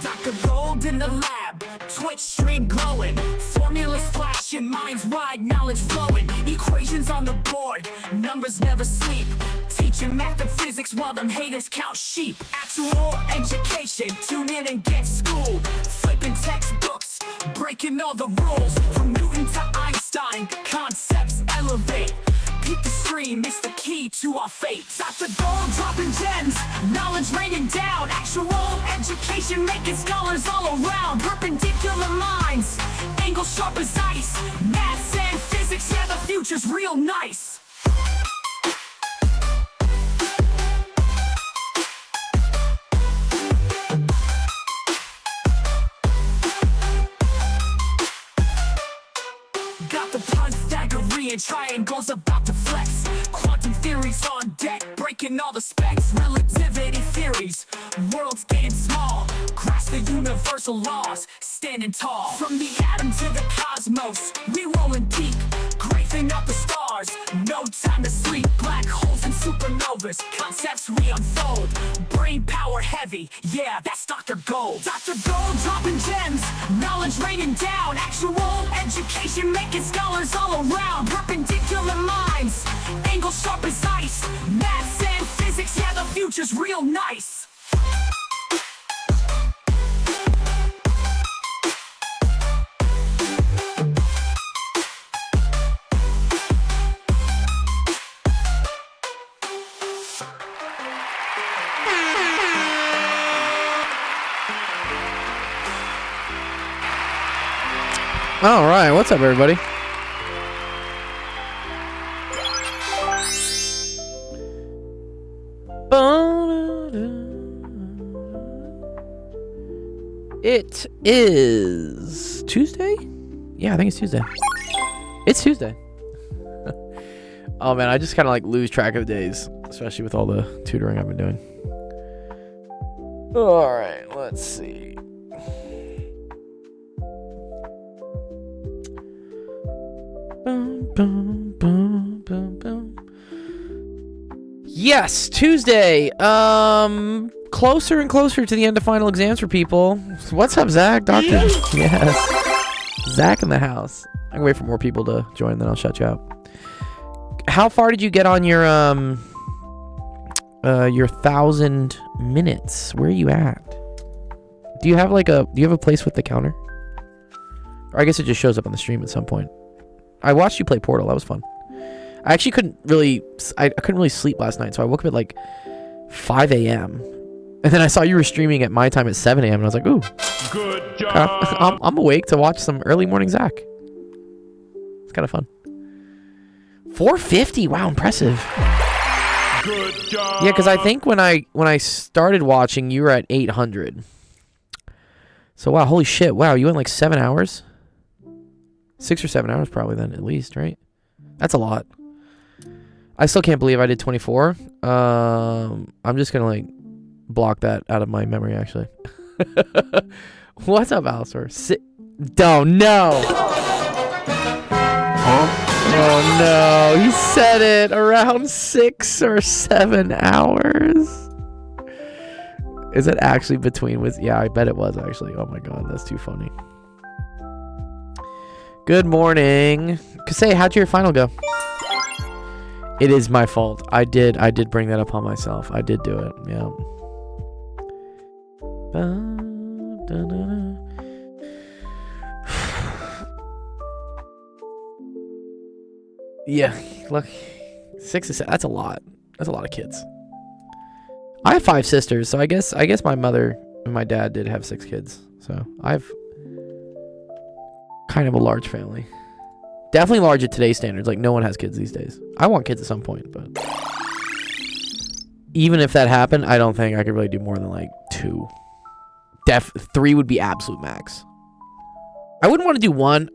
Dr. Gold in the lab, Twitch stream glowing, formulas flashing, minds wide, knowledge flowing, equations on the board, numbers never sleep, teaching math and physics while them haters count sheep. Actual education, tune in and get schooled, flipping textbooks, breaking all the rules, from Newton to Einstein, concepts elevate. Keep the stream, it's the key to our fate. Dr. Gold dropping gems, knowledge raining down, actual education making scholars all around. Perpendicular minds, angles sharp as ice, maths and physics, yeah, the future's real nice. Got the Pythagorean triangles about to flex, quantum theories on deck, breaking all the specs, relativity theories, worlds getting small, grasp the universal laws, standing tall. From the atom to the cosmos, we rolling deep, grazing out the stars, no time to sleep. Black holes and supernovas, concepts we unfold, brain power heavy, yeah, that's Dr. Gold. Dr. Gold dropping gems, knowledge raining down, actual education making scholars all around. Perpendicular minds, angles sharp as ice, maths and physics, yeah, the future's real nice. All right, what's up, everybody? It is Tuesday? Yeah, I think it's Tuesday. It's Tuesday. Oh man, I just kind of like lose track of the days, especially with all the tutoring I've been doing. All right, let's see. Boom, boom, boom, boom. Yes, Tuesday. Closer and closer to the end of final exams for people. What's up, Zach? Doctor. Yes. Zach in the house. I can wait for more people to join, then I'll shut you out. How far did you get on your 1,000 minutes? Where are you at? Do you have a place with the counter? Or I guess it just shows up on the stream at some point. I watched you play Portal. That was fun. I actually couldn't really sleep last night, so I woke up at like 5 a.m. And then I saw you were streaming at my time at 7 a.m. and I was like, ooh. Good job. I'm awake to watch some early morning Zach. It's kind of fun. 450. Wow, impressive. Good job. Yeah, because I think when I started watching, you were at 800. So wow, holy shit. Wow, you went like 7 hours? 6 or 7 hours probably then, at least, right? That's a lot. I still can't believe I did 24. I'm just gonna like block that out of my memory, actually. What's up, Alistair? Don't know. Oh no, he said it around 6 or 7 hours. Is it actually between with? Yeah, I bet it was actually. Oh my god, that's too funny. Good morning. Kasey, how'd your final go? It is my fault. I did bring that upon myself. I did do it. Yeah. Yeah, look, 6 to 7. That's a lot. That's a lot of kids. I have 5 sisters, so I guess my mother and my dad did have 6 kids. So I've kind of a large family. Definitely large at today's standards. Like, no one has kids these days. I want kids at some point, but even if that happened, I don't think I could really do more than like 2. 3 would be absolute max. I wouldn't want to do 1.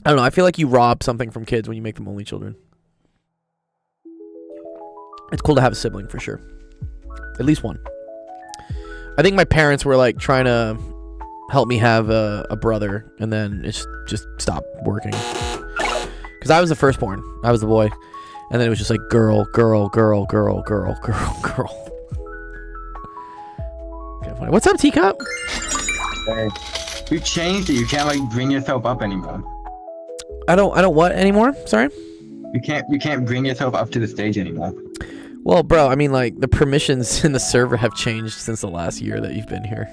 I don't know. I feel like you rob something from kids when you make them only children. It's cool to have a sibling for sure. At least 1. I think my parents were like trying to help me have a brother, and then it's just stopped working. Because I was the firstborn. I was the boy. And then it was just like girl, girl, girl, girl, girl, girl, girl. Okay, funny. What's up, Teacup? Hey, you changed it. You can't like bring yourself up anymore. I don't what anymore? Sorry. You can't bring yourself up to the stage anymore. Well, bro, I mean, like, the permissions in the server have changed since the last year that you've been here.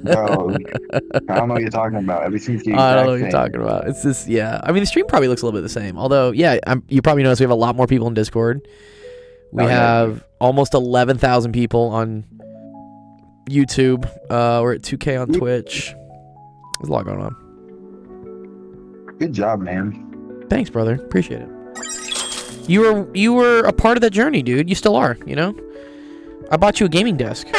Bro, I don't know what you're talking about. Everything's the exact I don't know what you're same. talking about. It's this, yeah. I mean, the stream probably looks a little bit the same. Although, yeah, you probably notice we have a lot more people in Discord. We Oh, yeah. have almost 11,000 people on YouTube. We're at 2K on Twitch. There's a lot going on. Good job, man. Thanks, brother. Appreciate it. You were a part of that journey, dude. You still are, you know? I bought you a gaming desk. Do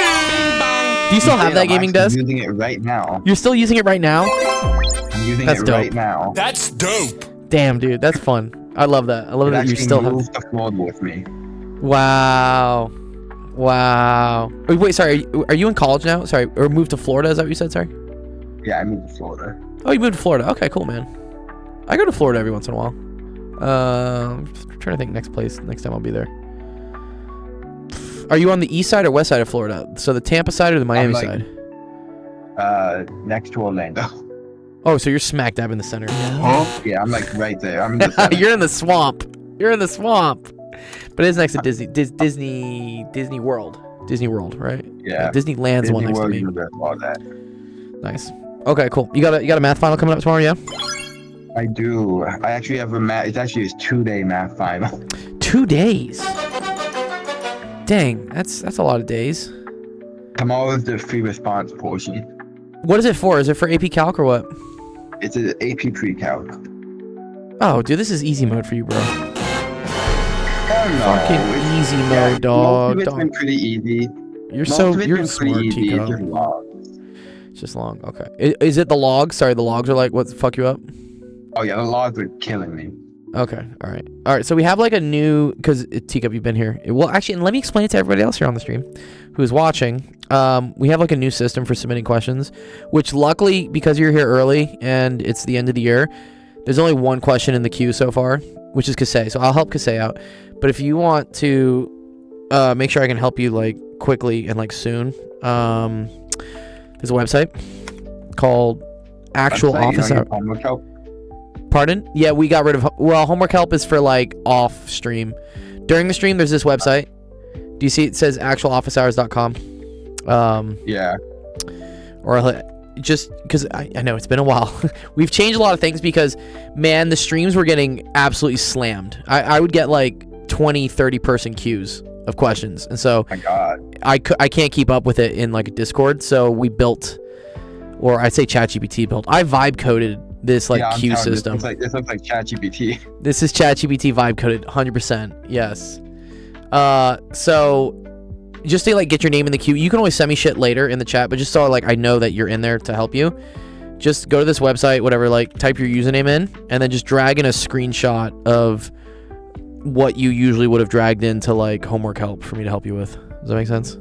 you still have that I'm gaming actually desk? using it right now. You're still using it right now? I'm using That's it dope. right now. That's dope. Damn, dude. That's fun. I love that. I love It that you actually still have... moves the floor with me. Wow. Wow. Wait, sorry. Are you in college now? Sorry. Or moved to Florida? Is that what you said? Sorry. Yeah, I moved to Florida. Oh, you moved to Florida. Okay, cool, man. I go to Florida every once in a while. Just trying to think next time I'll be there. Are you on the east side or west side of Florida? So the Tampa side or the Miami like- side? Next to Orlando. Oh, so you're smack dab in the center. Yeah, I'm like right there. I'm in the center. You're in the swamp. You're in the swamp. But it is next to Disney World. Disney World, right? Yeah. Disneyland's the one Disney next to World, me. Universe, all that. Nice. Okay, cool. You got a math final coming up tomorrow, yeah? I do. I actually have a math. It's actually his 2-day math final. 2 days. Dang, that's a lot of days. Tomorrow is the free response portion. What is it for? Is it for AP Calc or what? It's an AP pre-calc. Oh, dude, this is easy mode for you, bro. Hell no. Fucking It's- easy yeah, mode, dog. Most of it's been pretty easy. You're Most so of it's you're been smart, pretty easy. It's Tico. just logs. It's just long. Okay. Is it the logs? Sorry, the logs are like what fuck you up? Oh yeah, the logs are killing me. Okay. All right. So we have like a new because Teacup, you've been here. Well, actually, and let me explain it to everybody else here on the stream who is watching. We have like a new system for submitting questions, which luckily because you're here early and it's the end of the year, there's only one question in the queue so far, which is Kasey. So I'll help Kasey out. But if you want to make sure I can help you like quickly and like soon, there's a website called Actual Website, Office you know, Hours. your homework help? Pardon? Yeah, we got rid of... Well, homework help is for, like, off stream. During the stream, there's this website. Do you see it says actualofficehours.com? Yeah. Or just... Because I know it's been a while. We've changed a lot of things because, man, the streams were getting absolutely slammed. I would get, like, 20, 30-person queues of questions. And so My God. I can't keep up with it in, like, a Discord. So we built... Or I'd say ChatGPT built. I vibe coded this like Yeah, I'm queue telling you, system. This looks like ChatGPT. This is ChatGPT vibe coded 100%. Yes. So just to like get your name in the queue, you can always send me shit later in the chat, but just so like I know that you're in there to help you, just go to this website, whatever, like type your username in and then just drag in a screenshot of what you usually would have dragged into like homework help for me to help you with. Does that make sense?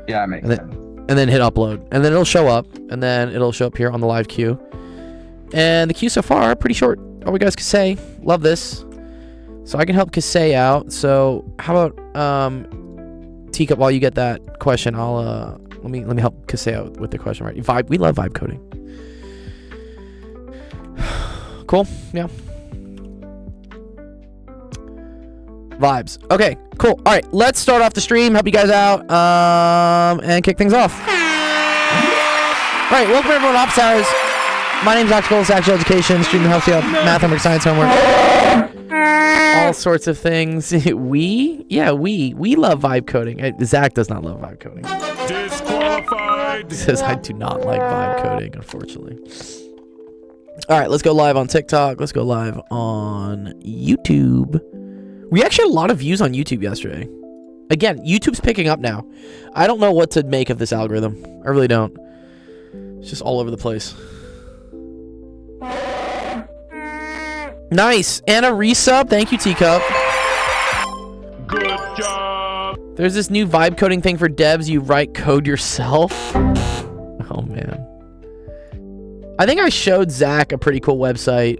Yeah, it makes And sense. And then hit upload and then it'll show up and then it'll show up here on the live queue. And the queue so far, pretty short. All we guys can say, love this. So I can help Kasey out. So how about Teacup, while you get that question, I'll let me help Kasey out with the question, right? We love vibe coding. Cool, yeah. Vibes. Okay, cool. All right, let's start off the stream, help you guys out, and kick things off. All right, welcome everyone to Office Hours. My name's Dr. Cole, Actual Education, streaming helps you out, math, homework, science, homework, all sorts of things. we love vibe coding. Zach does not love vibe coding. Disqualified. He says I do not like vibe coding, unfortunately. All right, let's go live on TikTok. Let's go live on YouTube. We actually had a lot of views on YouTube yesterday. Again, YouTube's picking up now. I don't know what to make of this algorithm. I really don't. It's just all over the place. Nice. Anna resub. Thank you, Teacup. Good job. There's this new vibe coding thing for devs. You write code yourself. Oh, man. I think I showed Zach a pretty cool website.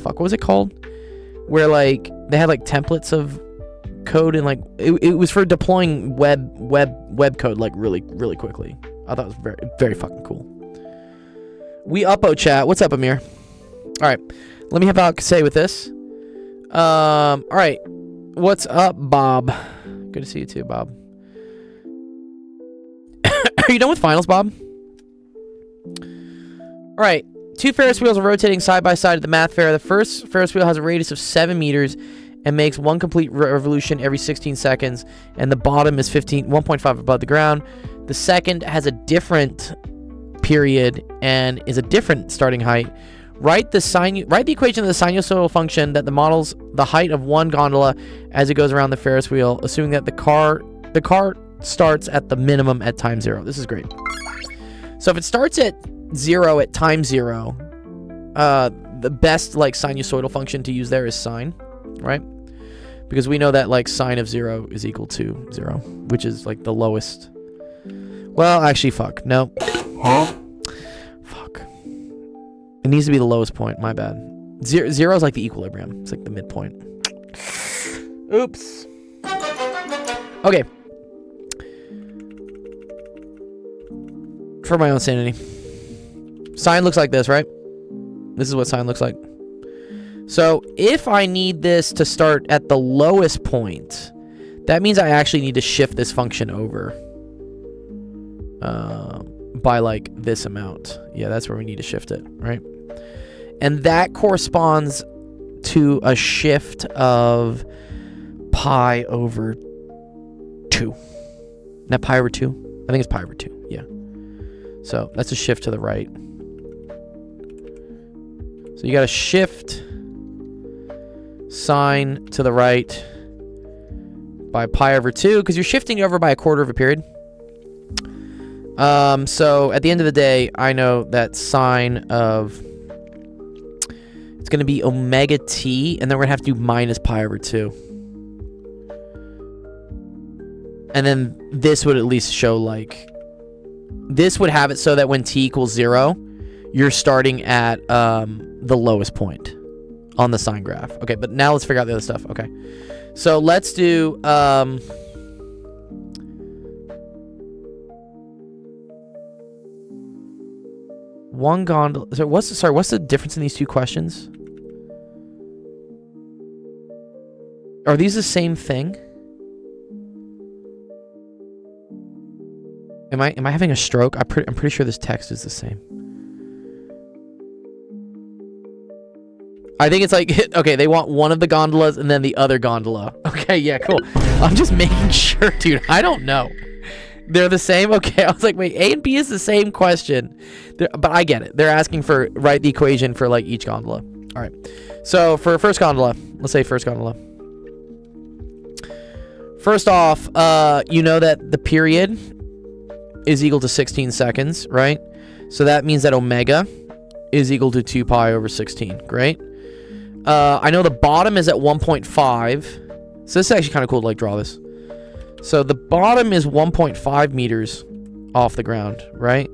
What was it called? Where, like, they had, like, templates of code and like it was for deploying web code like really quickly. I thought it was very very fucking cool. We uppo chat. What's up, Amir? All right, let me have out say with this. All right, what's up, Bob? Good to see you too, Bob. Are you done with finals, Bob? All right, 2 Ferris wheels are rotating side by side at the math fair. The first Ferris wheel has a radius of 7 meters and makes 1 complete revolution every 16 seconds, and the bottom is 1.5 above the ground. The second has a different period and is a different starting height. Write the equation of the sinusoidal function that the models the height of one gondola as it goes around the Ferris wheel, assuming that the car starts at the minimum at time 0. This is great. So if it starts at 0 at time 0, the best like sinusoidal function to use there is sine, right? Because we know that like sine of 0 is equal to 0, which is like the lowest. Well, actually, fuck. No. Huh? Fuck. It needs to be the lowest point. My bad. 0 is like the equilibrium. It's like the midpoint. Oops. Okay. For my own sanity. Sine looks like this, right? This is what sine looks like. So if I need this to start at the lowest point, that means I actually need to shift this function over by like this amount. Yeah, that's where we need to shift it, right? And that corresponds to a shift of pi over 2. Isn't that pi over 2? I think it's pi over 2, yeah. So that's a shift to the right. So you got to shift sine to the right by pi over 2 because you're shifting over by a quarter of a period. So at the end of the day, I know that sine of it's going to be omega t, and then we're going to have to do minus pi over 2. And then this would at least show like this would have it so that when t equals 0, you're starting at the lowest point on the sine graph. Okay, but now let's figure out the other stuff. Okay, so let's do one gondola. So what's the difference in these two questions? Are these the same thing? Am I having a stroke? I'm pretty sure this text is the same. I think it's like, okay, they want one of the gondolas and then the other gondola. Okay, yeah, cool. I'm just making sure, dude. I don't know. They're the same? Okay, I was like, wait, A and B is the same question. But I get it. They're asking for, write the equation for, like, each gondola. All right. So, for first gondola, let's say first gondola. First off, you know that the period is equal to 16 seconds, right? So that means that omega is equal to 2 pi over 16. Great. I know the bottom is at 1.5. So this is actually kind of cool to like draw this. So the bottom is 1.5 meters off the ground, right?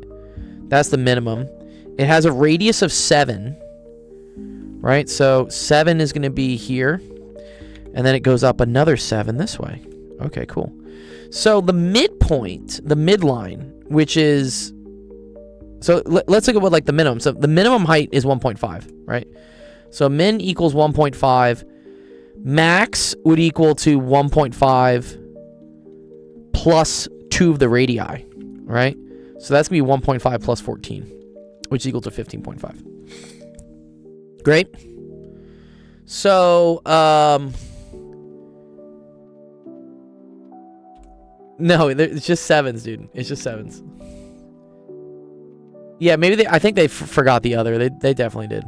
That's the minimum. It has a radius of 7, right? So 7 is going to be here. And then it goes up another 7 this way. Okay, cool. So the midpoint, the midline, which is... So let's look at what like the minimum. So the minimum height is 1.5, right? So min equals 1.5. Max would equal to 1.5 plus 2 of the radii, right? So that's going to be 1.5 plus 14, which is equal to 15.5. Great. So, no, it's just 7s, dude. It's just 7s. Yeah, maybe I think they forgot the other. They definitely did.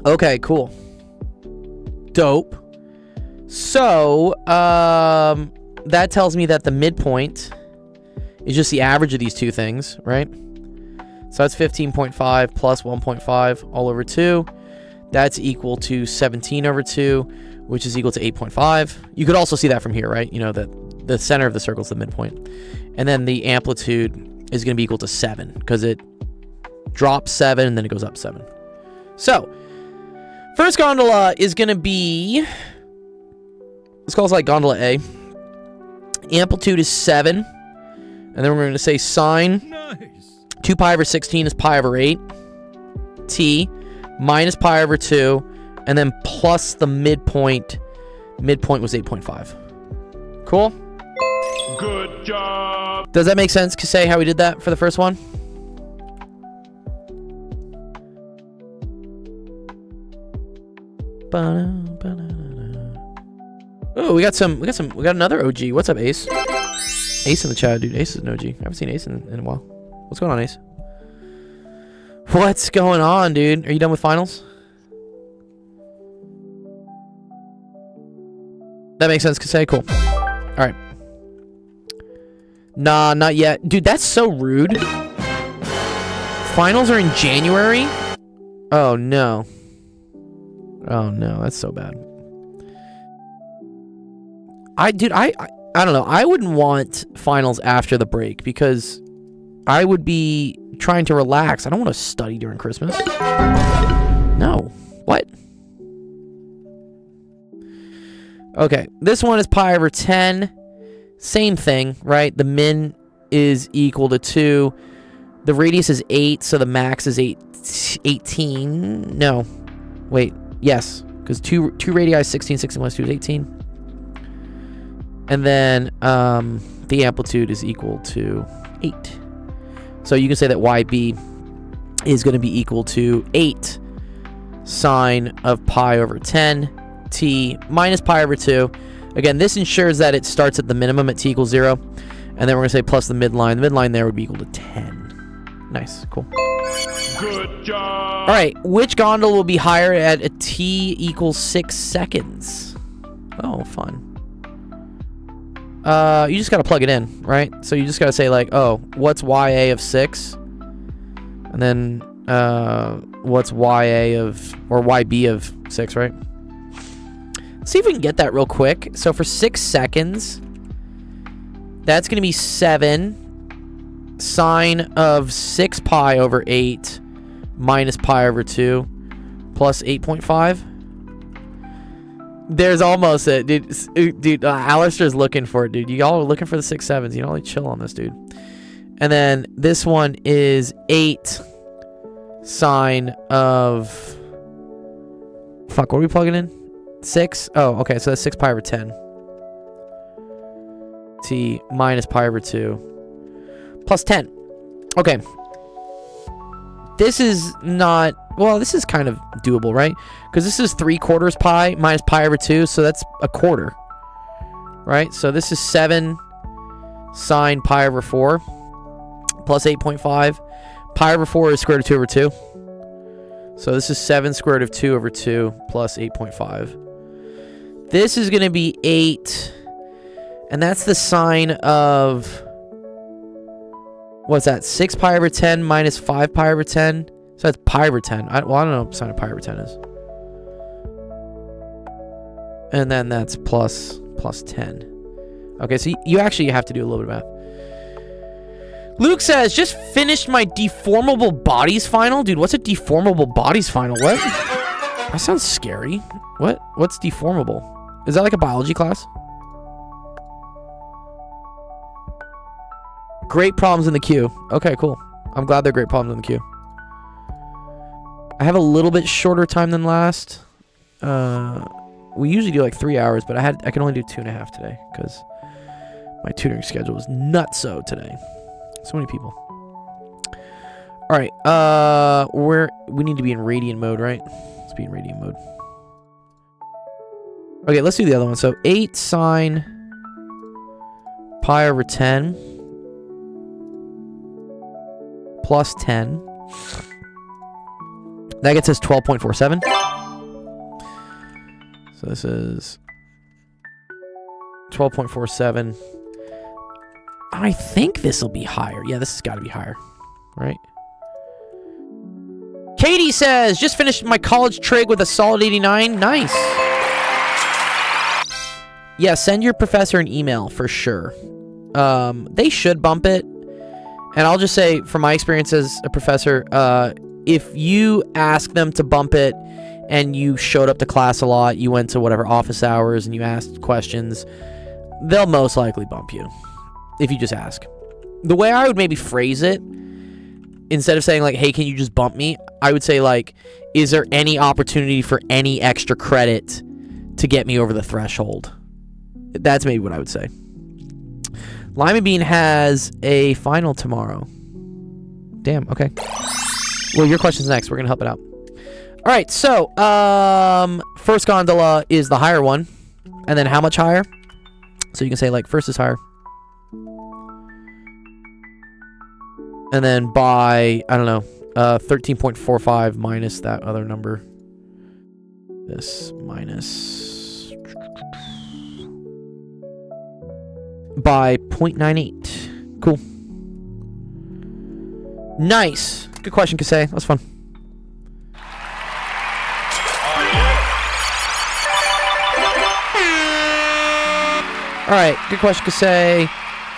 Okay, cool. Dope. So, that tells me that the midpoint is just the average of these two things, right? So that's 15.5 plus 1.5 all over 2. That's equal to 17 over 2, which is equal to 8.5. You could also see that from here, right? You know, that the center of the circle is the midpoint. And then the amplitude is going to be equal to 7 because it drops 7 and then it goes up 7. So, first gondola is going to be Let's call this like gondola A. Amplitude is 7. And then we're going to say sine. Nice. 2 pi over 16 is pi over 8. T minus pi over 2. And then plus the midpoint. Midpoint was 8.5. Cool? Good job. Does that make sense, Kasey, how we did that for the first one? Oh, we got another OG. What's up, Ace? Ace in the chat, dude. Ace is an OG. I haven't seen Ace in a while. What's going on, Ace? What's going on, dude? Are you done with finals? That makes sense, Kasey. Cool. All right. Nah, not yet. Dude, that's so rude. Finals are in January? Oh, no. Oh, no. That's so bad. I don't know. I wouldn't want finals after the break because I would be trying to relax. I don't want to study during Christmas. No. What? Okay. This one is pi over 10. Same thing, right? The min is equal to 2. The radius is 8, so the max is 18. No. Wait. Yes. Because 2 radii is 16. 16 minus 2 is 18. And then the amplitude is equal to 8. So you can say that YB is going to be equal to 8 sine of pi over 10 t minus pi over 2. Again, this ensures that it starts at the minimum at t equals 0. And then we're going to say plus the midline. The midline there would be equal to 10. Nice. Cool. Good job. All right. Which gondola will be higher at a t equals 6 seconds? Oh, fun. You just got to plug it in, right? So you just got to say like, oh, what's YA of 6? And then what's YA of, or YB of 6, right? Let's see if we can get that real quick. So for 6 seconds, that's going to be 7 sine of 6 pi over 8 minus pi over 2 plus 8.5. There's almost it, dude. Alistair's looking for it, dude. Y'all are looking for the 6 7s. You know, like chill on this, dude. And then this one is 8 sine of. Fuck, what are we plugging in? 6. Oh, okay. So that's 6 pi over 10. T minus pi over 2 plus 10. Okay. This is not. Well, this is kind of doable, right? Because this is 3/4 pi minus pi over 2, so that's a quarter, right? So this is 7 sine pi over 4 plus 8.5. Pi over 4 is square root of 2 over 2. So this is 7 square root of 2 over 2 plus 8.5. This is going to be 8, and that's the sine of, what's that? 6 pi over 10 minus 5 pi over 10. So that's pi over 10. I don't know what sine of pi over 10 is. And then that's plus 10. Okay, so you actually have to do a little bit of math. Luke says, just finished my deformable bodies final. Dude, what's a deformable bodies final? What? That sounds scary. What's deformable? Is that like a biology class? Great problems in the queue. Okay, cool. I'm glad they're great problems in the queue. I have a little bit shorter time than last. We usually do like 3 hours, but I can only do 2.5 today because my tutoring schedule was nutso today. So many people. All right, we need to be in radian mode, right? Let's be in radian mode. Okay, let's do the other one. So 8 sine pi over 10 plus 10. That gets us 12.47. So this is 12.47. I think this will be higher. Yeah, this has got to be higher, right? Katie says, just finished my college trig with a solid 89. Nice. Yeah, send your professor an email for sure. They should bump it. And I'll just say, from my experience as a professor, if you ask them to bump it and you showed up to class a lot, you went to whatever office hours and you asked questions, they'll most likely bump you if you just ask. The way I would maybe phrase it, instead of saying like, hey, can you just bump me? I would say like, is there any opportunity for any extra credit to get me over the threshold? That's maybe what I would say. Lima Bean has a final tomorrow. Damn, okay. Well, your question's next. We're going to help it out. All right, so first gondola is the higher one. And then how much higher? So you can say like first is higher. And then by, I don't know, 13.45 minus that other number. This minus by 0.98. Cool. Nice. Good question, Kasey. That was fun. All right. Good question, Kasey.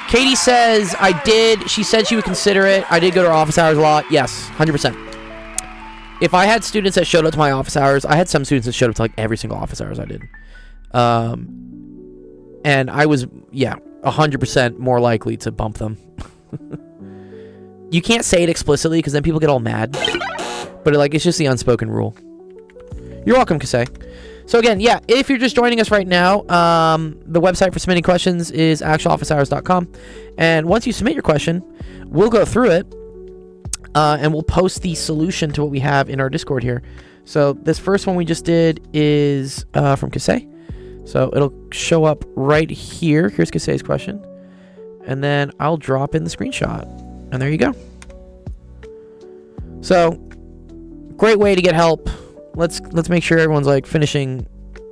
Katie says, I did. She said she would consider it. I did go to her office hours a lot. Yes, 100%. If I had students that showed up to my office hours, I had some students that showed up to like every single office hours I did. And I was, 100% more likely to bump them. You can't say it explicitly because then people get all mad. But like, it's just the unspoken rule. You're welcome, Kasey. So again, if you're just joining us right now, the website for submitting questions is actualofficehours.com. And once you submit your question, we'll go through it. And we'll post the solution to what we have in our Discord here. So this first one we just did is from Kasey. So it'll show up right here. Here's Kasey's question. And then I'll drop in the screenshot. And there you go. So, great way to get help. Let's make sure everyone's like finishing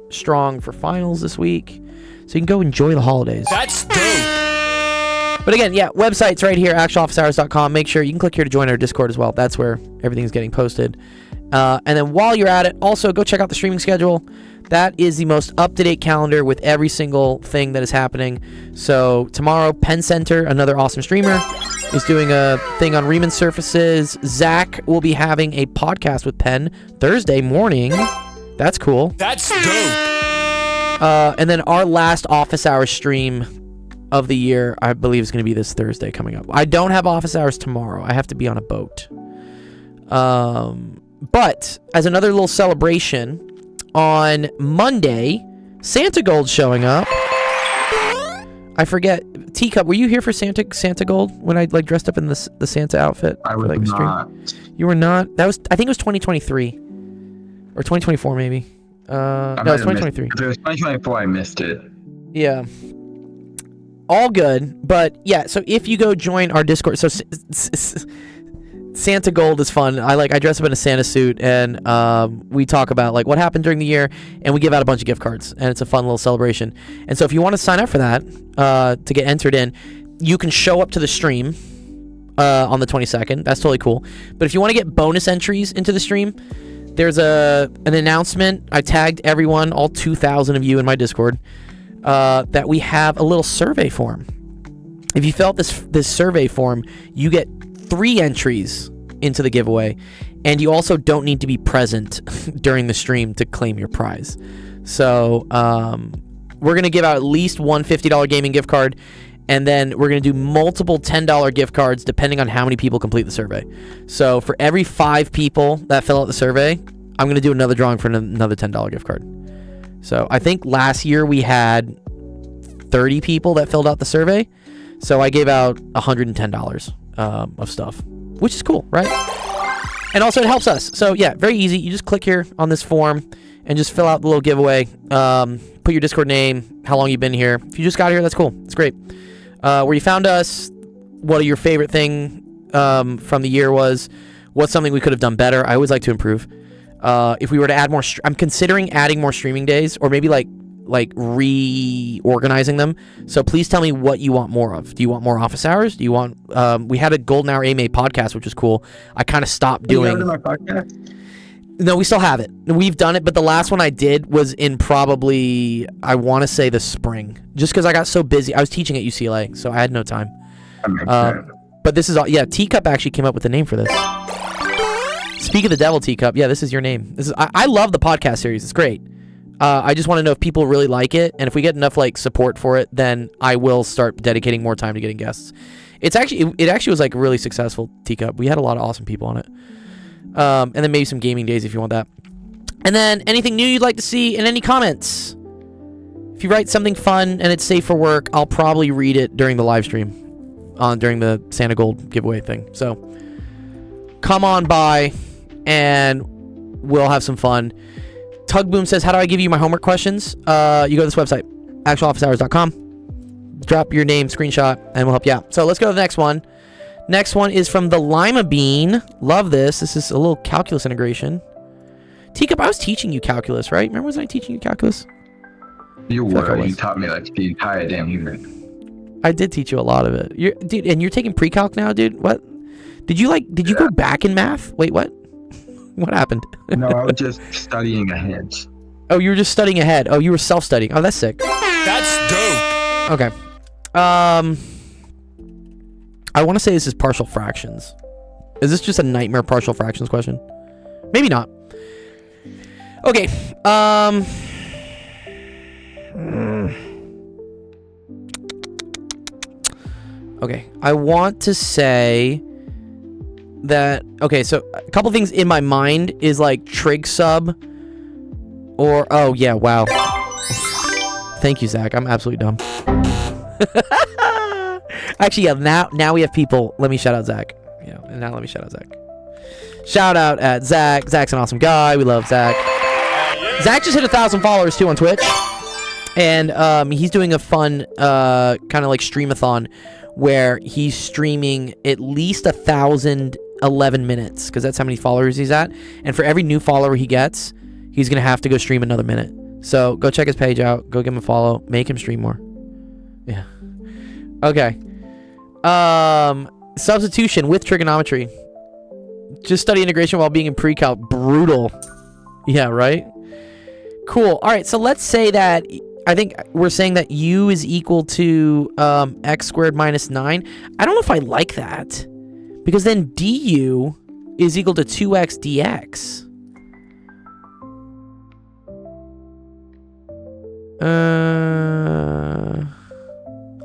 strong for finals this week. So you can go enjoy the holidays. That's dope. But again, website's right here, actualofficehours.com. Make sure you can click here to join our Discord as well. That's where everything's getting posted. And then while you're at it, also go check out the streaming schedule. That is the most up-to-date calendar with every single thing that is happening. So tomorrow, Penn Center, another awesome streamer, is doing a thing on Riemann surfaces. Zach will be having a podcast with Penn Thursday morning. That's cool. That's dope. And then our last office hours stream of the year, I believe, is going to be this Thursday coming up. I don't have office hours tomorrow. I have to be on a boat. But as another little celebration, on Monday, Santa Gold's showing up. I forget. Teacup, were you here for Santa Gold when I like dressed up in the Santa outfit? I was like, not. You were not. That was, I think it was 2023 or 2024 maybe. No, it was 2023. If it was 2024, I missed it. Yeah. All good, but so if you go join our Discord, so Santa Gold is fun. I dress up in a Santa suit, and we talk about like what happened during the year, and we give out a bunch of gift cards, and it's a fun little celebration. And so if you want to sign up for that to get entered in, you can show up to the stream on the 22nd. That's totally cool. But if you want to get bonus entries into the stream, there's an announcement. I tagged everyone, all 2,000 of you in my Discord, that we have a little survey form. If you fill out this survey form, you get 3 entries into the giveaway, and you also don't need to be present during the stream to claim your prize. So we're going to give out at least one $50 gaming gift card, and then we're going to do multiple $10 gift cards depending on how many people complete the survey. So for every 5 people that fill out the survey, I'm going to do another drawing for another $10 gift card. So I think last year we had 30 people that filled out the survey, so I gave out $110 of stuff, which is cool, right? And also it helps us. So very easy. You just click here on this form and just fill out the little giveaway. Put your Discord name, how long you've been here. If you just got here, that's cool. It's great. Where you found us, what your favorite thing from the year was, what's something we could have done better. I always like to improve. If we were to add more, I'm considering adding more streaming days, or maybe like reorganizing them. So please tell me what you want more of. Do you want more office hours? Do you want we had a Golden Hour AMA podcast, which was cool. I kind of stopped doing. My podcast? No, we still have it. We've done it, but the last one I did was in probably, I want to say the spring, just because I got so busy. I was teaching at UCLA, so I had no time. That makes sense. But this is all, Teacup actually came up with the name for this. Speak of the Devil, Teacup. Yeah, this is your name. I love the podcast series. It's great. I just want to know if people really like it, and if we get enough like support for it, then I will start dedicating more time to getting guests. It actually was like really successful, Teacup. We had a lot of awesome people on it. And then maybe some gaming days if you want that. And then anything new you'd like to see, and any comments. If you write something fun and it's safe for work, I'll probably read it during the live stream, during the Santa Gold giveaway thing. So come on by, and we'll have some fun. Tugboom says, how do I give you my homework questions? You go to this website, actualofficehours.com. Drop your name, screenshot, and we'll help you out. So let's go to the next one. Next one is from the Lima Bean. Love this. This is a little calculus integration. Teacup, I was teaching you calculus, right? Remember, wasn't I teaching you calculus? You I feel like I were. You was. taught me like the entire damn year. I did teach you a lot of it. Dude, and you're taking pre-calc now, dude? What? Did you go back in math? Wait, what? What happened? No, I was just studying ahead. Oh, you were just studying ahead. Oh, you were self-studying. Oh, that's sick. That's dope. Okay. I want to say this is partial fractions. Is this just a nightmare partial fractions question? Maybe not. Okay. Okay. I want to say that... Okay, so a couple things in my mind is like trig sub or... Oh, yeah, wow. Thank you, Zach. I'm absolutely dumb. Actually, yeah, now we have people. Let me shout out Zach. Yeah, and now let me shout out Zach. Shout out at Zach. Zach's an awesome guy. We love Zach. Zach just hit 1,000 followers too on Twitch, and he's doing a fun kind of like streamathon where he's streaming at least 1,011 minutes because that's how many followers he's at. And for every new follower he gets, he's gonna have to go stream another minute. So go check his page out. Go give him a follow. Make him stream more. Yeah. Okay. Substitution with trigonometry. Just study integration while being in pre-calc. Brutal. Yeah, right? Cool. All right, so let's say that... I think we're saying that u is equal to x squared minus 9. I don't know if I like that. Because then du is equal to 2x dx.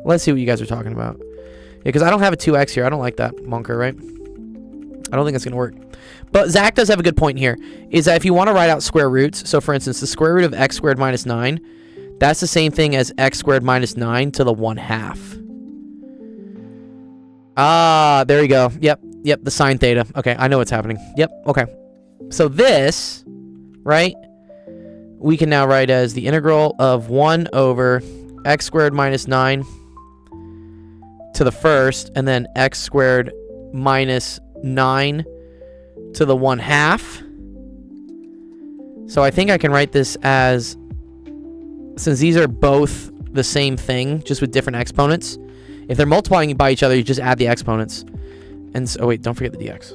Let's see what you guys are talking about. Yeah, because I don't have a 2x here. I don't like that, Monker, right? I don't think it's going to work. But Zach does have a good point here. Is that if you want to write out square roots, so for instance, the square root of x squared minus 9, that's the same thing as x squared minus 9 to the 1/2. Ah, there you go. Yep, the sine theta. Okay, I know what's happening. Yep, okay. So this, right, we can now write as the integral of 1 over x squared minus 9 to the first, and then x squared minus 9 to the 1/2. So I think I can write this as, since these are both the same thing, just with different exponents, if they're multiplying by each other, you just add the exponents. And so, oh wait, don't forget the dx.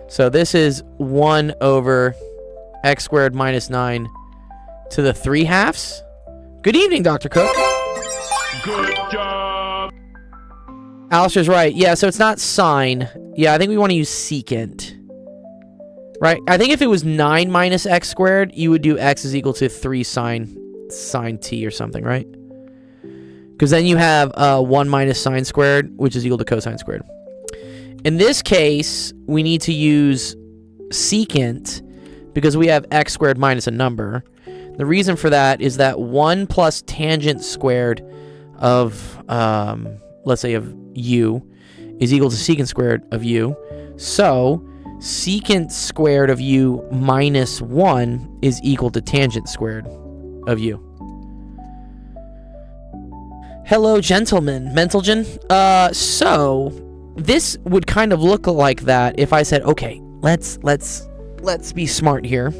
So this is 1 over x squared minus 9 to the 3/2. Good evening, Dr. Cook. Good job. Alistair's right. Yeah, so it's not sine. Yeah, I think we want to use secant. Right? I think if it was 9 minus x squared, you would do x is equal to 3 sine t or something, right? Because then you have 1 minus sine squared, which is equal to cosine squared. In this case, we need to use secant because we have x squared minus a number. The reason for that is that 1 plus tangent squared of, let's say, of u is equal to secant squared of u. So, secant squared of u minus 1 is equal to tangent squared of u. Hello, gentlemen. Mentalgen. So, this would kind of look like that if I said, okay, let's be smart here.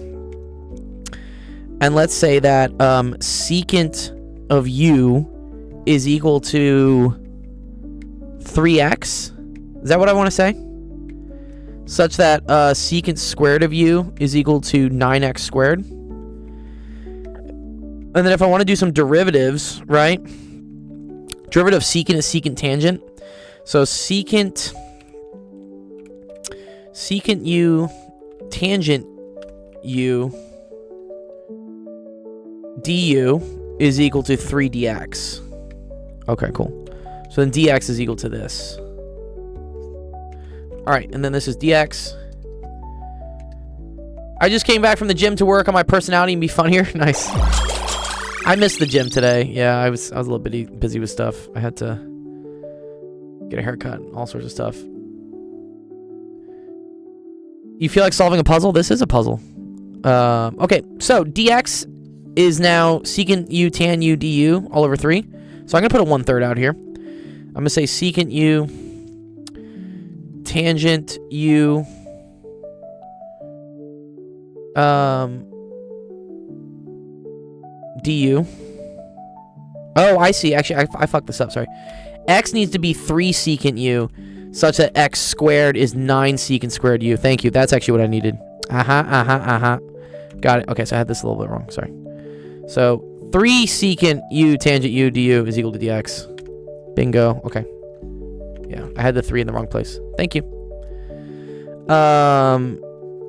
And let's say that secant of u is equal to 3x. Is that what I want to say? Such that secant squared of u is equal to 9x squared. And then if I want to do some derivatives, right? Derivative of secant is secant tangent. So secant secant u tangent u du is equal to 3dx. Okay, cool. So then dx is equal to this. All right, and then this is dx. I just came back from the gym to work on my personality and be funnier. Nice. I missed the gym today. Yeah, I was a little bit busy with stuff. I had to get a haircut and all sorts of stuff. You feel like solving a puzzle? This is a puzzle. Okay, so dx is now secant u tan u du all over 3. So I'm going to put a 1/3 out here. I'm going to say secant u tangent u du. Oh, I see. Actually, I fucked this up. Sorry. X needs to be 3 secant u, such that x squared is 9 secant squared u. Thank you. That's actually what I needed. Got it. Okay, so I had this a little bit wrong. Sorry. So 3 secant u tangent u du is equal to dx. Bingo. Okay. Yeah, I had the 3 in the wrong place. Thank you.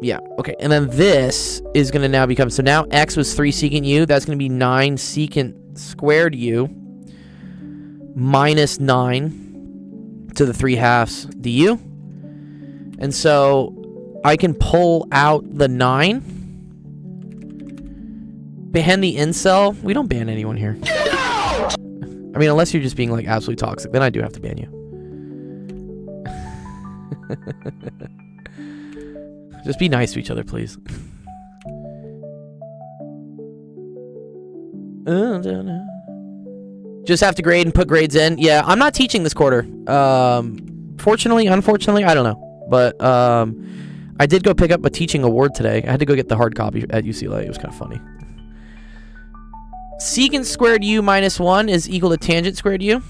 Yeah, okay. And then this is going to now become... So now x was 3 secant u. That's going to be 9 secant squared u minus 9 to the 3/2 du. And so I can pull out the 9. Ban the incel. We don't ban anyone here. I mean, unless you're just being, like, absolutely toxic. Then I do have to ban you. Just be nice to each other, please. Just have to grade and put grades in. Yeah, I'm not teaching this quarter. Fortunately, unfortunately, I don't know. But I did go pick up a teaching award today. I had to go get the hard copy at UCLA. It was kind of funny. Secant squared u minus 1 is equal to tangent squared u.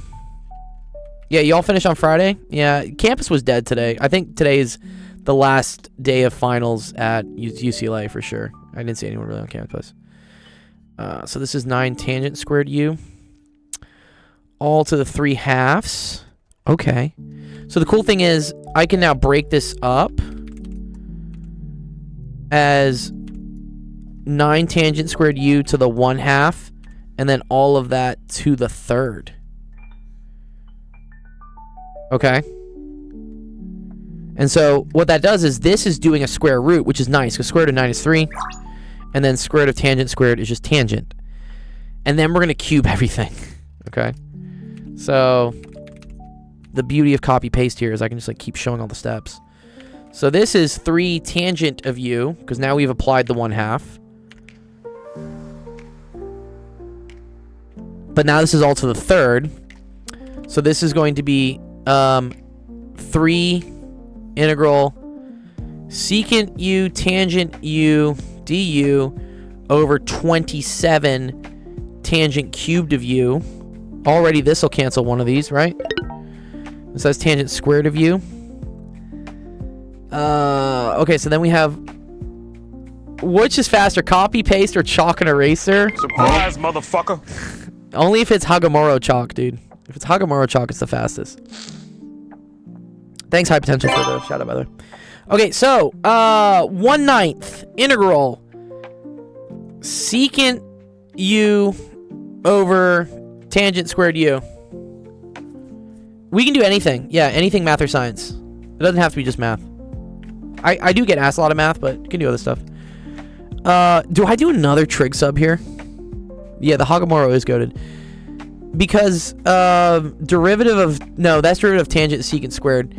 Yeah, y'all finish on Friday? Yeah, campus was dead today. I think today is the last day of finals at UCLA for sure. I didn't see anyone really on campus. So this is 9 tangent squared u. All to the 3/2. Okay. So the cool thing is I can now break this up as 9 tangent squared u to the 1/2. And then all of that to the 3rd. Okay. And so what that does is this is doing a square root, which is nice, because square root of 9 is 3. And then square root of tangent squared is just tangent. And then we're going to cube everything. Okay. So the beauty of copy paste here is I can just like keep showing all the steps. So this is 3 tangent of u, because now we've applied the 1/2. But now this is all to the 3rd. So this is going to be 3 integral secant u tangent u du over 27 tangent cubed of u. Already this will cancel one of these, right? This says tangent squared of u. Okay, so then we have... Which is faster, copy, paste, or chalk and eraser? Surprise, motherfucker. Only if it's Hagamoro chalk, dude. If it's Hagamoro chalk, it's the fastest. Thanks, High Potential, for the shout out, by the way. Okay, so 1/9 integral secant u over tangent squared u. We can do anything. Yeah, anything math or science. It doesn't have to be just math. I do get asked a lot of math, but you can do other stuff. Do I do another trig sub here? Yeah, the Hagamoro is goated. Because derivative of... No, that's derivative of tangent secant squared.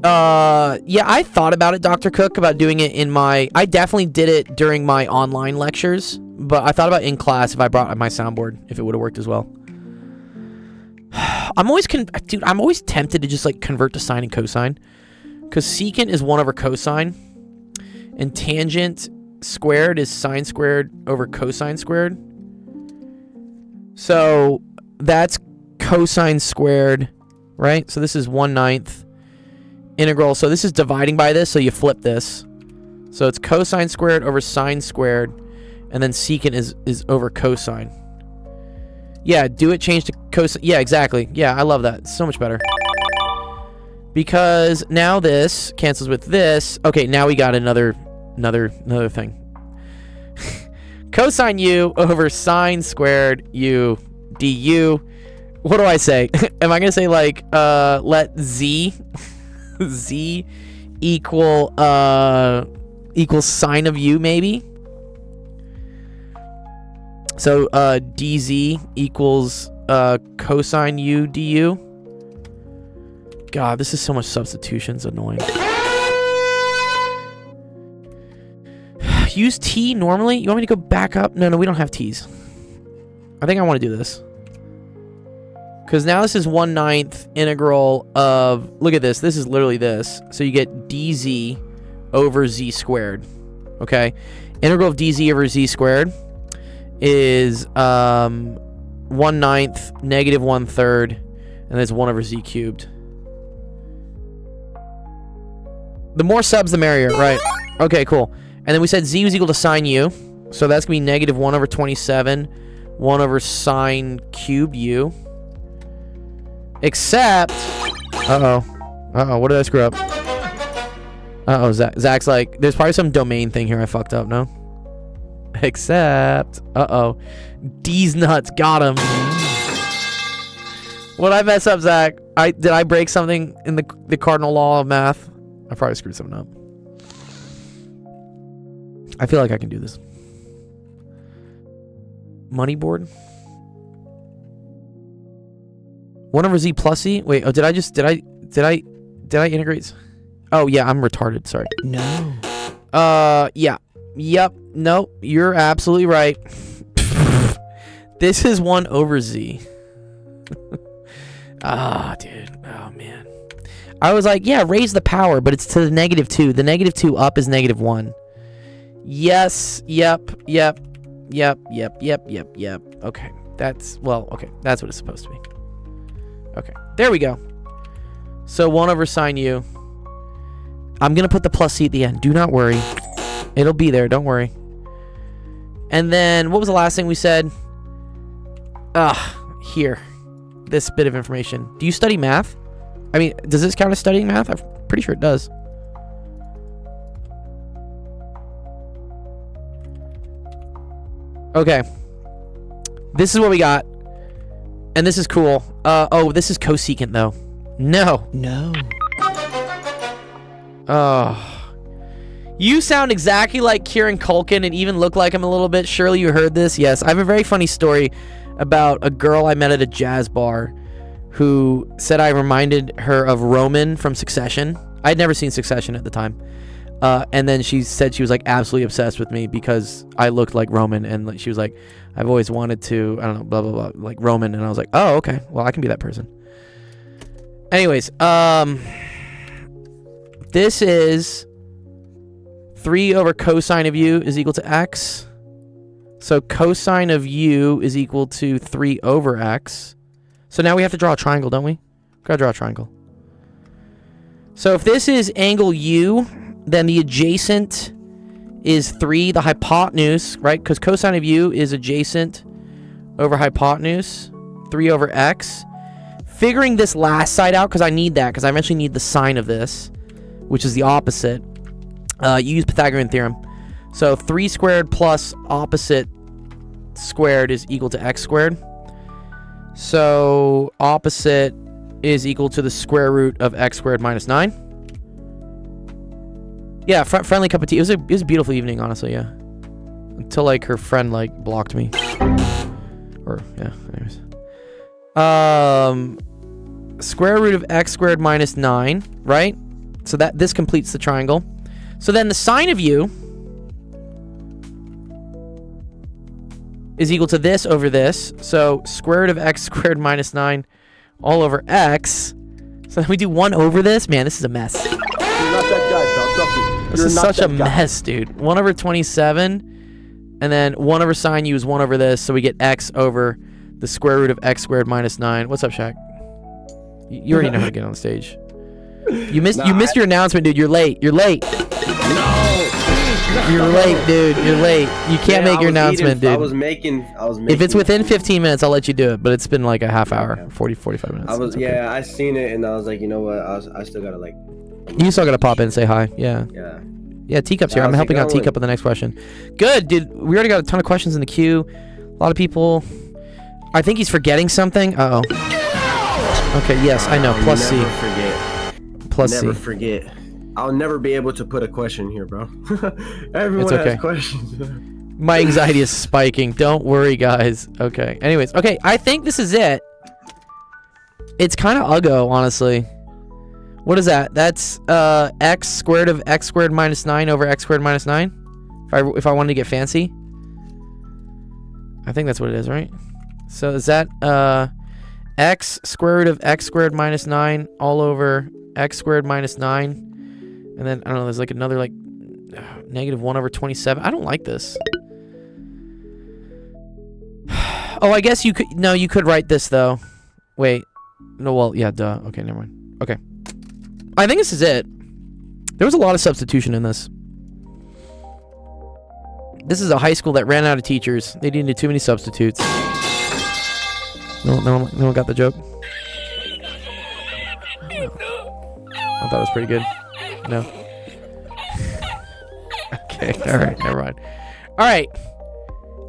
Yeah, I thought about it, Dr. Cook, about doing it in my... I definitely did it during my online lectures, but I thought about in class if I brought my soundboard, if it would have worked as well. I'm always... Dude, I'm always tempted to just, like, convert to sine and cosine. Because secant is 1 over cosine. And tangent squared is sine squared over cosine squared. So that's cosine squared, right? So this is 1/9 integral. So this is dividing by this, so you flip this. So it's cosine squared over sine squared, and then secant is over cosine. Yeah, do it change to cosine. Yeah, exactly. Yeah, I love that. It's so much better. Because now this cancels with this. Okay, now we got another thing. Cosine u over sine squared u du. What do I say? Am I gonna say like let z equal sine of u maybe? So dz equals cosine u du. God, this is so much substitution. It's annoying. Use t normally? You want me to go back up? No, we don't have t's. I think I want to do this. Because now this is 1/9 integral of... Look at this. This is literally this. So you get dz over z squared. Okay? Integral of dz over z squared is 1/9 -1/3, and that's 1 over z cubed. The more subs, the merrier, right? Okay, cool. And then we said z was equal to sine u. So that's going to be -1 over 27, 1 over sine cubed u. Except... what did I screw up? Zach's like, there's probably some domain thing here I fucked up, no? Except... D's nuts, got him. What I mess up, Zach? Did I break something in the cardinal law of math? I probably screwed something up. I feel like I can do this. Money board. 1 over z plus z. Wait. Oh, did I integrate? Oh yeah, I'm retarded. Sorry. No. Yeah. Yep. No, you're absolutely right. This is 1 over z. Dude. Oh man. I was like, yeah, raise the power, but it's to the -2. The -2 up is -1. Yes. Yep. Okay. That's what it's supposed to be. Okay. There we go. So 1 over sine u. I'm going to put the plus c at the end. Do not worry. It'll be there. Don't worry. And then, what was the last thing we said? Here. This bit of information. Do you study math? I mean, does this count as studying math? I'm pretty sure it does. Okay. This is what we got. And this is cool. This is cosecant, though. No. You sound exactly like Kieran Culkin and even look like him a little bit. Surely you heard this. Yes, I have a very funny story about a girl I met at a jazz bar who said I reminded her of Roman from Succession. I'd never seen Succession at the time. And then she said she was like absolutely obsessed with me because I looked like Roman, and like she was like, I've always wanted to, I don't know, blah blah blah, like Roman. And I was like, oh, okay, well I can be that person. Anyways, this is 3 over cosine of u is equal to x. So cosine of u is equal to 3 over x. So now we have to draw a triangle, don't we? Gotta draw a triangle. So if this is angle u, then the adjacent is 3, the hypotenuse, right? Because cosine of u is adjacent over hypotenuse, 3 over x. Figuring this last side out, because I need that, because I eventually need the sine of this, which is the opposite. You use Pythagorean theorem. So 3 squared plus opposite squared is equal to x squared. So opposite is equal to the square root of x squared minus 9. Yeah, friendly cup of tea. It was a beautiful evening, honestly, yeah. Until, like, her friend, like, blocked me. Or, yeah, anyways. Square root of x squared minus 9, right? So this completes the triangle. So then the sine of u is equal to this over this. So square root of x squared minus 9 all over x. So then we do 1 over this. Man, this is a mess. You're not that guy, pal. Trust me. This is such a mess, dude. 1 over 27. And then 1 over sine u is 1 over this. So we get x over the square root of x squared minus 9. What's up, Shaq? You already know how to get on stage. You missed your announcement, dude. You're late. You're late. No. You're late, dude. You're late. You can't make your announcement, dude. I was making. If it's within 15 minutes, I'll let you do it. But it's been like a half hour, 45 minutes. It's okay. I seen it and I was like, you know what? I still gotta like. You still gotta pop in and say hi. Yeah. Yeah. Yeah, Teacup's here. I'm helping out Teacup with the next question. Good, dude. We already got a ton of questions in the queue. A lot of people. I think he's forgetting something. Uh oh. Okay. Yes, I know. Plus C. Never forget. Plus Never C. forget. I'll never be able to put a question here, bro. Everyone It's okay. has questions. My anxiety is spiking. Don't worry, guys. Okay. Anyways, okay. I think this is it. It's kind of uggo, honestly. What is that? That's x squared of x squared minus 9 over x squared minus 9. If I wanted to get fancy. I think that's what it is, right? So is that x square root of x squared minus 9 all over x squared minus 9? And then, I don't know, there's like another like negative 1 over 27. I don't like this. Oh, I guess you could, no, you could write this though. Wait. No, well, yeah, duh. Okay, never mind. Okay. I think this is it. There was a lot of substitution in this. This is a high school that ran out of teachers. They needed too many substitutes. No one got the joke? I thought it was pretty good. No. Okay, alright, never mind. Alright.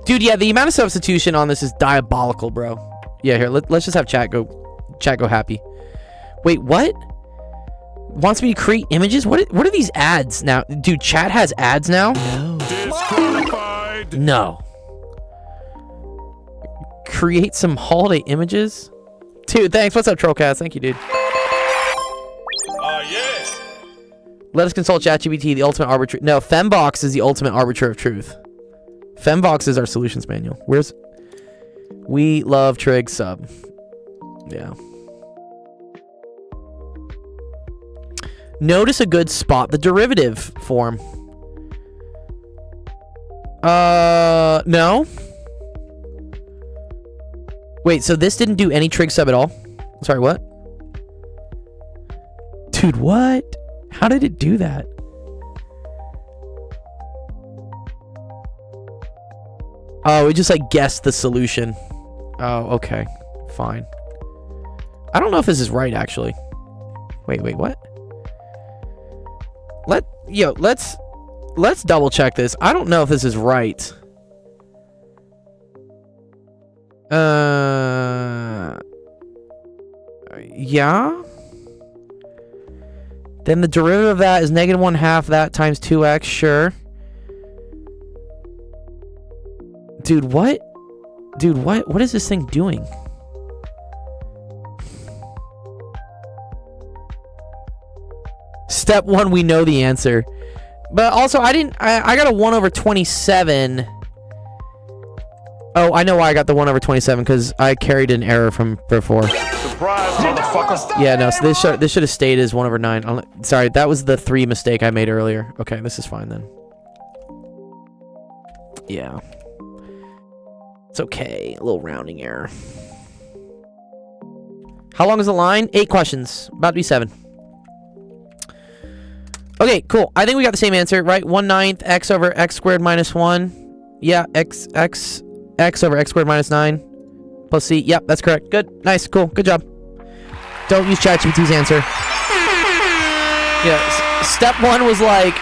Dude, yeah, the amount of substitution on this is diabolical, bro. Yeah, here, let's just have chat go happy. Wait, what? Wants me to create images? What are these ads now? Dude, chat has ads now? No. Disqualified. No. Create some holiday images? Dude, thanks. What's up, Trollcast? Thank you, dude. Yeah. Let us consult ChatGPT, the ultimate arbiter. No, Fembox is the ultimate arbiter of truth. Fembox is our solutions manual. Where's... We love Trig sub. Yeah. Notice a good spot the derivative form. No. Wait, so this didn't do any trig sub at all? Sorry, what? Dude, what? How did it do that? Oh, it just like guessed the solution. Oh, okay. Fine. I don't know if this is right, actually. Wait, what? Let's double check this. I don't know if this is right. Yeah. Then the derivative of that is negative 1/2 that times 2x. Sure. Dude, what? Dude, what is this thing doing? Step 1, we know the answer. But also, I got a 1 over 27. Oh, I know why I got the 1 over 27, because I carried an error from before. Surprise, motherfucker. Yeah, no, so this should have stayed as 1 over 9. Sorry, that was the 3 mistake I made earlier. Okay, this is fine then. Yeah. It's okay. A little rounding error. How long is the line? 8 questions. About to be 7. Okay, cool. I think we got the same answer, right? 1/9 x over x squared minus 1. Yeah, x over x squared minus 9 plus c. Yep, that's correct. Good. Nice. Cool. Good job. Don't use ChatGPT's answer. Yeah, step 1 was like...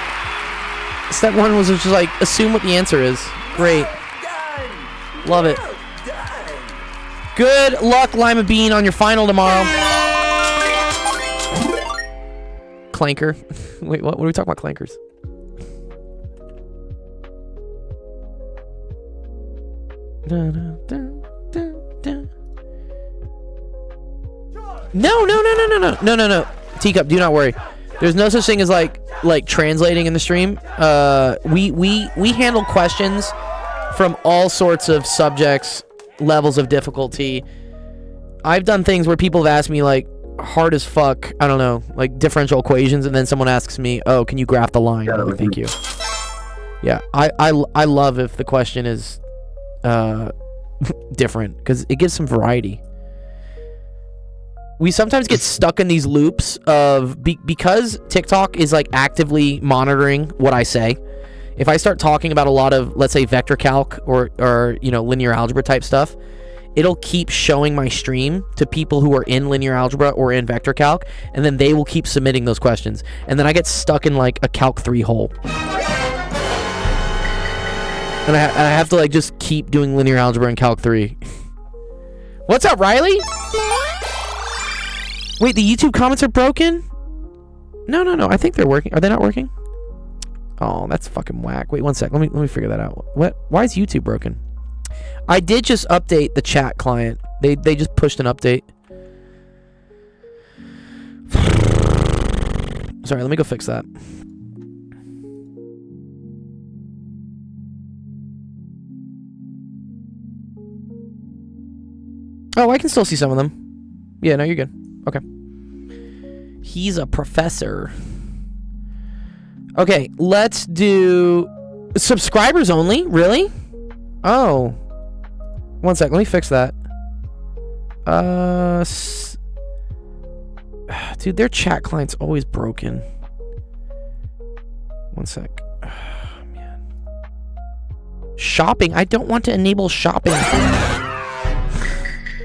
Step 1 was just like, assume what the answer is. Great. Love it. Good luck, Lima Bean, on your final tomorrow. Clanker. Wait, what are we talking about, clankers? No. Teacup, do not worry. There's no such thing as like translating in the stream. We handle questions from all sorts of subjects, levels of difficulty. I've done things where people have asked me like hard as fuck, I don't know, like differential equations, and then someone asks me, "Oh, can you graph the line?" Like, thank you. Yeah, I love if the question is different, because it gives some variety. We sometimes get stuck in these loops of because TikTok is like actively monitoring what I say. if I start talking about a lot of, let's say, vector calc or you know, linear algebra type stuff, it'll keep showing my stream to people who are in linear algebra or in vector calc, and then they will keep submitting those questions, and then I get stuck in like a calc 3 hole, and I have to like just keep doing linear algebra and calc 3. What's up, Riley? Wait, the YouTube comments are broken? No, I think they're working. Are they not working? Oh, that's fucking whack. Wait 1 sec. Let me figure that out. What? Why is YouTube broken? I did just update the chat client. They just pushed an update. Sorry, let me go fix that. Oh, I can still see some of them. Yeah, no, you're good. Okay. He's a professor. Okay, let's do subscribers only. Really? Oh. 1 sec. Let me fix that. Dude, their chat client's always broken. 1 sec. Oh, man. Shopping. I don't want to enable shopping.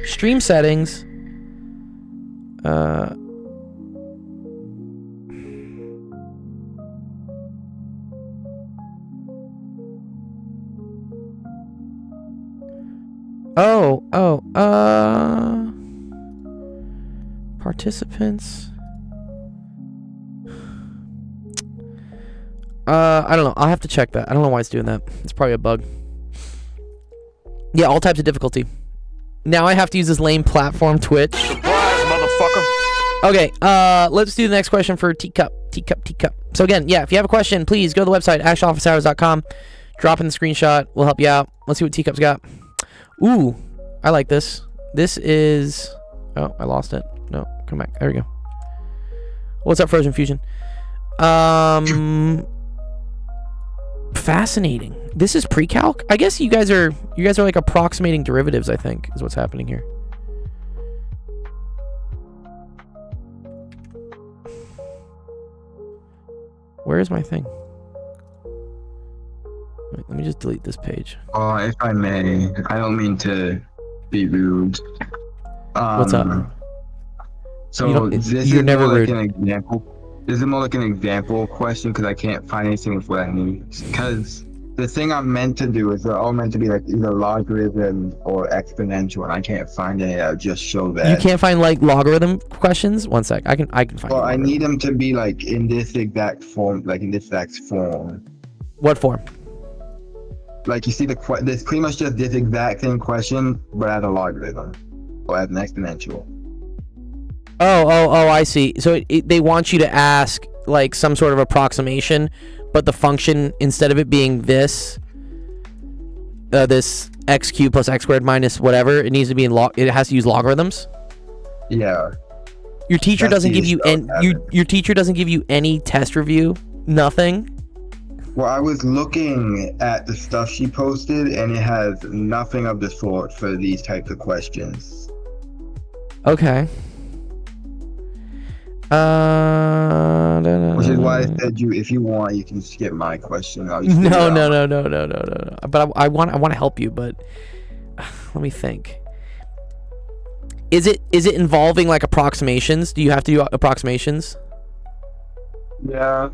Stream settings. Participants. I don't know. I'll have to check that. I don't know why it's doing that. It's probably a bug. Yeah, all types of difficulty. Now I have to use this lame platform, Twitch. Surprise, motherfucker. Okay, let's do the next question for Teacup. So again, yeah, if you have a question, please go to the website, actualofficehours.com. Drop in the screenshot. We'll help you out. Let's see what Teacup's got. Ooh, I like this. This is... Oh, I lost it. No, come back. There we go. What's up, Frozen Fusion? Fascinating. This is pre-calc? I guess you guys are like approximating derivatives, I think, is what's happening here. Where is my thing? Wait, let me just delete this page. If I may, I don't mean to be rude. What's up? So this you're is never more like rude. an example. This is more like an example question because I can't find anything with what I need. Because the thing I'm meant to do is they're all meant to be like either logarithm or exponential, and I can't find any that just show that. You can't find like logarithm questions? 1 sec. I can find. Well, I logarithm. need them to be like in this exact form, like in this exact form. What form? Like you see there's pretty much just this exact same question, but as a logarithm or as an exponential. Oh, I see. So they want you to ask like some sort of approximation, but the function, instead of it being this x cubed plus x squared minus whatever, it needs to be it has to use logarithms. Yeah. Your teacher That's doesn't give you easy, your teacher doesn't give you any test review, nothing. Well, I was looking at the stuff she posted, and it has nothing of the sort for these types of questions. Okay. Which is why I said if you want, you can skip my question. I'll just No. figure it out. But I want to help you, but let me think. Is it involving like approximations? Do you have to do approximations? Yeah.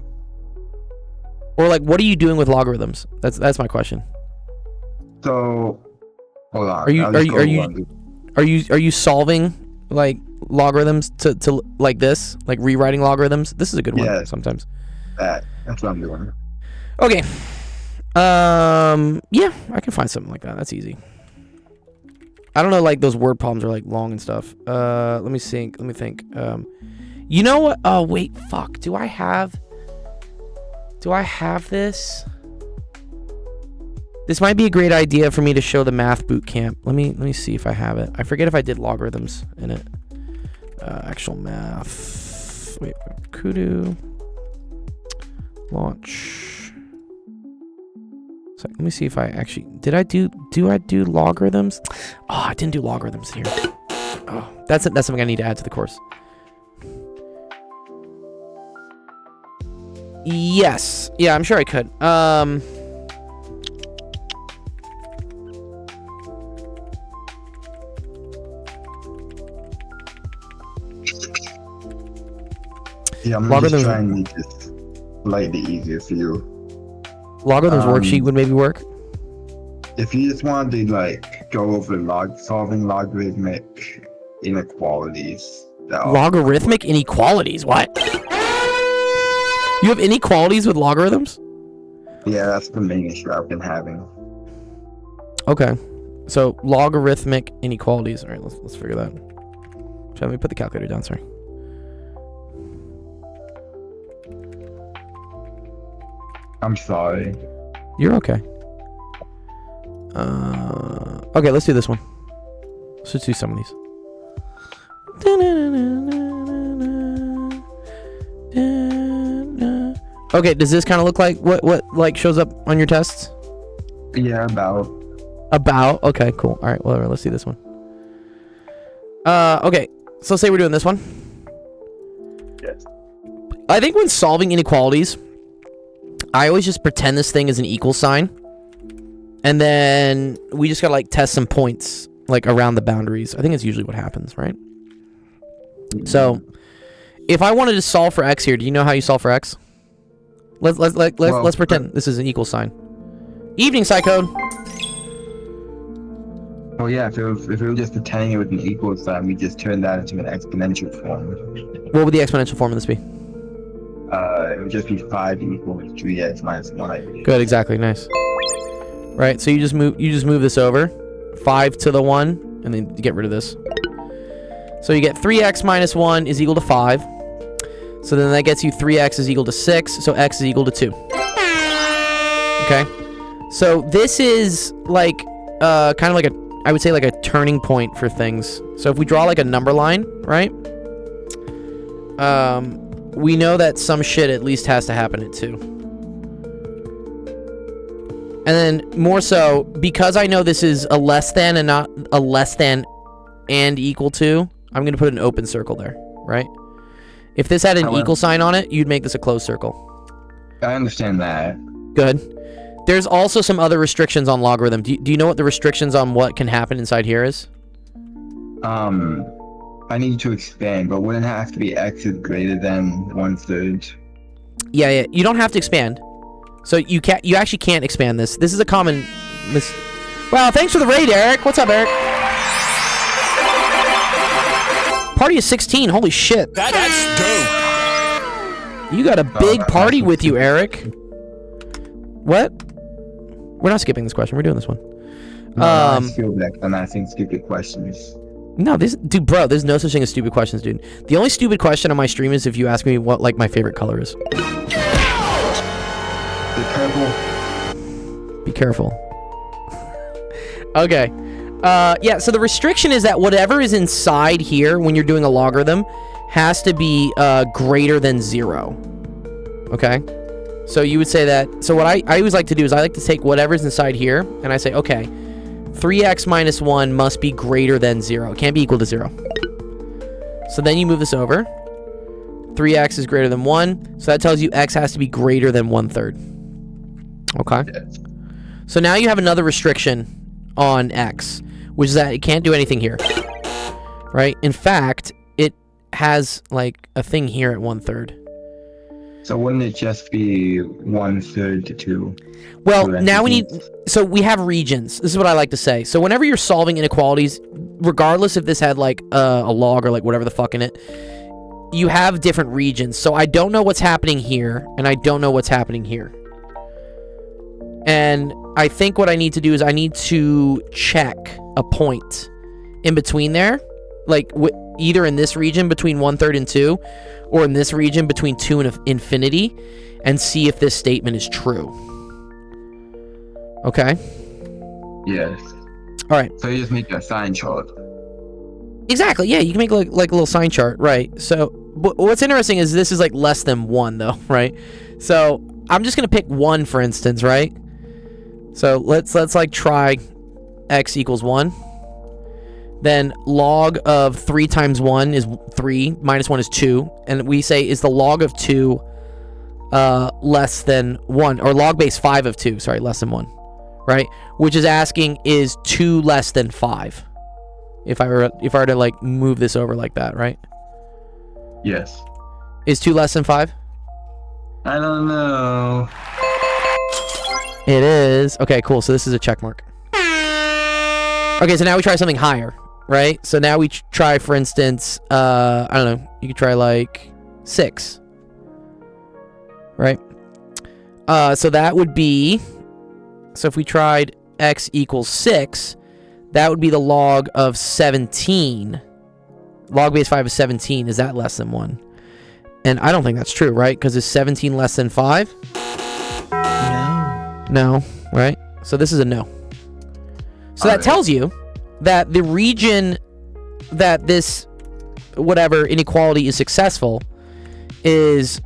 Or like, what are you doing with logarithms? That's my question. So, hold on. Are you solving like logarithms to like this, like rewriting logarithms? This is a good one. Yeah. Sometimes. That's what I'm doing. Okay. Yeah, I can find something like that. That's easy. I don't know, like those word problems are like long and stuff. Let me think. You know what? Oh wait, fuck. Do I have this? This might be a great idea for me to show the math boot camp. Let me see if I have it. I forget if I did logarithms in it. Actual math. Wait, Kudu. Launch. So let me see if I actually do I do logarithms? Oh, I didn't do logarithms here. Oh, that's something I need to add to the course. Yes. Yeah, I'm sure I could. Yeah, I'm Logarithms- just trying to make this slightly easier for you. Logarithms worksheet would maybe work. If you just wanted to like go over solving logarithmic inequalities. Logarithmic inequalities? What? You have inequalities with logarithms? Yeah, that's the main issue I've been having. Okay. So logarithmic inequalities. All right, let's figure that. Let me put the calculator down. Sorry. I'm sorry. You're okay. Okay, let's do this one. Let's do some of these. Okay, does this kind of look like what like shows up on your tests? Yeah, about. Okay, cool. All right, whatever. Let's see this one. Okay, so say we're doing this one. Yes. I think when solving inequalities, I always just pretend this thing is an equal sign, and then we just gotta like test some points like around the boundaries. I think it's usually what happens, right? So, if I wanted to solve for x here, do you know how you solve for x? Let's pretend this is an equal sign. Evening, Psychode. Oh yeah, if it was just pretending it was an equal sign, we just turn that into an exponential form. What would the exponential form of this be? It would just be 5 equals 3x minus 1. Good, exactly, nice. Right, so you just move this over, 5 to the 1, and then get rid of this. So you get 3x minus 1 is equal to 5. So then that gets you 3x is equal to 6, so x is equal to 2. Okay? So this is like, kind of like I would say like a turning point for things. So if we draw like a number line, right? We know that some shit at least has to happen at 2. And then more so, because I know this is a less than and not a less than and equal to, I'm going to put an open circle there, right? If this had an equal sign on it, you'd make this a closed circle. I understand that. Good. There's also some other restrictions on logarithm. Do you know what the restrictions on what can happen inside here is? I need to expand, but wouldn't it have to be x is greater than 1/3? Yeah. You don't have to expand. So you actually can't expand this. This is a common Wow, thanks for the raid, Eric. What's up, Eric? Party of 16. Holy shit. That's dope. You got a big party with you, Eric. What? We're not skipping this question. We're doing this one. No, I feel like I'm asking stupid questions. No, dude, bro, there's no such thing as stupid questions, dude. The only stupid question on my stream is if you ask me what, like, my favorite color is. Be careful. Okay. Yeah, so the restriction is that whatever is inside here when you're doing a logarithm has to be greater than 0. Okay? So you would say that... So what I always like to do is I like to take whatever's inside here, and I say, okay, 3x minus 1 must be greater than 0. It can't be equal to 0. So then you move this over. 3x is greater than 1. So that tells you x has to be greater than 1/3. Okay? So now you have another restriction on x, which is that it can't do anything here. Right? In fact, it has, like, a thing here at 1/3. So wouldn't it just be 1/3 to 2? Well, now we need... So we have regions. This is what I like to say. So whenever you're solving inequalities, regardless if this had, like, a log or, like, whatever the fuck in it, you have different regions. So I don't know what's happening here, and I don't know what's happening here. And I think what I need to do is I need to check a point in between there. Like, either in this region between 1/3 and 2, or in this region between 2 and infinity, and see if this statement is true. Okay? Yes. All right. So you just make a sign chart. Exactly. Yeah, you can make like a little sign chart, right? So what's interesting is this is like less than 1 though, right? So I'm just gonna pick 1 for instance, right? So let's like try x equals 1. Then log of 3 times 1 is 3, minus 1 is 2, and we say is the log of 2 less than 1, or log base 5 of 2, sorry, less than 1, right? Which is asking, is 2 less than 5? If I were to like move this over like that, right? Yes. Is 2 less than 5? I don't know. It is. Okay, cool. So this is a check mark. Okay, so now we try something higher, right? So now we try, for instance, I don't know, you could try like 6, right? So that would be, so if we tried x equals 6, that would be the log of 17. Log base 5 is 17. Is that less than 1? And I don't think that's true, right? Because is 17 less than 5? No, right? So this is a no. So that tells you that the region that this whatever inequality is successful is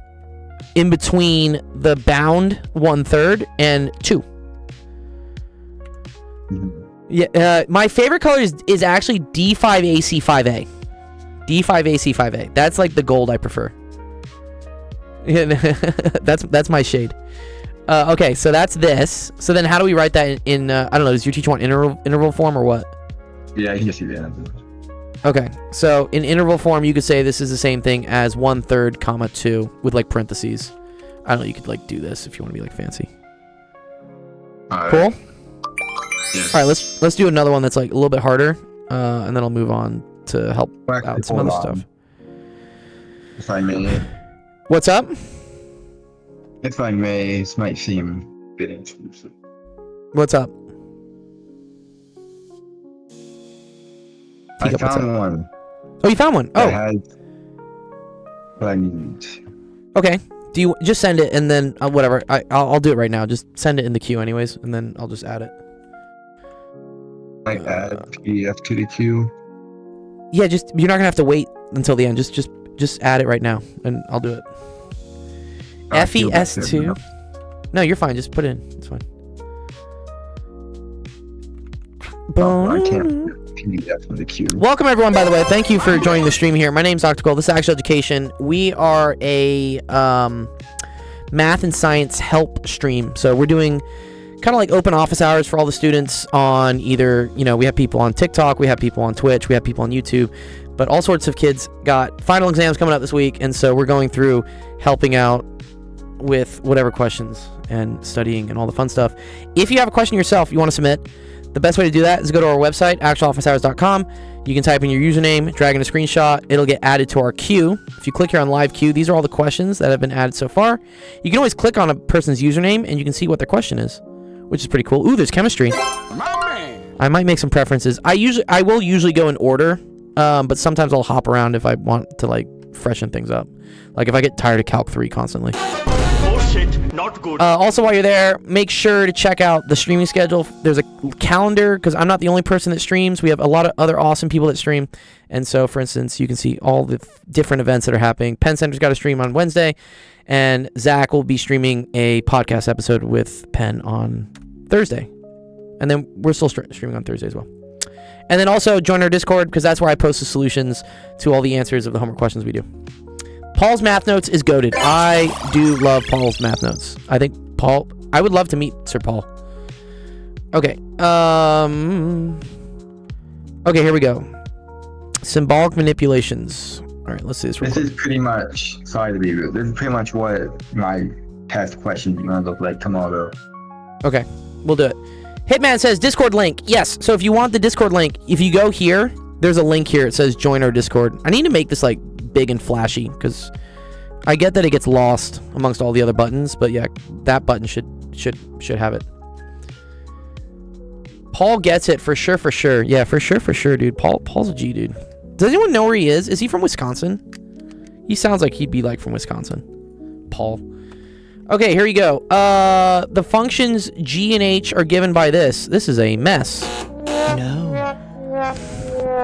in between the bound 1/3 and 2. Yeah, my favorite color is actually D5AC5A. D5AC5A. That's like the gold I prefer. that's my shade. Okay, so that's this. So then how do we write that in I don't know, does your teacher want interval form or what? Yeah, I can see that. Okay, so in interval form, you could say this is the same thing as 1/3, comma 2 with like parentheses. I don't know, you could like do this if you want to be like fancy. Cool? Yes. All right, let's do another one that's like a little bit harder, and then I'll move on to help out some other stuff. If I may. What's up? If I may, this might seem a bit intrusive. What's up? I found one. Oh, you found one? That Oh. has what I need. Okay. Do you just send it and then whatever? I'll do it right now. Just send it in the queue anyways, and then I'll just add it. Like add PDF to the queue. Yeah, just you're not gonna have to wait until the end. Just add it right now, and I'll do it. FES2. No, you're fine. Just put it in. It's fine. Oh, I can't PDF from the queue. Welcome everyone, by the way. Thank you for joining the stream here. My name's Dr. Cole. This is Actual Education. We are a math and science help stream. So we're doing kind of like open office hours for all the students on either, we have people on TikTok, we have people on Twitch, we have people on YouTube, but all sorts of kids got final exams coming up this week, and so we're going through helping out with whatever questions and studying and all the fun stuff. If you have a question yourself you want to submit, the best way to do that is go to our website, actualofficehours.com. You can type in your username, drag in a screenshot. It'll get added to our queue. If you click here on live queue, these are all the questions that have been added so far. You can always click on a person's username and you can see what their question is, which is pretty cool. Ooh, there's chemistry. I might make some preferences. I will usually go in order, but sometimes I'll hop around if I want to like freshen things up. Like if I get tired of Calc 3 constantly. Not good. Also, while you're there, make sure to check out the streaming schedule. There's a calendar, because I'm not the only person that streams. We have a lot of other awesome people that stream. And so, for instance, you can see all the different events that are happening. Penn Center's got a stream on Wednesday, and Zach will be streaming a podcast episode with Penn on Thursday. And then we're still streaming on Thursday as well. And then also join our Discord, because that's where I post the solutions to all the answers of the homework questions we do. Paul's Math Notes is goated. I do love Paul's Math Notes. I think I would love to meet Sir Paul. Okay. Okay, here we go. Symbolic manipulations. All right, let's see this real quick. This is pretty much, sorry to be rude, this is pretty much what my test questions are going to look like tomorrow. Okay, we'll do it. Hitman says Discord link. Yes, so if you want the Discord link, if you go here, there's a link here. It says join our Discord. I need to make this like big and flashy, because I get that it gets lost amongst all the other buttons, but yeah, that button should have it. Paul gets it for sure. Yeah, for sure, dude. Paul's a G, dude. Does anyone know where he is? Is he from Wisconsin? He sounds like he'd be like from Wisconsin. Paul. Okay, here you go. The functions G and H are given by this. This is a mess. No.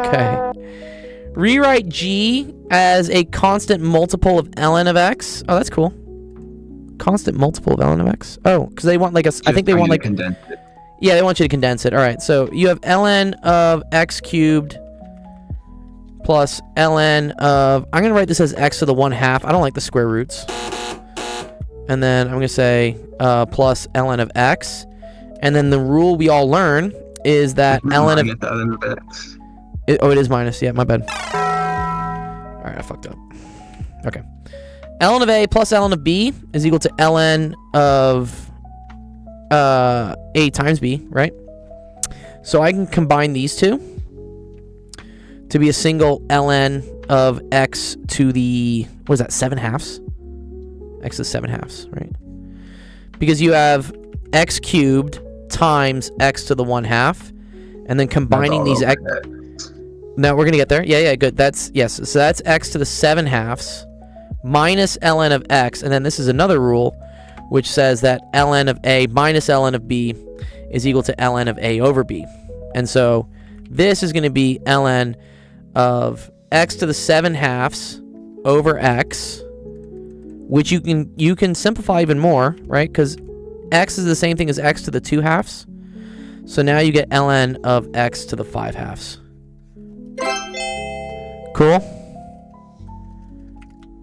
Okay. Rewrite G as a constant multiple of ln of x. Oh, that's cool. Constant multiple of ln of x. Oh, because they want like I think they want like condense it. Yeah, they want you to condense it. All right, so you have ln of x cubed plus ln of, I'm gonna write this as x to the 1/2. I don't like the square roots. And then I'm going to say plus ln of x. And then the rule we all learn is that ln of... Minus ln of x. It is minus. Yeah, my bad. All right, I fucked up. Okay. Ln of a plus ln of b is equal to ln of a times b, right? So I can combine these two to be a single ln of x to the, what is that, 7/2? X is 7/2, right? Because you have x cubed times x to the 1/2, and then combining these x. Now we're gonna get there. Yeah, good. That's yes. So that's x to the 7/2 minus ln of x, and then this is another rule, which says that ln of a minus ln of b is equal to ln of a over b, and so this is going to be ln of x to the 7/2 over x, which you can simplify even more, right? Because x is the same thing as x to the 2/2. So now you get ln of x to the 5/2. Cool.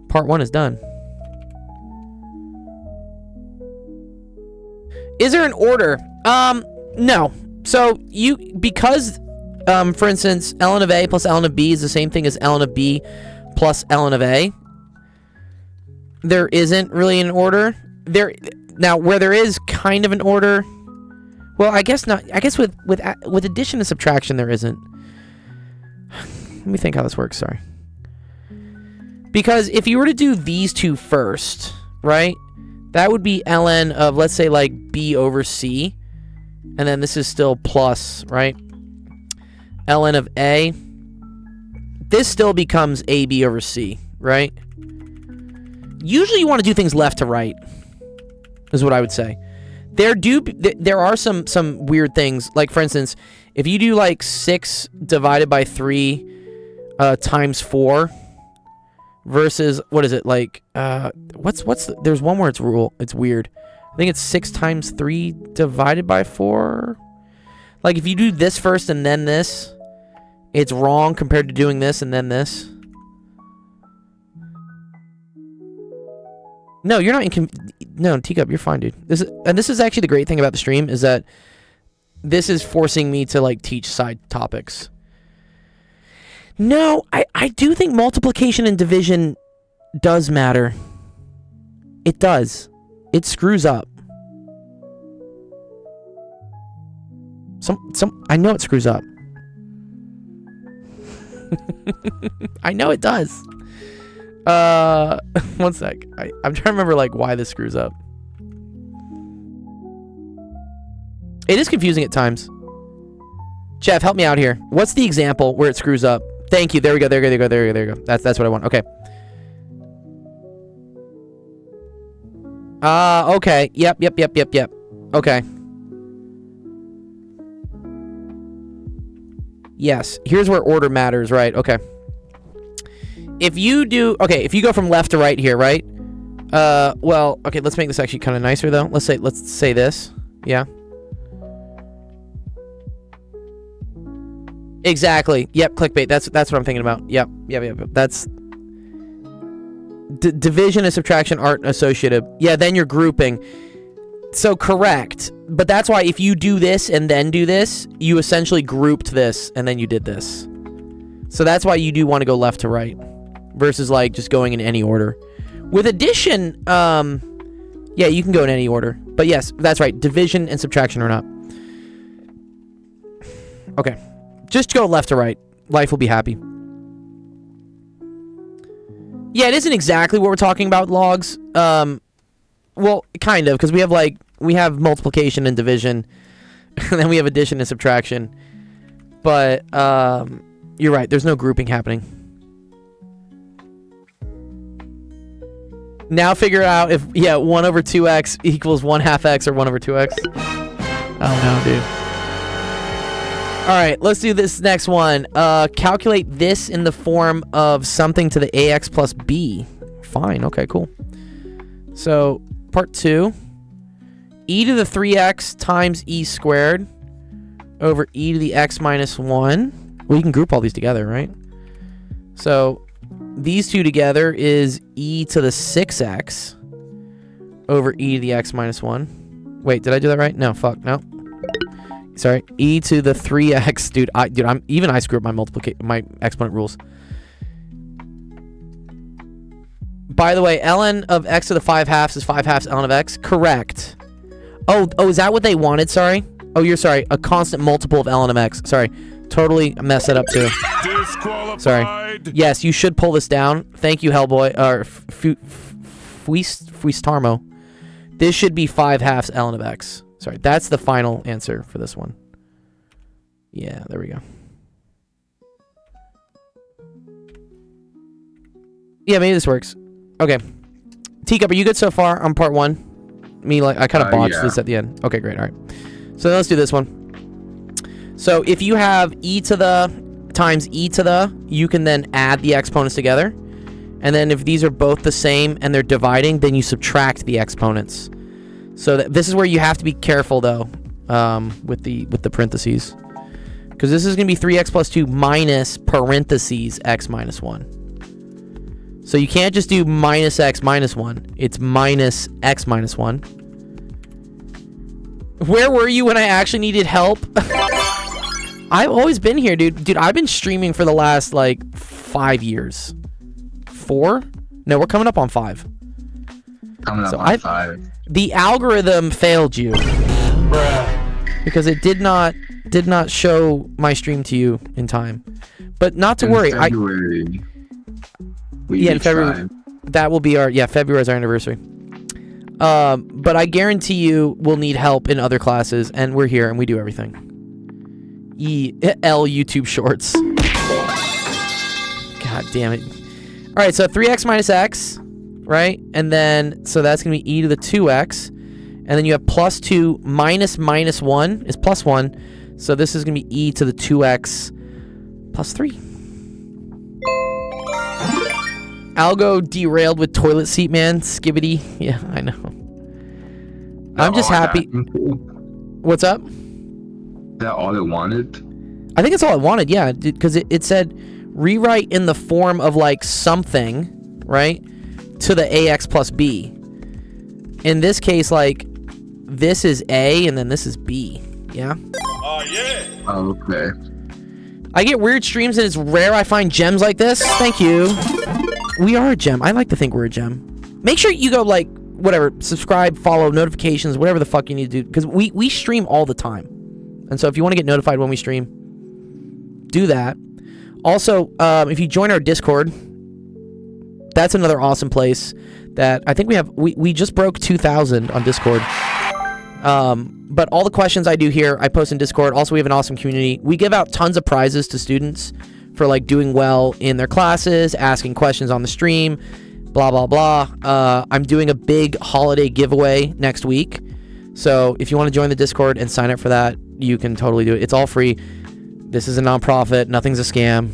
Part 1 is done. Is there an order? No. So because for instance, ln of a plus ln of b is the same thing as ln of b plus ln of a. There isn't really an order. Now where there is kind of an order, well, I guess not. I guess with addition and subtraction there isn't. Let me think how this works. Sorry. Because if you were to do these two first, right? That would be ln of, let's say, like b over c, and then this is still plus, right? Ln of a. This still becomes ab over c, right? Usually you want to do things left to right, is what I would say. There are some weird things, like for instance, if you do like 6 divided by 3 times 4 versus, what is it, like there's one where it's weird. I think it's 6 times 3 divided by 4. Like if you do this first and then this, it's wrong compared to doing this and then this. No, you're not no, Teacup, you're fine, dude. This is actually the great thing about the stream, is that this is forcing me to like teach side topics. No, I do think multiplication and division does matter. It does. It screws up. I know it screws up. I know it does. One sec. I'm trying to remember like why this screws up. It is confusing at times. Jeff, help me out here. What's the example where it screws up? Thank you. There we go. There we go. That's what I want. Okay. Okay. Yep. Okay. Yes. Here's where order matters, right? Okay. If you go from left to right here, right? Well, okay, let's make this actually kind of nicer though. Let's say this. Yeah. Exactly. Yep, clickbait. That's what I'm thinking about. Yep. That's division and subtraction aren't associative. Yeah, then you're grouping. So correct. But that's why if you do this and then do this, you essentially grouped this and then you did this. So that's why you do want to go left to right versus like just going in any order. With addition, yeah, you can go in any order. But yes, that's right. Division and subtraction are not. Okay. Just go left to right. Life will be happy. Yeah, it isn't exactly what we're talking about, logs. Well, kind of, because we have multiplication and division, and then we have addition and subtraction. But you're right. There's no grouping happening. Now figure out if 1 over 2x equals 1/2 x or 1 over 2x. Oh no, dude. All right, let's do this next one. Calculate this in the form of something to the ax plus b. Fine. Okay, cool. So part 2, e to the 3x times e squared over e to the x minus 1. Well, you can group all these together, right? So these two together is e to the 6x over e to the x minus 1. Wait, did I do that right? No, fuck, no. Sorry, e to the 3x. Dude, I screw up my exponent rules. By the way, ln of x to the 5/2 is 5/2 ln of x. Correct. Oh, is that what they wanted? Sorry. Oh, you're sorry. A constant multiple of ln of x. Sorry. Totally messed that up too. Disqualified. Sorry. Yes, you should pull this down. Thank you, Hellboy. Or Fuistarmo. This should be 5/2 ln of x. Sorry, that's the final answer for this one. Yeah, there we go. Yeah, maybe this works. Okay. Teacup, are you good so far on part 1? I kind of botched this at the end. Okay, great. All right. So let's do this one. So if you have e to the times e to the, you can then add the exponents together. And then if these are both the same and they're dividing, then you subtract the exponents. So this is where you have to be careful, though, with the parentheses. Because this is going to be 3x plus 2 minus parentheses x minus 1. So you can't just do minus x minus 1. It's minus x minus 1. Where were you when I actually needed help? I've always been here, dude. Dude, I've been streaming for the last, 5 years. 4? No, we're coming up on 5. Coming up on 5. The algorithm failed you. Because it did not show my stream to you in time. But not to worry. February. In February. That will be February is our anniversary. But I guarantee you we'll need help in other classes, and we're here and we do everything. L YouTube Shorts. God damn it. All right, so 3x minus x, right? And then, so that's going to be e to the 2x. And then you have plus 2 minus 1 is plus 1. So this is going to be e to the 2x plus 3. Algo derailed with toilet seat, man. Skibbity. Yeah, I know. I'm just happy. What's up? Is that all it wanted? I think it's all it wanted, yeah. Because it said rewrite in the form of something, right? To the ax plus b. In this case, this is a and then this is b. Yeah? Oh, yeah. Oh, okay. I get weird streams and it's rare I find gems like this. Thank you. We are a gem. I like to think we're a gem. Make sure you go whatever, subscribe, follow, notifications, whatever the fuck you need to do. Because we stream all the time. And so if you want to get notified when we stream, do that. Also, if you join our Discord, that's another awesome place that I think we just broke 2,000 on Discord. But all the questions I do here, I post in Discord. Also, we have an awesome community. We give out tons of prizes to students for doing well in their classes, asking questions on the stream, blah, blah, blah. I'm doing a big holiday giveaway next week. So if you want to join the Discord and sign up for that, you can totally do it. It's all free. This is a nonprofit. Nothing's a scam.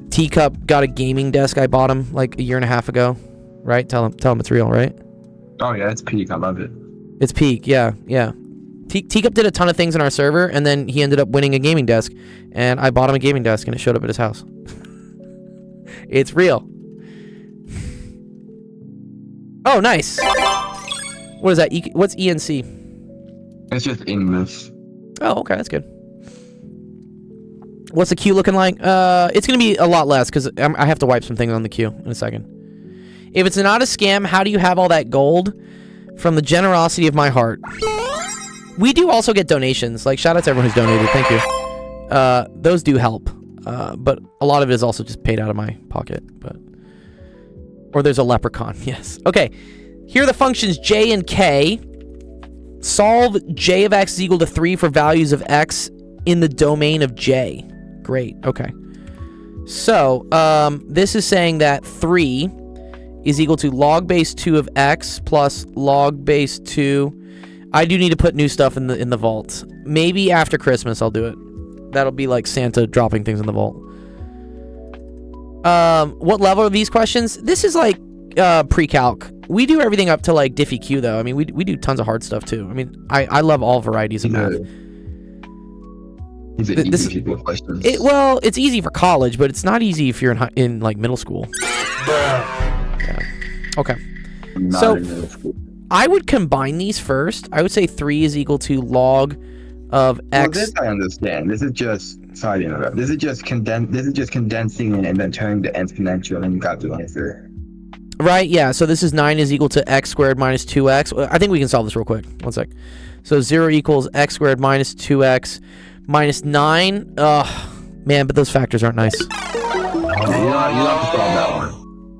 Teacup got a gaming desk. I bought him a year and a half ago. Right? Tell him it's real, right? Oh, yeah, it's peak. I love it. It's peak. Yeah. Teacup did a ton of things in our server, and then he ended up winning a gaming desk. And I bought him a gaming desk, and it showed up at his house. It's real. Oh, nice. What is that? What's ENC? It's just English. Oh, okay, that's good. What's the queue looking like? It's going to be a lot less because I have to wipe some things on the queue in a second. If it's not a scam, how do you have all that gold? From the generosity of my heart. We do also get donations. Shout out to everyone who's donated. Thank you. Those do help. But a lot of it is also just paid out of my pocket. Or there's a leprechaun. Yes. Okay. Here are the functions j and k. Solve j of x is equal to 3 for values of x in the domain of j. Great. Okay. So, this is saying that 3 is equal to log base 2 of x plus log base 2. I do need to put new stuff in the vault. Maybe after Christmas I'll do it. That'll be like Santa dropping things in the vault. What level are these questions? This is pre-calc. We do everything up to Diffie-Q though. I mean, we do tons of hard stuff too. I mean, I love all varieties of math. These are easy people questions. It's easy for college, but it's not easy if you're in middle school. Yeah. Okay. Not So- in middle school. I would combine these first. I would say 3 is equal to log of Well, x. this I understand. This is just sorry to interrupt. This is just condensing it and then turning the exponential, and then you got the answer. Right, yeah. So this is 9 is equal to x squared minus 2x. I think we can solve this real quick. One sec. So 0 equals x squared minus 2x minus 9. Ugh, man, but those factors aren't nice. You don't have to solve that one.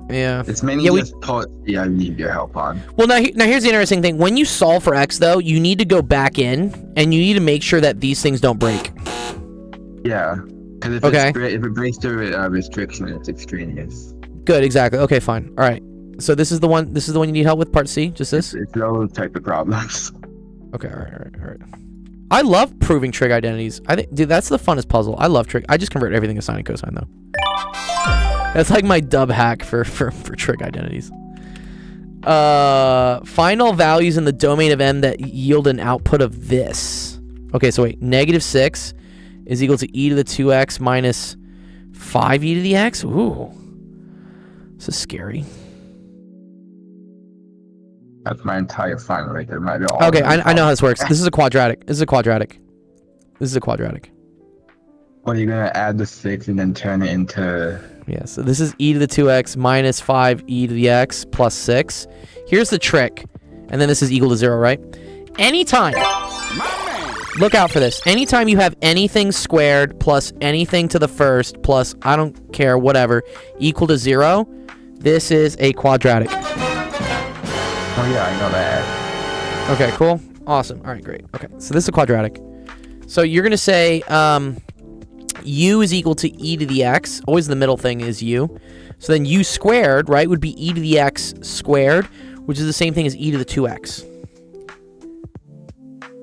Yeah. It's mainly Yeah, we- just part C I need your help on. Well, now here's the interesting thing. When you solve for x, though, you need to go back in, and you need to make sure that these things don't break. Yeah, because if, Okay. if it breaks the restriction, it's extraneous. Good, exactly. Okay, fine. All right. So this is the one. This is the one you need help with. Part C. Just this. It's those type of problems. Okay. All right. I love proving trig identities. I think, dude, that's the funnest puzzle. I love trig. I just convert everything to sine and cosine, though. That's like my dub hack for trig identities. Final values in the domain of M that yield an output of this. Okay, so wait. -6 is equal to e to the 2x minus 5e to the x. Ooh. This is scary. That's my entire final right there. Might be all Okay, of them. I know how this works. This is a quadratic. Well, you're gonna add the 6 and then turn it into. Yeah, so this is e to the 2x minus 5e to the x plus 6. Here's the trick. And then this is equal to 0, right? Anytime. Look out for this. Anytime you have anything squared plus anything to the first plus, I don't care, whatever, equal to 0, this is a quadratic. Oh yeah, I know that. Okay, cool. Awesome. All right, great. Okay, so this is a quadratic. So you're going to say u is equal to e to the x. Always the middle thing is u. So then u squared, right, would be e to the x squared, which is the same thing as e to the 2x.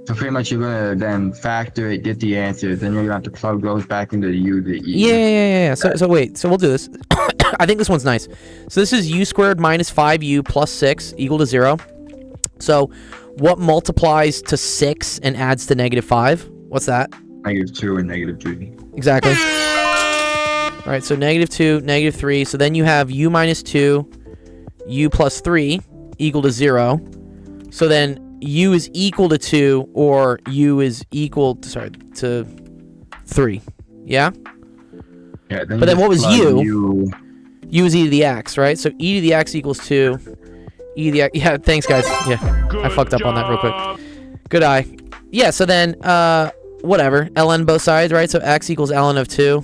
So pretty much you're gonna then factor it, get the answers, then you're gonna have to plug those back into the u, the e. Yeah. So wait. So we'll do this. I think this one's nice. So this is u squared minus 5u plus 6 equal to 0. So what multiplies to 6 and adds to -5? What's that? -2 and -3. Exactly. All right, so -2, -3. So then you have u minus 2, u plus 3 equal to 0. So then u is equal to 2, or u is equal to 3. Yeah? Yeah, But then you what was plug u? U is e to the x, right? So e to the x equals 2. E to the x. Yeah, thanks, guys. Yeah, I fucked up on that real quick. Good eye. Yeah, so then, whatever. ln both sides, right? So x equals ln of 2,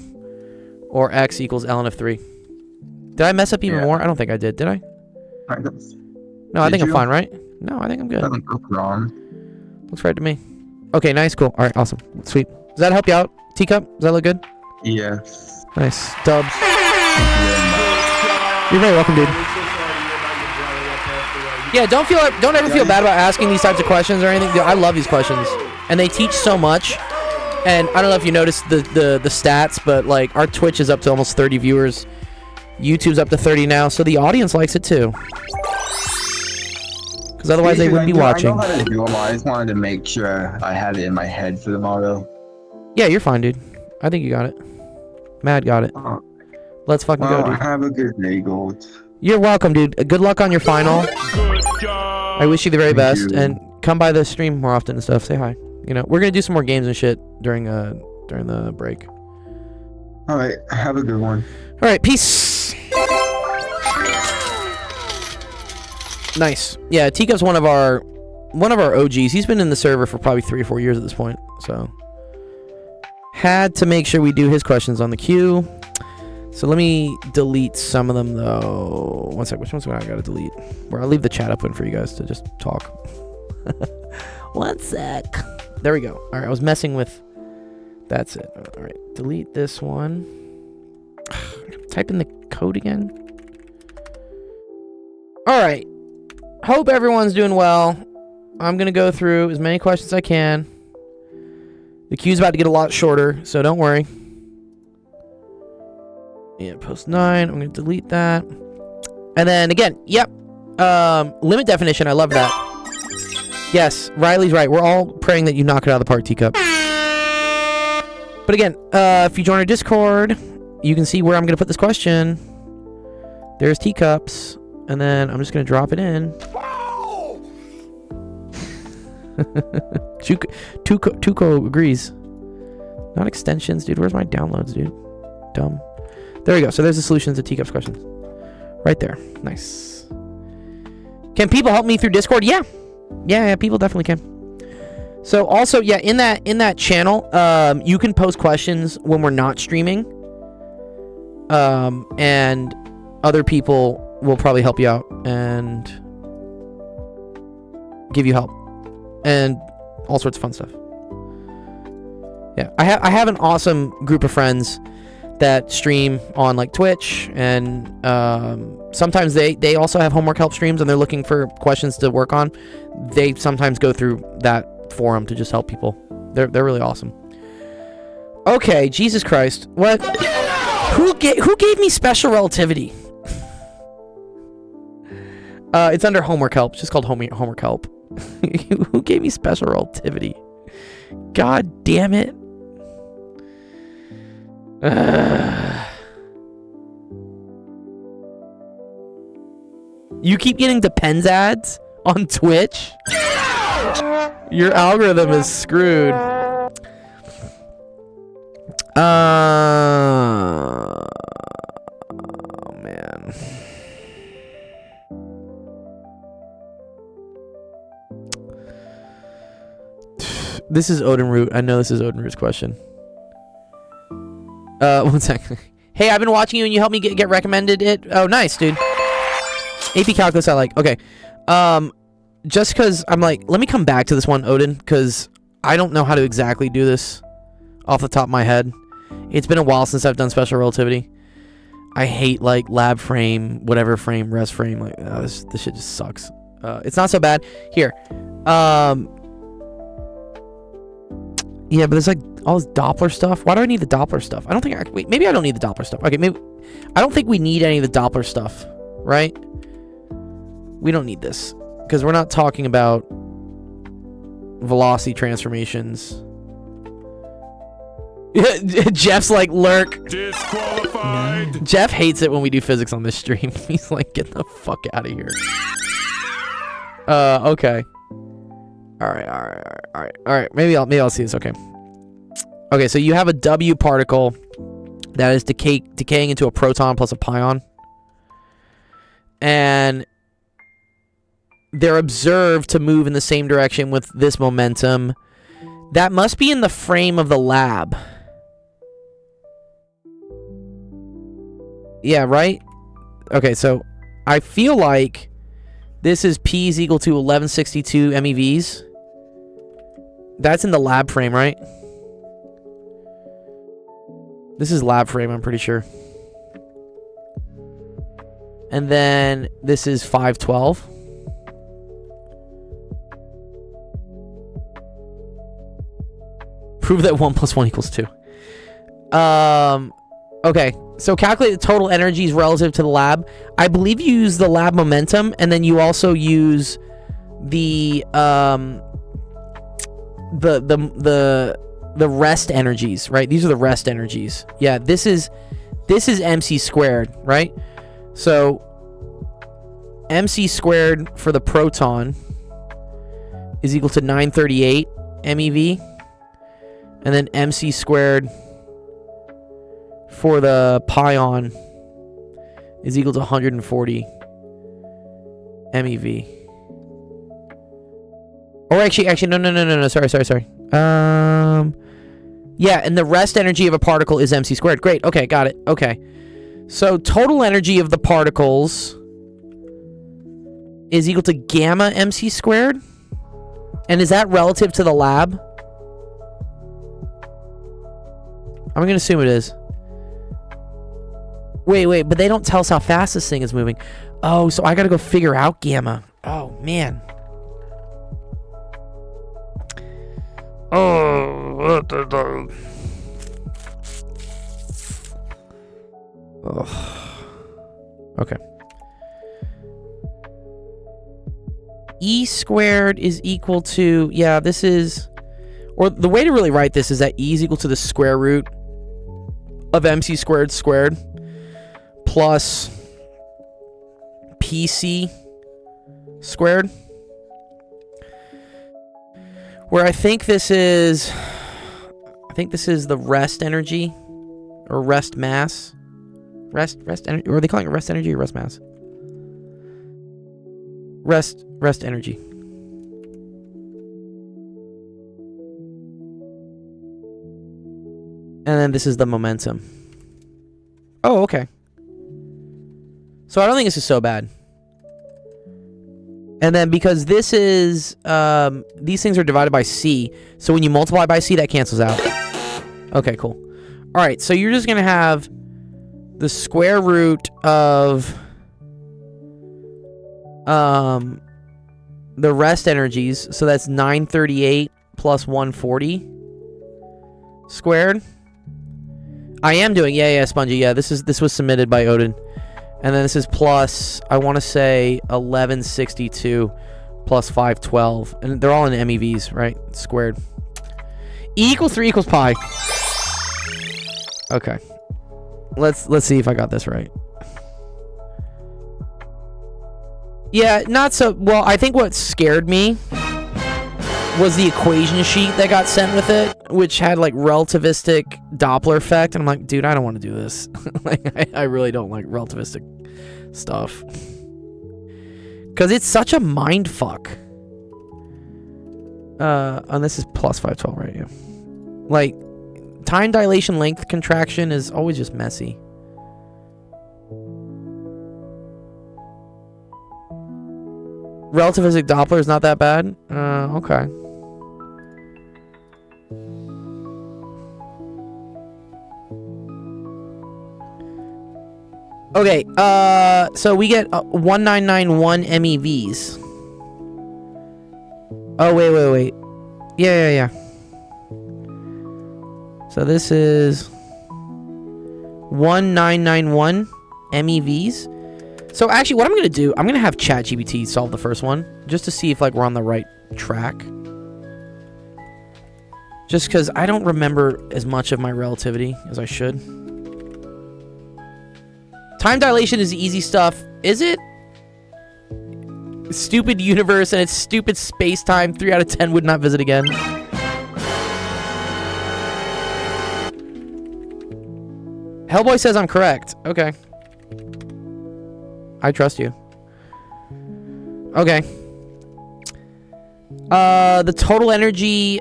or x equals ln of 3. Did I mess up even Yeah. more? I don't think I did I? Right, No, I Did think I'm you? fine, right? No, I think I'm good. doesn't look wrong. Looks right to me. Okay, nice, cool. All right, awesome. Sweet. Does that help you out, Teacup? Does that look good? Yes. Nice. Dubs. Thank you very much. You're very welcome, dude. Yeah, don't ever feel bad about asking these types of questions or anything. I love these questions, and they teach so much. And I don't know if you noticed the stats, but like our Twitch is up to almost 30 viewers, YouTube's up to 30 now, so the audience likes it too. Because otherwise they wouldn't be watching. I know how to do them. I just wanted to make sure I had it in my head for tomorrow. Yeah, you're fine, dude. I think you got it. Mad got it. Oh, Let's fucking go, well, dude. have a good day, Gold. You're welcome, dude. Good luck on your final. Good job. I wish you the very Thank best, you. and come by the stream more often and stuff. Say hi. You know, we're gonna do some more games and shit during the break. All right, have a good one. All right, peace. Nice. Yeah, Teacup's one of our OGs. He's been in the server for probably 3 or 4 years at this point. So had to make sure we do his questions on the queue. So let me delete some of them though. One sec. Which ones do I gotta delete? Where I'll leave the chat open for you guys to just talk. 1 sec. There we go. All right, I was messing with. That's it. All right, delete this one. Type in the code again. All right. Hope everyone's doing well. I'm going to go through as many questions as I can. The queue's about to get a lot shorter, so don't worry. Yeah, post 9. I'm going to delete that. And then again, yep. Limit definition. I love that. Yes, Riley's right. We're all praying that you knock it out of the park, Teacup. But again, if you join our Discord, you can see where I'm going to put this question. There's Teacups. And then I'm just going to drop it in. Tuco agrees. Not extensions, dude. Where's my downloads, dude? Dumb. There we go. So there's the solutions to Teacup's questions. Right there. Nice. Can people help me through Discord? Yeah. Yeah, people definitely can. So also, yeah, in that channel, you can post questions when we're not streaming. And other people will probably help you out and give you help and all sorts of fun stuff. Yeah, I have an awesome group of friends that stream on like Twitch, and sometimes they also have homework help streams, and they're looking for questions to work on. They sometimes go through that forum to just help people. They're really awesome. Okay, Jesus Christ, what? Who gave me special relativity? It's under homework help. It's just called homework help. Who gave me special relativity? God damn it. You keep getting Depends ads on Twitch? Your algorithm is screwed. Oh, man. This is Odin Root. I know this is Odin Root's question. 1 second. Hey, I've been watching you and you helped me get recommended it. Oh, nice, dude. AP Calculus I like. Okay. Just because I'm like, let me come back to this one, Odin, because I don't know how to exactly do this off the top of my head. It's been a while since I've done special relativity. I hate, like, lab frame, whatever frame, res frame. Like, this shit just sucks. It's not so bad. Here. Yeah, but there's, like, all this Doppler stuff. Why do I need the Doppler stuff? I don't think wait, maybe I don't need the Doppler stuff. Okay, maybe... I don't think we need any of the Doppler stuff, right? We don't need this. Because we're not talking about velocity transformations. Jeff's like, lurk. Disqualified. Jeff hates it when we do physics on this stream. He's like, get the fuck out of here. Okay. Alright. Maybe I'll see this. Okay. Okay, so you have a W particle that is decaying into a proton plus a pion. And they're observed to move in the same direction with this momentum. That must be in the frame of the lab. Yeah, right? Okay, so I feel like this is P is equal to 1162 MeVs. That's in the lab frame, right? This is lab frame, I'm pretty sure. And then this is 512. Prove that 1 + 1 = 2. Okay, so calculate the total energies relative to the lab. I believe you use the lab momentum, and then you also use the rest energies, right? These are the rest energies. Yeah, this is MC squared, right? So MC squared for the proton is equal to 938 MeV. And then MC squared for the pion is equal to 140 MeV. Or actually, no. Sorry. Yeah, and the rest energy of a particle is MC squared. Great. Okay, got it. Okay. So total energy of the particles is equal to gamma MC squared. And is that relative to the lab? I'm going to assume it is. Wait, but they don't tell us how fast this thing is moving. Oh, so I got to go figure out gamma. Oh, man. Oh. Okay. E squared is equal to... Yeah, this is... Or the way to really write this is that E is equal to the square root of MC squared plus PC squared. Where I think this is the rest energy or rest mass. Rest energy, or are they calling it rest energy or rest mass? Rest energy. And then this is the momentum. Oh, okay. So I don't think this is so bad. And then because this is, these things are divided by C, so when you multiply by C, that cancels out. Okay, cool. All right, so you're just going to have the square root of the rest energies, so that's 938 plus 140 squared. I am doing, yeah, Spongy, yeah, this was submitted by Odin. And then this is plus, I want to say 1162 plus 512. And they're all in MEVs, right? Squared. E equals 3 equals pi. Okay. Let's see if I got this right. Yeah, not so well. I think what scared me was the equation sheet that got sent with it, which had like relativistic Doppler effect, and I'm like, dude, I don't want to do this. Like, I really don't like relativistic stuff, because it's such a mind fuck. And this is plus 512, right? Yeah. Like, time dilation length contraction is always just messy. Relativistic Doppler is not that bad. Okay. Okay, so we get 1991 MEVs. Oh, wait. Yeah. So this is 1991 MEVs. So actually, what I'm going to do, I'm going to have ChatGPT solve the first one, just to see if like we're on the right track. Just because I don't remember as much of my relativity as I should. Time dilation is easy stuff. Is it? Stupid universe and its stupid space-time. 3 out of 10 would not visit again. Hellboy says I'm correct. Okay. I trust you. Okay. The total energy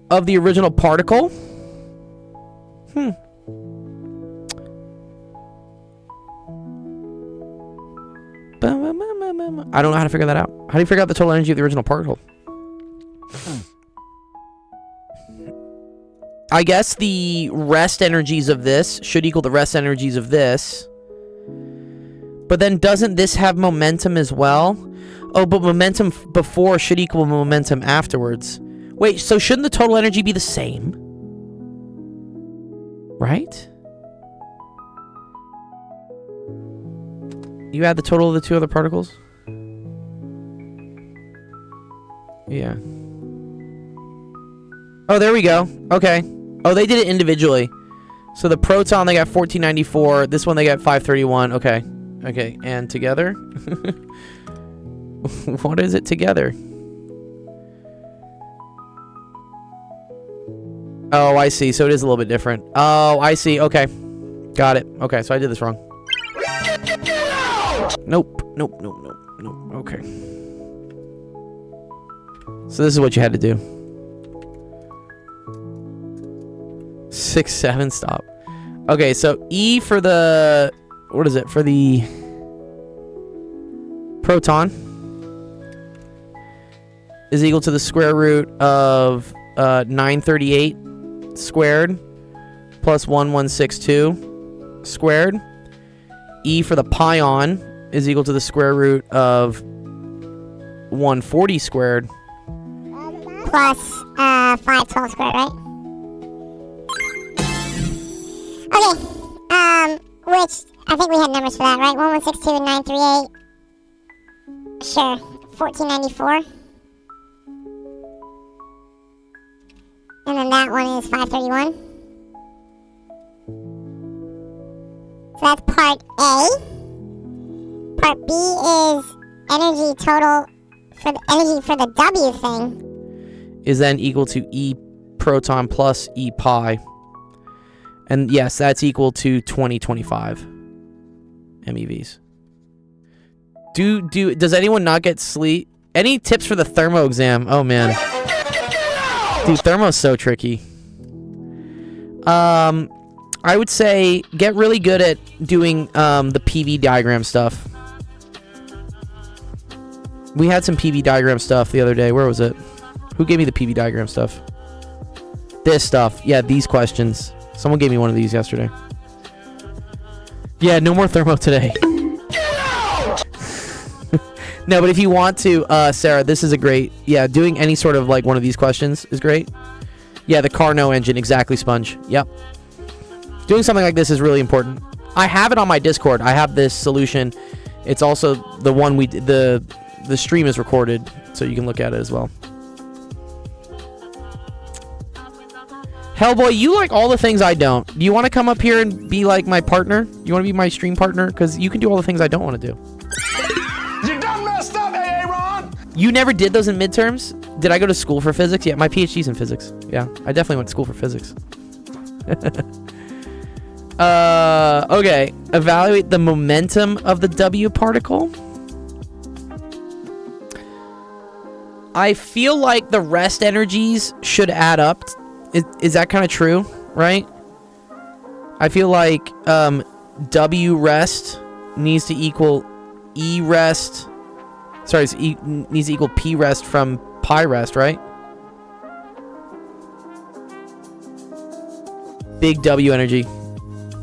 of the original particle. I don't know how to figure that out. How do you figure out the total energy of the original particle? I guess the rest energies of this should equal the rest energies of this. But then doesn't this have momentum as well? Oh, but momentum before should equal momentum afterwards. Wait, so shouldn't the total energy be the same? Right? You add the total of the two other particles? Yeah. Oh, there we go. Okay. Oh, they did it individually. So the proton, they got 1494. This one, they got 531. Okay. Okay, and together? What is it together? Oh, I see. So it is a little bit different. Oh, I see. Okay. Got it. Okay, so I did this wrong. Nope. Okay. So this is what you had to do. 6, 7, stop. Okay, so E for the... What is it? For the proton is equal to the square root of 938 squared plus 1162 squared. E for the pion is equal to the square root of 140 squared plus 512 squared, right? Okay, which I think we had numbers for that, right? 1162 and 938. Sure, 1494. And then that one is 531. So that's part A. part B is energy total for the energy for the W thing. Is then equal to E proton plus E pi. And yes, that's equal to 2025 MeVs. Does anyone not get sleep? Any tips for the thermo exam? Oh man. Dude, thermo's so tricky. I would say get really good at doing the PV diagram stuff. We had some PV diagram stuff the other day. Where was it? Who gave me the PV diagram stuff? This stuff. Yeah, these questions. Someone gave me one of these yesterday. Yeah, no more thermo today. No, but if you want to, Sarah, this is a great... Yeah, doing any sort of, like, one of these questions is great. Yeah, the Carnot engine. Exactly, Sponge. Yep. Doing something like this is really important. I have it on my Discord. I have this solution. It's also the one we... The stream is recorded, so you can look at it as well. Hellboy, you like all the things I don't. Do you want to come up here and be like my partner? You want to be my stream partner? Because you can do all the things I don't want to do. You done messed up, Aaron! You never did those in midterms? Did I go to school for physics? Yeah, my PhD's in physics. Yeah, I definitely went to school for physics. Okay. Evaluate the momentum of the W particle. I feel like the rest energies should add up. Is that kind of true, right? I feel like W rest needs to equal E rest. Sorry, needs to equal P rest from pi rest, right? Big W energy.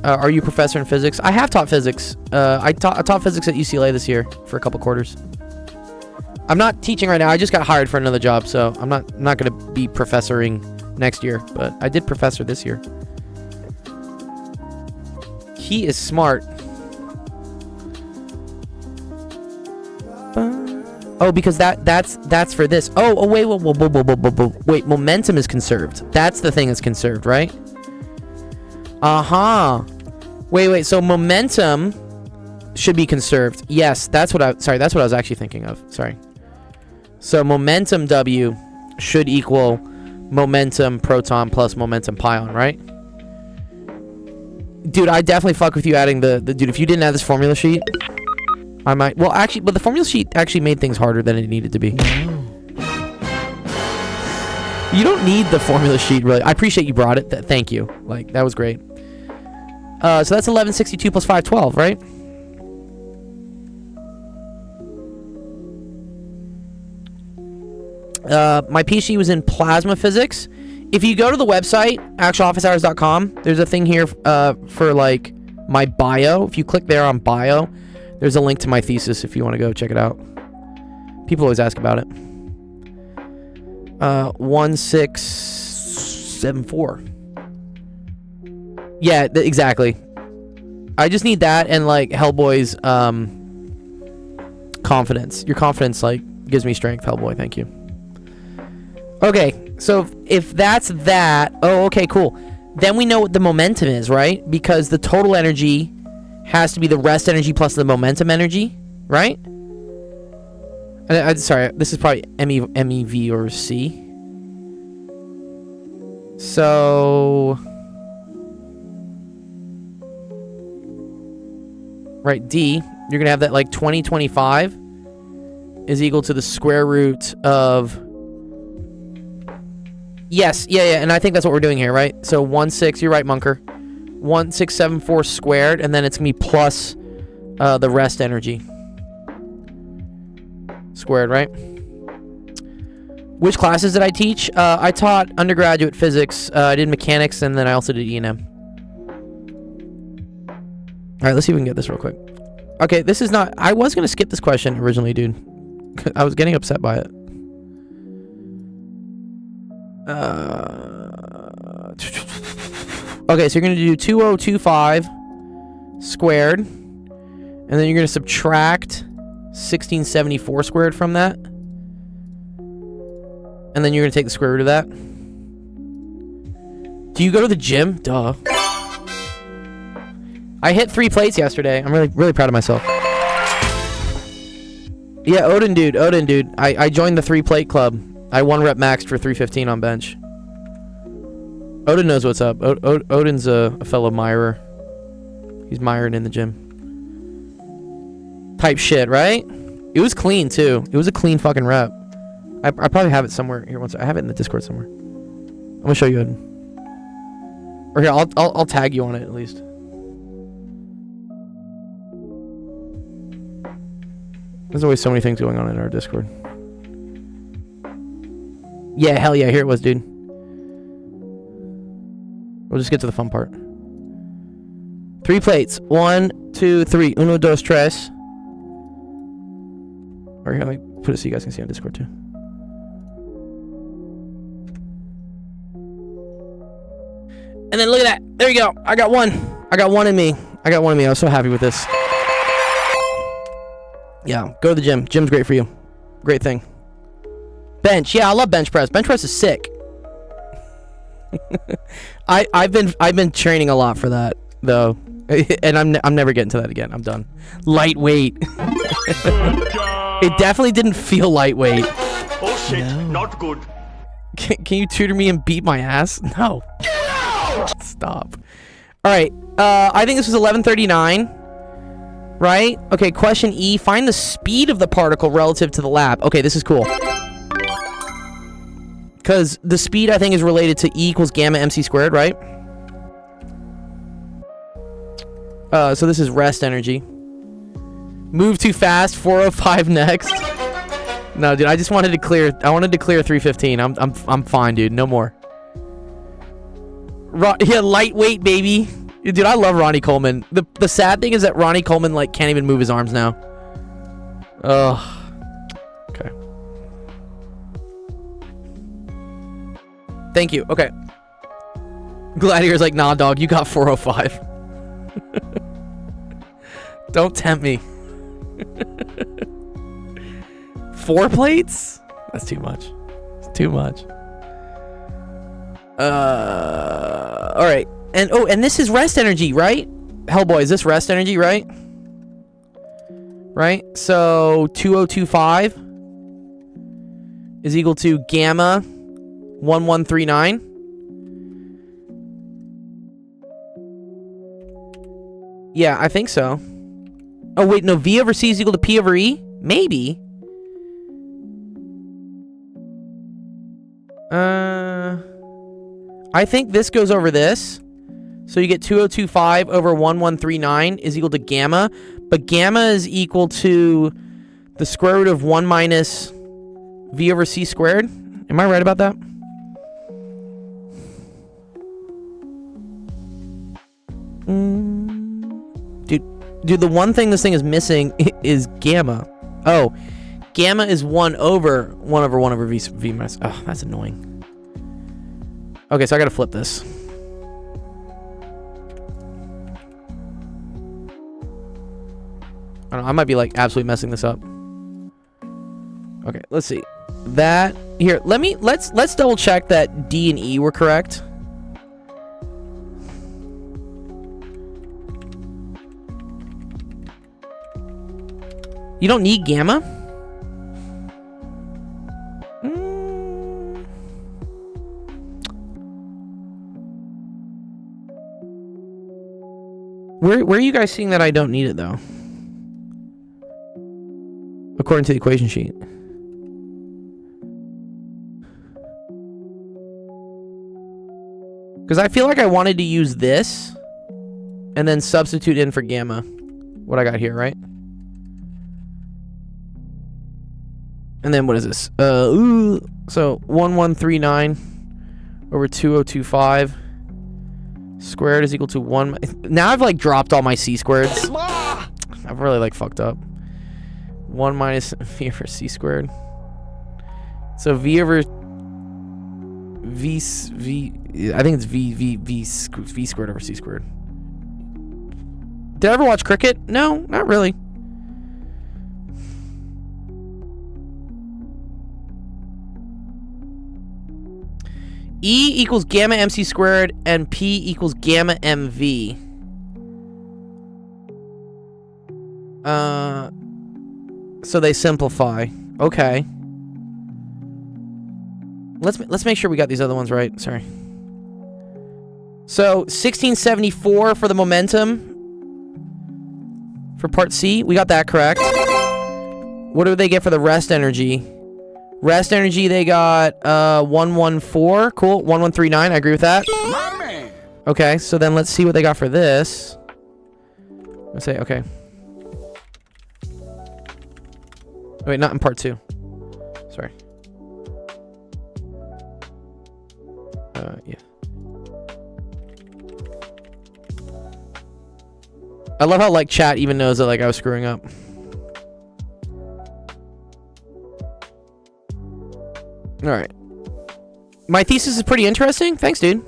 Are you a professor in physics? I have taught physics. I taught physics at UCLA this year for a couple quarters. I'm not teaching right now. I just got hired for another job, so I'm not going to be professoring next year, but I did professor this year. He is smart. Oh, because that's for this. Oh, wait, momentum is conserved. That's the thing that's conserved, right? Wait, so momentum should be conserved. Yes, that's what I was actually thinking of. Sorry. So momentum W should equal momentum proton plus momentum pion, right? Dude, I definitely fuck with you adding the dude. If you didn't add this formula sheet, I might. Well, actually, but the formula sheet actually made things harder than it needed to be. You don't need the formula sheet, really. I appreciate you brought it. Thank you. Like, that was great. So that's 1162 plus 512, right? My PhD was in plasma physics. If you go to the website, actualofficehours.com, there's a thing here for, like, my bio. If you click there on bio, there's a link to my thesis if you want to go check it out. People always ask about it. 1674. Yeah, exactly. I just need that and, like, Hellboy's confidence. Your confidence, like, gives me strength, Hellboy. Thank you. Okay, so if that's that... Oh, okay, cool. Then we know what the momentum is, right? Because the total energy has to be the rest energy plus the momentum energy, right? Sorry, this is probably MEV or C. So... Right, D, you're going to have that, like, 2025 is equal to the square root of... Yes, yeah, and I think that's what we're doing here, right? So 16, you're right, Munker. 1674 squared, and then it's going to be plus the rest energy. Squared, right? Which classes did I teach? I taught undergraduate physics. I did mechanics, and then I also did E&M. Alright, let's see if we can get this real quick. Okay, this is not... I was going to skip this question originally, dude. I was getting upset by it. Okay, so you're going to do 2025 squared. And then you're going to subtract 1674 squared from that. And then you're going to take the square root of that. Do you go to the gym? Duh. I hit 3 plates yesterday. I'm really proud of myself. Yeah, Odin dude. I joined the 3-plate club. I 1-rep maxed for 315 on bench. Odin knows what's up. Odin's a fellow mirer. He's miring in the gym. Type shit, right? It was clean too. It was a clean fucking rep. I probably have it somewhere here. Once I have it in the Discord somewhere. I'm gonna show you Odin. Or here, I'll tag you on it at least. There's always so many things going on in our Discord. Yeah, hell yeah, here it was, dude. We'll just get to the fun part. 3 plates. 1, 2, 3. Uno, dos, tres. Or here, let me put it so you guys can see on Discord too. And then look at that. There you go. I got one. I got one in me. I was so happy with this. Yeah, go to the gym. Gym's great for you. Great thing. Bench. Yeah, I love bench press. Bench press is sick. I've been training a lot for that though. And I'm never getting to that again. I'm done. Lightweight. It definitely didn't feel lightweight. Oh shit, not good. Can you tutor me and beat my ass? No. Stop. All right. I think this was 1139. Right? Okay, question E. Find the speed of the particle relative to the lap. Okay, this is cool. Because the speed, I think, is related to E equals gamma mc squared, right? So this is rest energy. Move too fast, 405 next. No, dude, I just wanted to clear. I wanted to clear 315. I'm fine, dude. No more. Yeah, lightweight, baby. Dude, I love Ronnie Coleman. The sad thing is that Ronnie Coleman like can't even move his arms now. Ugh. Okay. Thank you. Okay. Gladiator's like, nah, dog, you got 405. Don't tempt me. 4 plates? That's too much. It's too much. All right. And oh, and this is rest energy, right? Hellboy, is this rest energy, right? Right? So 2025 is equal to gamma 1139. Yeah, I think so. Oh wait, no, V over C is equal to P over E? Maybe. I think this goes over this. So you get 2025 over 1139 is equal to gamma. But gamma is equal to the square root of 1 minus V over C squared. Am I right about that? Dude, the one thing this thing is missing is gamma. Oh, gamma is 1 over V minus. Oh, that's annoying. Okay, so I gotta flip this. I don't know, I might be like absolutely messing this up. Okay, let's see. That here, let's double check that D and E were correct. You don't need gamma? Where are you guys seeing that I don't need it though? According to the equation sheet. Because I feel like I wanted to use this and then substitute in for gamma. What I got here, right? And then what is this? So 1139 over 2025 squared is equal to 1. Now I've like dropped all my C squareds. I've really like fucked up. 1 minus V over C squared. So V over V. I think it's V squared over C squared. Did I ever watch cricket? No, not really. E equals gamma MC squared and P equals gamma MV. So they simplify. Okay. Let's make sure we got these other ones right. Sorry. So 1674 for the momentum. For part C, we got that correct. What do they get for the rest energy? Rest energy, they got 114. Cool. 1139. I agree with that. My man. Okay, so then let's see what they got for this. Let's say, okay. Wait, not in part 2. Sorry. Yeah. I love how, like, chat even knows that, like, I was screwing up. Alright. My thesis is pretty interesting. Thanks, dude.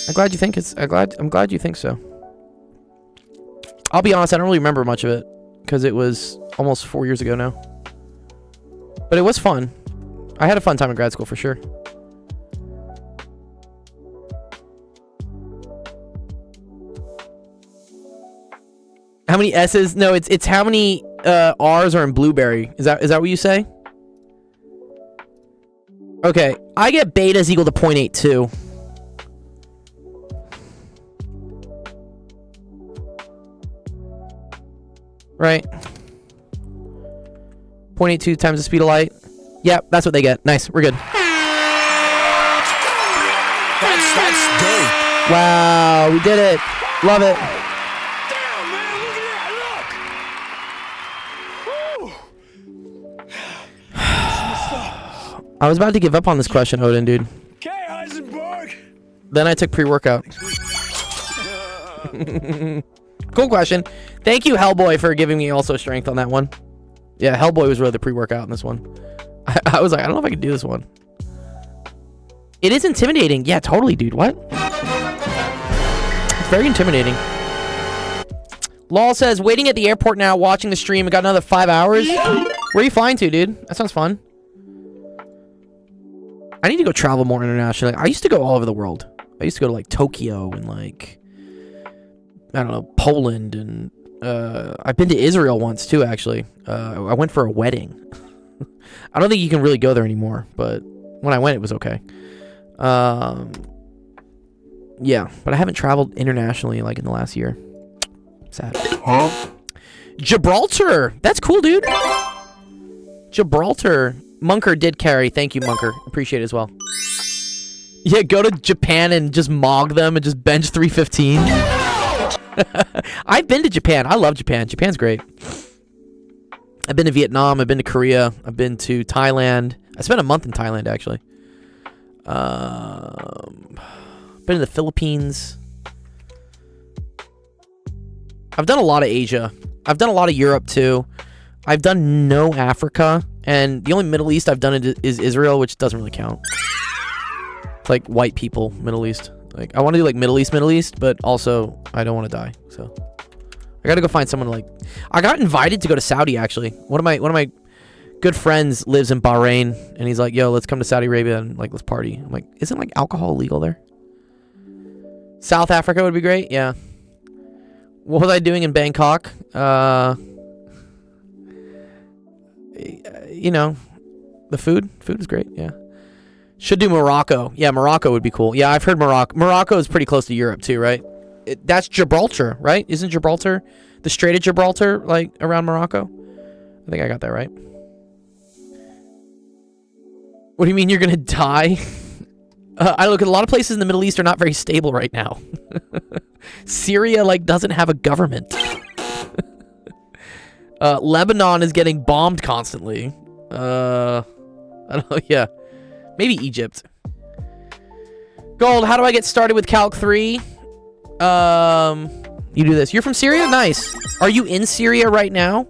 I'm glad you think I'm glad you think so. I'll be honest, I don't really remember much of it because it was almost 4 years ago now. But it was fun. I had a fun time in grad school for sure. How many S's? No, it's how many R's are in blueberry. Is that what you say? Okay, I get beta is equal to 0.82. Right. 0.82 times the speed of light. Yep, that's what they get. Nice, we're good. That's dope. Wow, we did it. Love it. Damn, man, look at that. Look. I was about to give up on this question, Odin, dude. Okay, Heisenberg. Then I took pre-workout. Cool question. Thank you, Hellboy, for giving me also strength on that one. Yeah, Hellboy was really the pre-workout in this one. I was like, I don't know if I can do this one. It is intimidating. Yeah, totally, dude. What? It's very intimidating. Law says, waiting at the airport now, watching the stream. I got another 5 hours. Where are you flying to, dude? That sounds fun. I need to go travel more internationally. I used to go all over the world. I used to go to, like, Tokyo and, like, I don't know, Poland, and I've been to Israel once too, actually. I went for a wedding. I don't think you can really go there anymore, but when I went, it was okay. Yeah, but I haven't traveled internationally like in the last year. Sad. Huh? Gibraltar! That's cool, dude. Gibraltar. Munker did carry. Thank you, Munker. Appreciate it as well. Yeah, go to Japan and just mog them and just bench 315. I've been to Japan. I love Japan. Japan's great. I've been to Vietnam. I've been to Korea. I've been to Thailand. I spent a month in Thailand, actually. Been to the Philippines. I've done a lot of Asia. I've done a lot of Europe, too. I've done no Africa. And the only Middle East I've done is Israel, which doesn't really count. It's like white people, Middle East. Like, I want to do like Middle East, but also I don't want to die. So I got to go find someone like. I got invited to go to Saudi actually. One of my good friends lives in Bahrain, and he's like, "Yo, let's come to Saudi Arabia and like let's party." I'm like, "Isn't like alcohol illegal there?" South Africa would be great. Yeah. What was I doing in Bangkok? You know, the food. Food is great. Yeah. Should do Morocco. Yeah, Morocco would be cool. Yeah, I've heard Morocco. Morocco is pretty close to Europe too, right? That's Gibraltar, right? Isn't Gibraltar the Strait of Gibraltar, like around Morocco? I think I got that right. What do you mean you're gonna die? I look at a lot of places in the Middle East are not very stable right now. Syria like doesn't have a government. Lebanon is getting bombed constantly. I don't know. Yeah. Maybe Egypt. Gold, how do I get started with Calc 3? You do this. You're from Syria? Nice. Are you in Syria right now?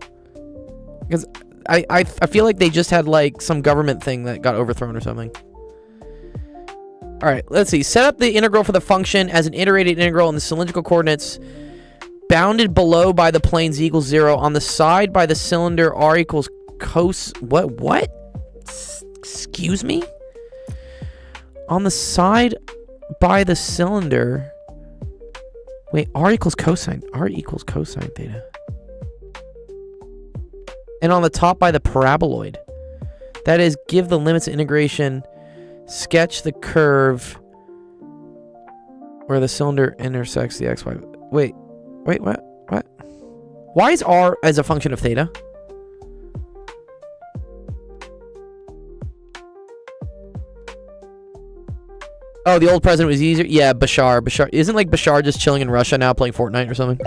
Because I feel like they just had like some government thing that got overthrown or something. Alright, let's see. Set up the integral for the function as an iterated integral in the cylindrical coordinates bounded below by the plane z equals 0. On the side by the cylinder r equals cos... What? Excuse me? On the side by the cylinder... Wait, r equals cosine. R equals cosine theta. And on the top by the paraboloid. That is, give the limits of integration, sketch the curve where the cylinder intersects the xy. Wait, what? Why is r as a function of theta? Oh, the old president was easier? Yeah, Bashar. Isn't like Bashar just chilling in Russia now playing Fortnite or something?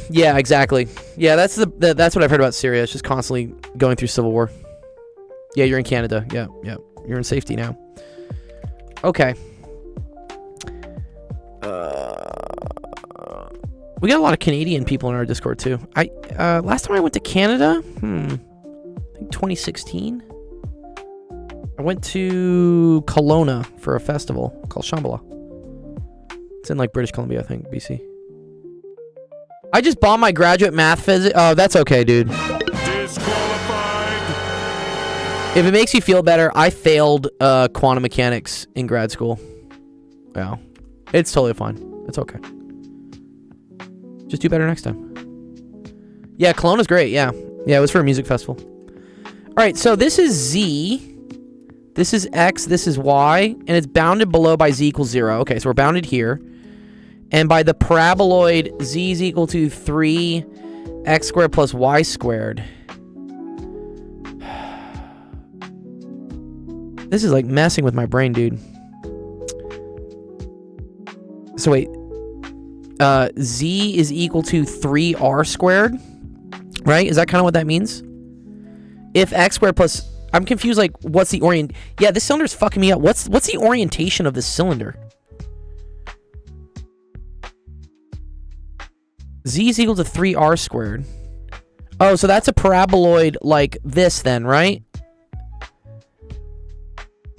Yeah, exactly. Yeah, that's what I've heard about Syria. It's just constantly going through civil war. Yeah, you're in Canada. Yeah. You're in safety now. Okay. We got a lot of Canadian people in our Discord too. Last time I went to Canada, I think 2016. I went to Kelowna for a festival called Shambhala. It's in like British Columbia, I think, BC. I just bombed my graduate math physics. Oh, that's okay, dude. If it makes you feel better, I failed quantum mechanics in grad school. Yeah. It's totally fine. It's okay. Just do better next time. Yeah, Kelowna's great. Yeah. Yeah, it was for a music festival. All right, so this is Z. This is X, this is Y, and it's bounded below by Z equals 0. Okay, so we're bounded here. And by the paraboloid, Z is equal to 3x squared plus y squared. This is like messing with my brain, dude. So wait. Z is equal to 3r squared, right? Is that kind of what that means? If x squared plus... I'm confused, like, what's the orient... Yeah, this cylinder's fucking me up. What's the orientation of this cylinder? Z is equal to 3r squared. Oh, so that's a paraboloid like this then, right?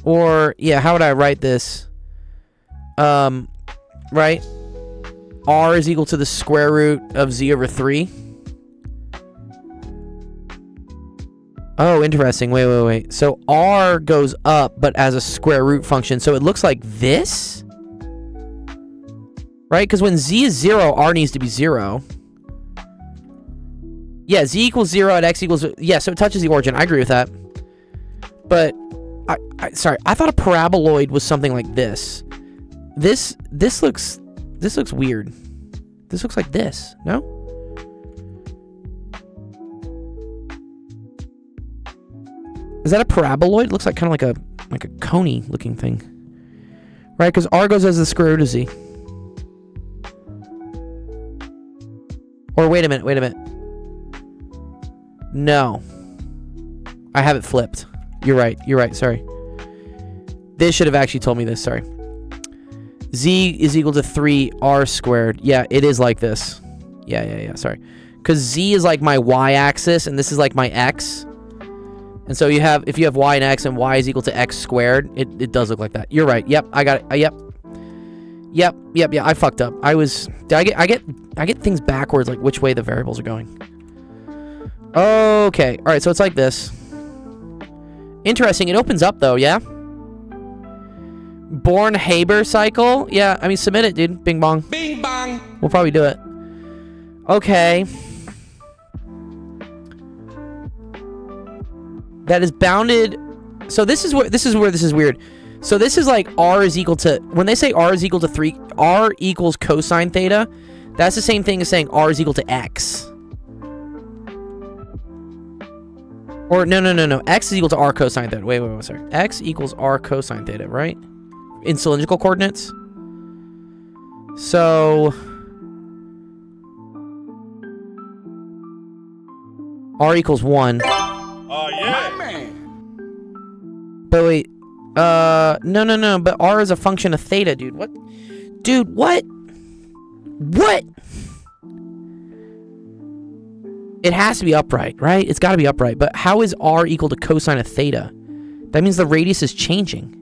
Or, yeah, how would I write this? Right? R is equal to the square root of Z over 3. Oh, interesting. Wait. So R goes up, but as a square root function. So it looks like this? Right? Because when Z is 0, R needs to be 0. Yeah, Z equals 0 at X equals... Yeah, so it touches the origin. I agree with that. But, sorry. I thought a paraboloid was something like this. This looks weird. This looks like this. No? Is that a paraboloid? It looks like kind of like a coney looking thing. Right? Because R goes as the square root of Z. Or wait a minute. No. I have it flipped. You're right. Sorry. This should have actually told me this. Sorry. Z is equal to 3r squared. Yeah, it is like this. Yeah. Sorry. Because Z is like my y-axis, and this is like my x. And so if you have y and x, and y is equal to x squared, it does look like that. You're right. Yep, I got it. Yep. I fucked up. I get things backwards, like which way the variables are going. Okay. All right. So it's like this. Interesting. It opens up though. Yeah. Born-Haber cycle. Yeah. I mean, submit it, dude. Bing bong. Bing bong. We'll probably do it. Okay. That is bounded. So this is where this is weird. So this is like R is equal to, when they say R is equal to 3, R equals cosine theta. That's the same thing as saying R is equal to X. Or no. X is equal to R cosine theta. Wait, sorry. X equals R cosine theta, right? In cylindrical coordinates. So R equals 1. Oh, yeah. My man. But wait. No. But R is a function of theta, dude. What? Dude, what? What? It has to be upright, right? It's got to be upright. But how is R equal to cosine of theta? That means the radius is changing.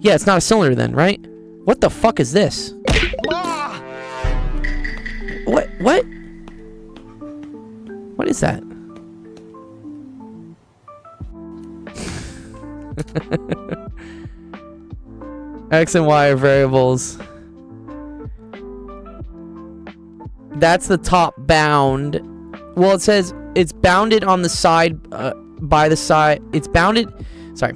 Yeah, it's not a cylinder then, right? What the fuck is this? What? What is that? X and Y are variables. That's the top bound. Well, it says it's bounded on the side, by the side. It's bounded. Sorry.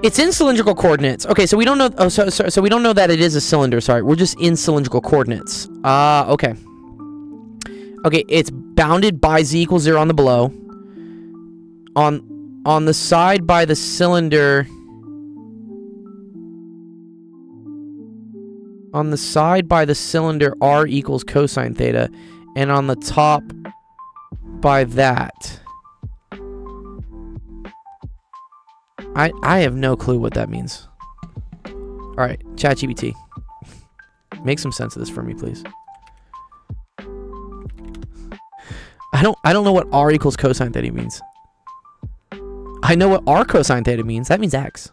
It's in cylindrical coordinates. Okay, so we don't know. Oh, so we don't know that it is a cylinder. Sorry, we're just in cylindrical coordinates. Okay. Okay, it's bounded by z equals 0 on the below. On the side by the cylinder. On the side by the cylinder, r equals cosine theta, and on the top by that. I have no clue what that means. All right, ChatGPT, make some sense of this for me, please. I don't know what r equals cosine theta means. I know what r cosine theta means. That means x.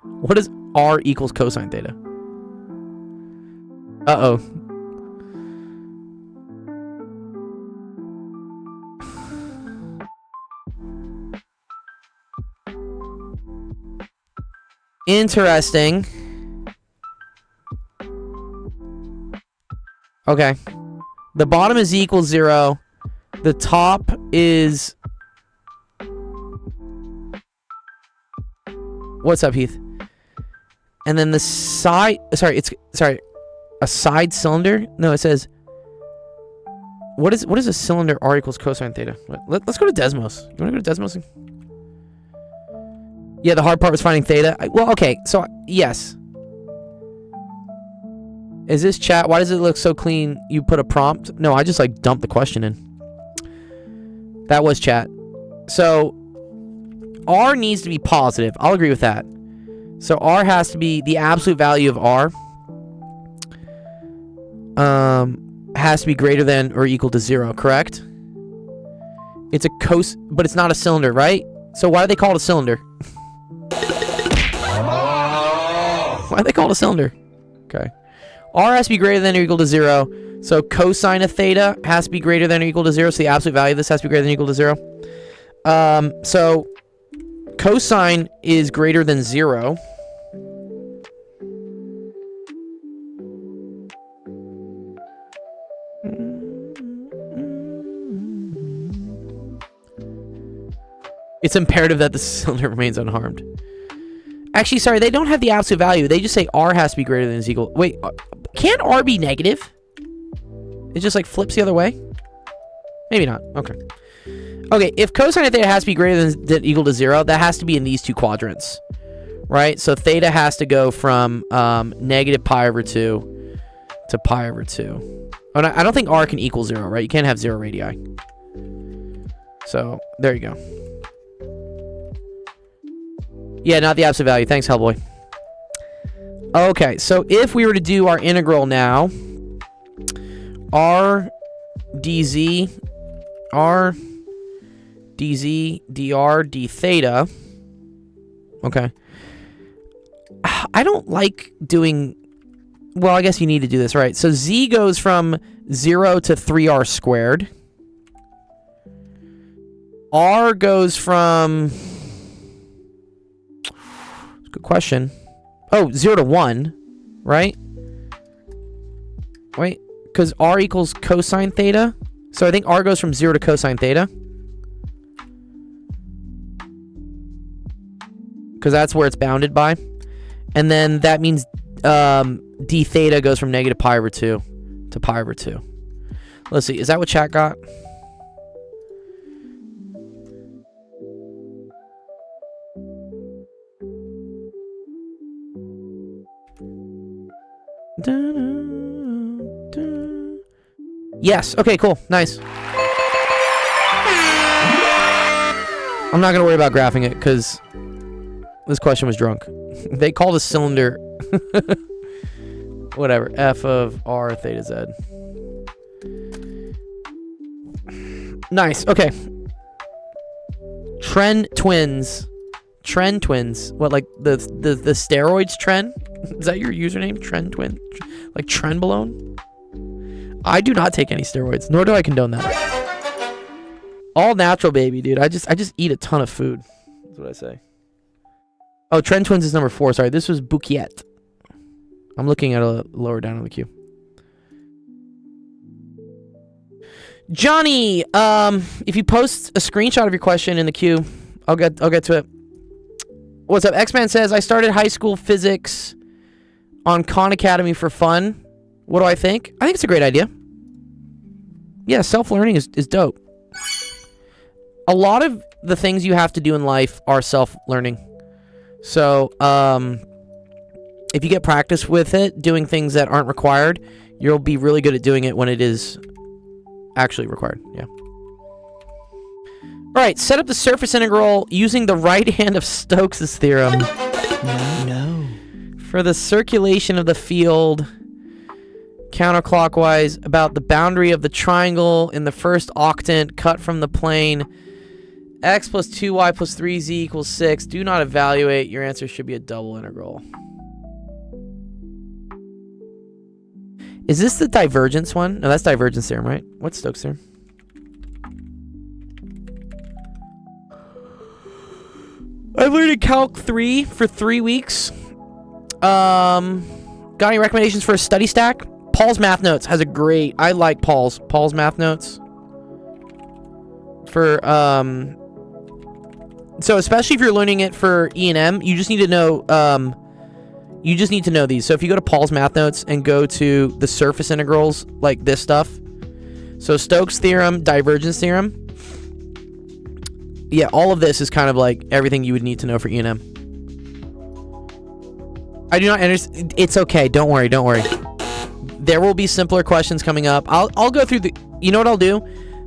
What is r equals cosine theta? Uh-oh. Interesting. Okay. The bottom is equals 0. The top is... What's up, Heath? And then the side... Sorry, a side cylinder? No, it says... What is a cylinder r equals cosine theta? Let's go to Desmos. You want to go to Desmos? Yeah, the hard part was finding theta. Well, okay, so yes. Is this chat? Why does it look so clean? You put a prompt? No, I just like dumped the question in. That was chat. So r needs to be positive. I'll agree with that. So r has to be the absolute value of r. Has to be greater than or equal to 0, correct? It's a but it's not a cylinder, right? So why do they call it a cylinder? Why do they call it a cylinder? Okay. R has to be greater than or equal to 0. So cosine of theta has to be greater than or equal to 0. So the absolute value of this has to be greater than or equal to 0. So cosine is greater than 0. It's imperative that the cylinder remains unharmed. Actually, sorry, they don't have the absolute value. They just say r has to be greater than or equal. Wait, can't r be negative? It just like flips the other way? Maybe not. Okay. Okay, if cosine of theta has to be greater than or equal to 0, that has to be in these two quadrants. Right? So theta has to go from negative pi over 2 to pi over 2. Oh, no, I don't think r can equal 0, right? You can't have 0 radii. So, there you go. Yeah, not the absolute value. Thanks, Hellboy. Okay, so if we were to do our integral now, r dz dr d theta. Okay. I don't like doing... Well, I guess you need to do this, right? So z goes from 0 to 3r squared. R goes from... Good question. Oh, 0 to 1, right? Wait, because r equals cosine theta. So I think r goes from 0 to cosine theta. Because that's where it's bounded by. And then that means d theta goes from negative pi over 2 to pi over 2. Let's see, is that what chat got? Yes. Okay, cool. Nice. I'm not going to worry about graphing it because this question was drunk. They called a cylinder... Whatever. F of R theta Z. Nice. Okay. Tren twins. Tren twins. What, like the steroids Tren? Is that your username? Tren twin? Like Trenbolone? I do not take any steroids, nor do I condone that. All natural, baby, dude. I just eat a ton of food. That's what I say. Oh, Tren twins is number 4. Sorry, this was Bouquet. I'm looking at a lower down on the queue. Johnny, if you post a screenshot of your question in the queue, I'll get to it. What's up? X-Man says, I started high school physics on Khan Academy for fun. What do I think? I think it's a great idea. Yeah, self-learning is dope. A lot of the things you have to do in life are self-learning. So, if you get practice with it, doing things that aren't required, you'll be really good at doing it when it is actually required. Yeah. All right, set up the surface integral using the right hand of Stokes' theorem. No. For the circulation of the field counterclockwise about the boundary of the triangle in the first octant cut from the plane. X plus 2y plus 3z equals 6. Do not evaluate. Your answer should be a double integral. Is this the divergence one? No, that's divergence theorem, right? What's Stokes' theorem? I've learned in Calc 3 for 3 weeks. Got any recommendations for a study stack? Paul's Math Notes has a great... I like Paul's Math Notes. For, so especially if you're learning it for E&M, you just need to know, these. So if you go to Paul's Math Notes and go to the surface integrals, like this stuff. So Stokes' theorem, divergence theorem. Yeah, all of this is kind of like everything you would need to know for E&M. I do not understand. It's okay. Don't worry. There will be simpler questions coming up. I'll go through the... You know what I'll do?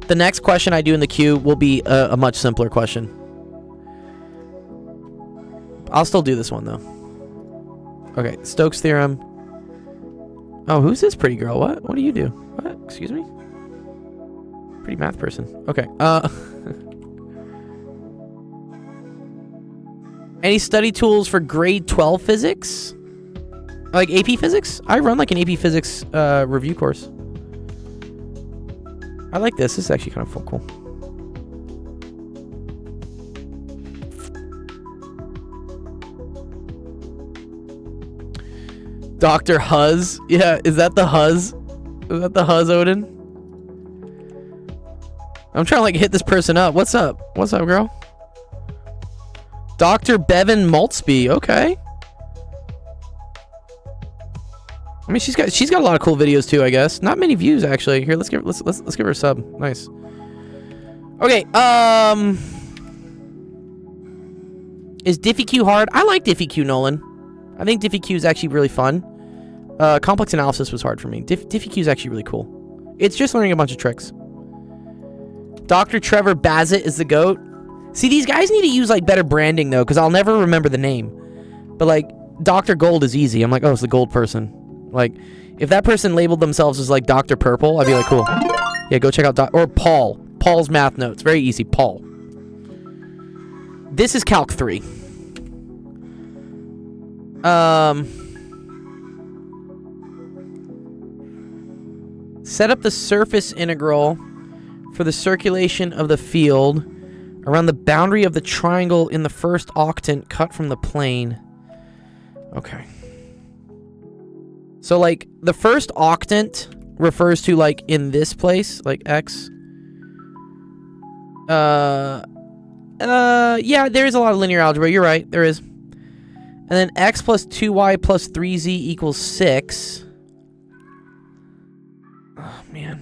The next question I do in the queue will be a much simpler question. I'll still do this one, though. Okay, Stokes' theorem. Oh, who's this pretty girl? What do you do? What? Excuse me? Pretty math person. Okay, any study tools for grade 12 physics? Like AP Physics? I run like an AP Physics review course. I like this. This is actually kind of cool. Dr. Huz? Yeah, is that the Huz? Is that the Huz, Odin? I'm trying to like hit this person up. What's up? What's up, girl? Dr. Bevan Maltzby. Okay. I mean, she's got a lot of cool videos too, I guess. Not many views actually. Here, let's give her a sub. Nice. Okay, is DiffyQ hard? I like DiffyQ, Nolan. I think DiffyQ is actually really fun. Complex analysis was hard for me. DiffyQ is actually really cool. It's just learning a bunch of tricks. Dr. Trevor Bassett is the GOAT. See, these guys need to use like better branding though, because I'll never remember the name. But like, Dr. Gold is easy. I'm like, oh, it's the gold person. Like, if that person labeled themselves as like Dr. Purple, I'd be like, cool. Yeah, go check out or Paul. Paul's Math Notes. Very easy. Paul. This is Calc 3. Set up the surface integral for the circulation of the field around the boundary of the triangle in the first octant cut from the plane. Okay. So, like, the first octant refers to, like, in this place, like, X. Yeah, there is a lot of linear algebra. You're right. There is. And then X plus 2Y plus 3Z equals 6. Oh, man.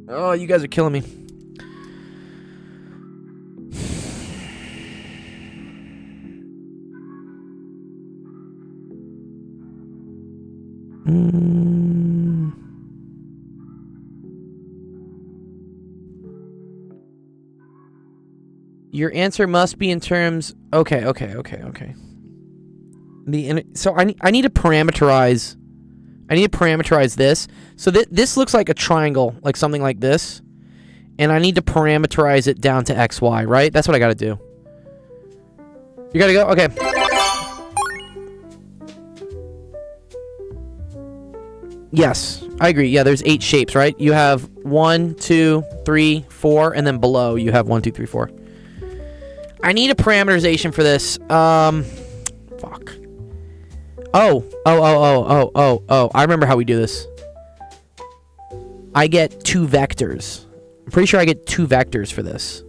Oh, you guys are killing me. Your answer must be in terms... Okay. So I need to parameterize... I need to parameterize this. So this looks like a triangle, like something like this. And I need to parameterize it down to XY, right? That's what I gotta do. You gotta go? Okay. Yes, I agree. Yeah, there's 8 shapes, right? You have 1, 2, 3, 4, and then below you have 1, 2, 3, 4. I need a parameterization for this. Fuck. Oh. I remember how we do this. I get 2 vectors. I'm pretty sure I get 2 vectors for this.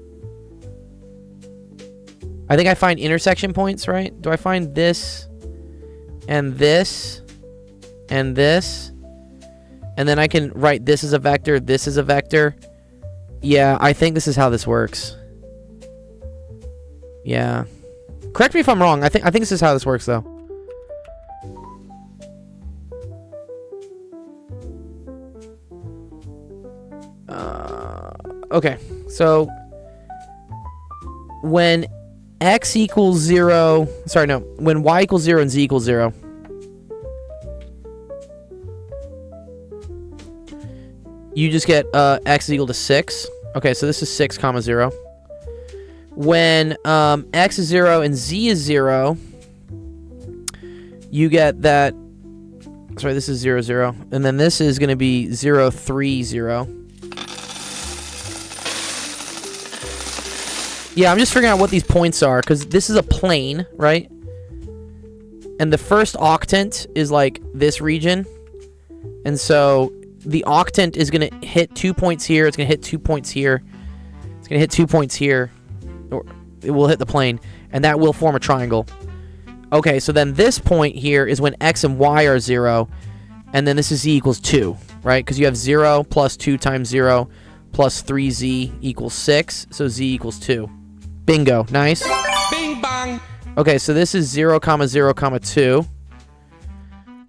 I think I find intersection points, right? Do I find this and this and this? And then I can write this as a vector, this is a vector. Yeah, I think this is how this works. Yeah. Correct me if I'm wrong. I think this is how this works, though. Okay, so when x equals 0, sorry, no, when y equals 0 and z equals 0, you just get x is equal to 6. Okay, so this is 6 comma 0. When x is 0 and z is 0, you get that, sorry, this is 0 0, and then this is going to be 0 3 0. Yeah, I'm just figuring out what these points are, because this is a plane, right? And the first octant is like this region. And so the octant is going to hit 2 points here. It's going to hit 2 points here. It's going to hit 2 points here. Or it will hit the plane. And that will form a triangle. Okay, so then this point here is when x and y are 0. And then this is z equals 2, right? Because you have 0 plus 2 times 0 plus 3z equals 6. So z equals 2. Bingo. Nice. Bing bang. Okay, so this is 0 comma 0 comma 2.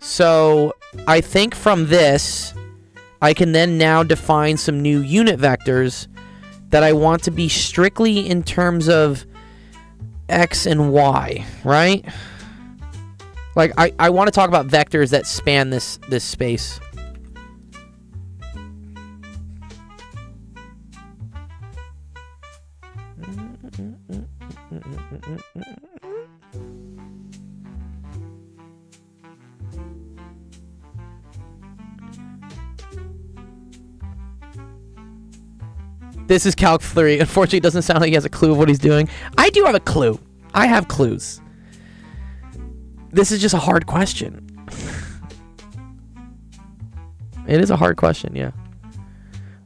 So I think from this, I can then now define some new unit vectors that I want to be strictly in terms of x and y, right? Like, I want to talk about vectors that span this space. This is Calc 3. Unfortunately, it doesn't sound like he has a clue of what he's doing. I do have a clue. I have clues. This is just a hard question. It is a hard question, yeah.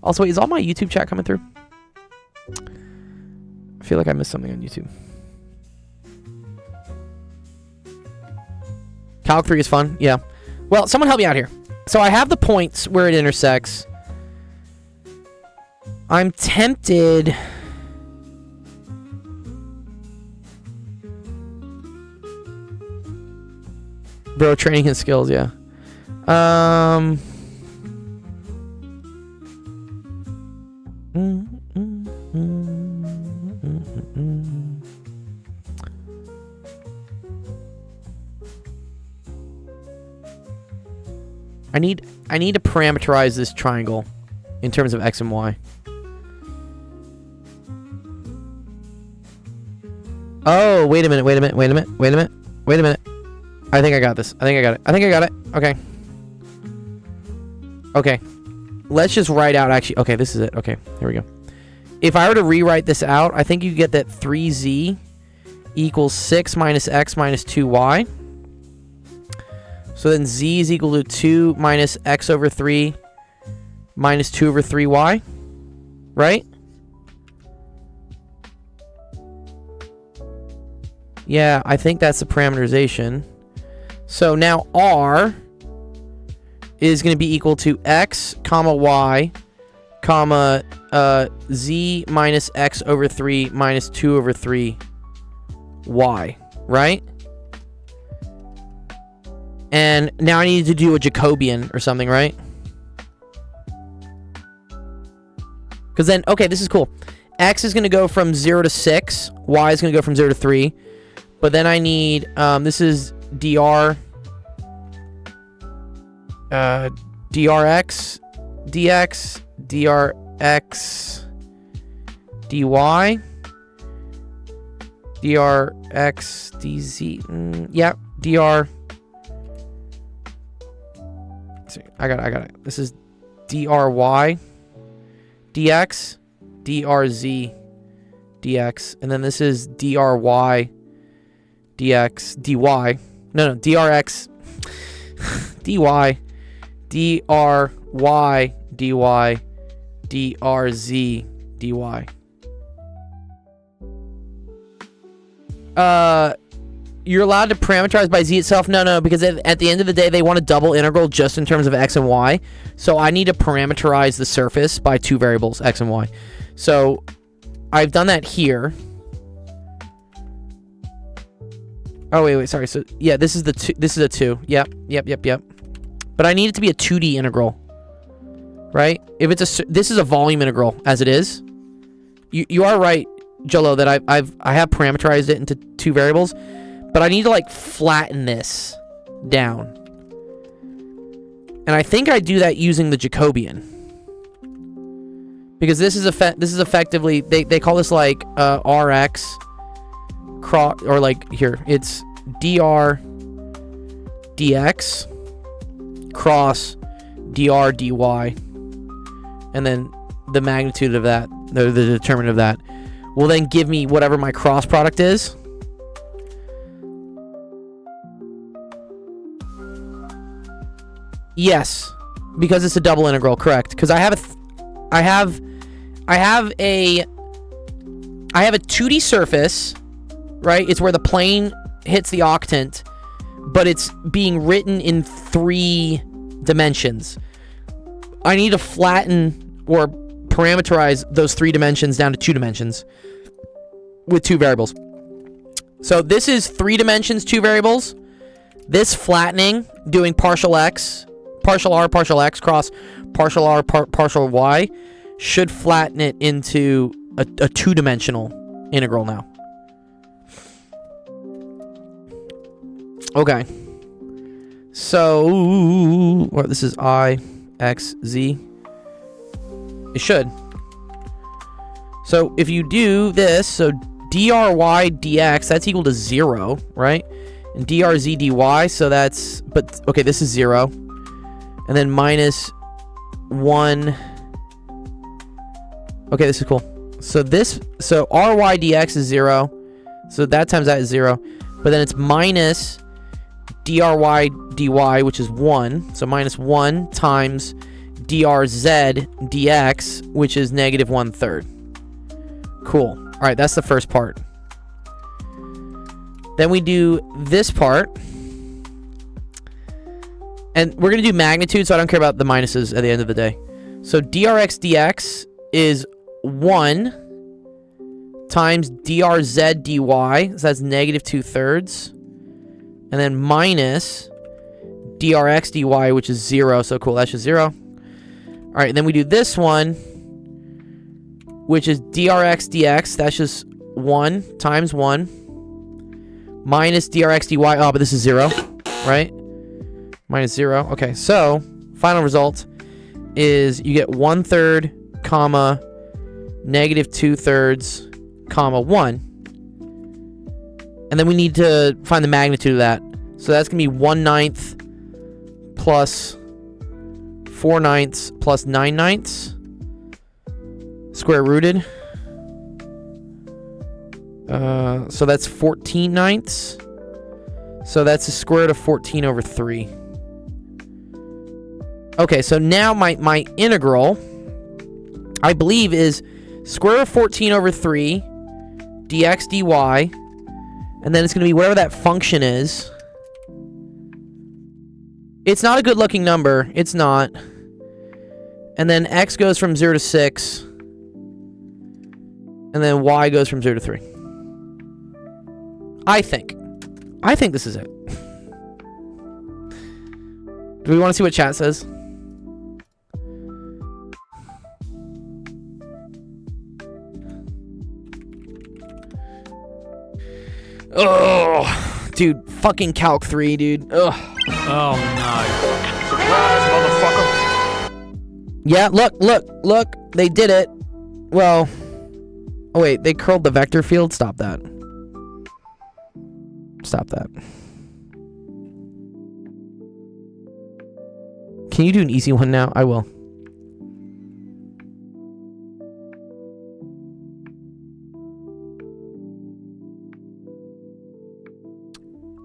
Also, wait, is all my YouTube chat coming through? I feel like I missed something on YouTube. Calc 3 is fun, yeah. Well, someone help me out here. So I have the points where it intersects. I'm tempted. Bro, training his skills, yeah. I need to parameterize this triangle in terms of x and y. Oh, wait a minute. I think I got this. I think I got it. Okay. Okay. Let's just write out actually. Okay, this is it. Okay, here we go. If I were to rewrite this out, I think you get that 3z equals 6 minus x minus 2y. So then z is equal to 2 minus x over 3 minus 2 over 3y. Right? Yeah, I think that's the parameterization. So now R is going to be equal to x, comma y, comma z minus x over 3 minus 2 over 3 y, right? And now I need to do a Jacobian or something, right? Because then, okay, this is cool. X is going to go from 0 to 6. Y is going to go from 0 to 3. But then I need, this is dr, drx, dx, drx, dy, drx, dz, yeah, dr, I got it. This is dry, dx, drz, dx, and then this is dry, dx, dy, no, drx, dy, dry, dy drz dy. You're allowed to parameterize by z itself. No, because at the end of the day, they want a double integral just in terms of x and y. So I need to parameterize the surface by two variables, x and y. So I've done that here. Oh wait, sorry. So yeah, this is the two. This is a 2. Yep. But I need it to be a 2D integral, right? If it's this is a volume integral as it is. You are right, Jolo, that I have parameterized it into two variables. But I need to like flatten this down. And I think I do that using the Jacobian. Because this is effectively they call this like Rx cross, or like here, it's dr dx cross dr dy, and then the magnitude of that, the determinant of that will then give me whatever my cross product is. Yes, because it's a double integral, correct? Because I have a 2D surface, right? It's where the plane hits the octant, but it's being written in 3 dimensions. I need to flatten or parameterize those 3 dimensions down to 2 dimensions with 2 variables. So this is 3 dimensions, 2 variables. This flattening, doing partial x, partial r, partial x cross partial r, partial y, should flatten it into a 2-dimensional integral now. Okay. So, well, this is I, x, z. It should. So, if you do this, so dry dx, that's equal to 0, right? And drz dy, so that's, but, okay, this is 0. And then minus 1. Okay, this is cool. So ry dx is 0. So that times that is 0. But then it's minus dry dy, which is 1. So minus 1 times drz dx, which is negative 1/3. Cool. All right, that's the first part. Then we do this part. And we're going to do magnitude, so I don't care about the minuses at the end of the day. So drx dx is 1 times drz dy, so that's negative 2/3. And then minus drx dy, which is 0. So cool, that's just 0. All right, and then we do this one, which is drx dx. That's just 1 times 1 minus drx dy. Oh, but this is 0, right? Minus 0. Okay, so final result is you get 1/3, comma, negative 2/3, comma 1. And then we need to find the magnitude of that. So that's going to be 1/9 plus 4/9 plus 9/9 square rooted. So that's 14/9. So that's the square root of 14 over 3. Okay, so now my integral, I believe, is square root of 14 over 3 dx dy, and then it's going to be whatever that function is. It's not a good looking number. It's not. And then x goes from 0 to 6. And then y goes from 0 to 3. I think this is it. Do we want to see what chat says? Oh, dude, fucking Calc 3, dude. Ugh. Oh no. Surprise, motherfucker. Yeah, look. They did it. Well, oh wait, they curled the vector field. Stop that. Can you do an easy one now? I will.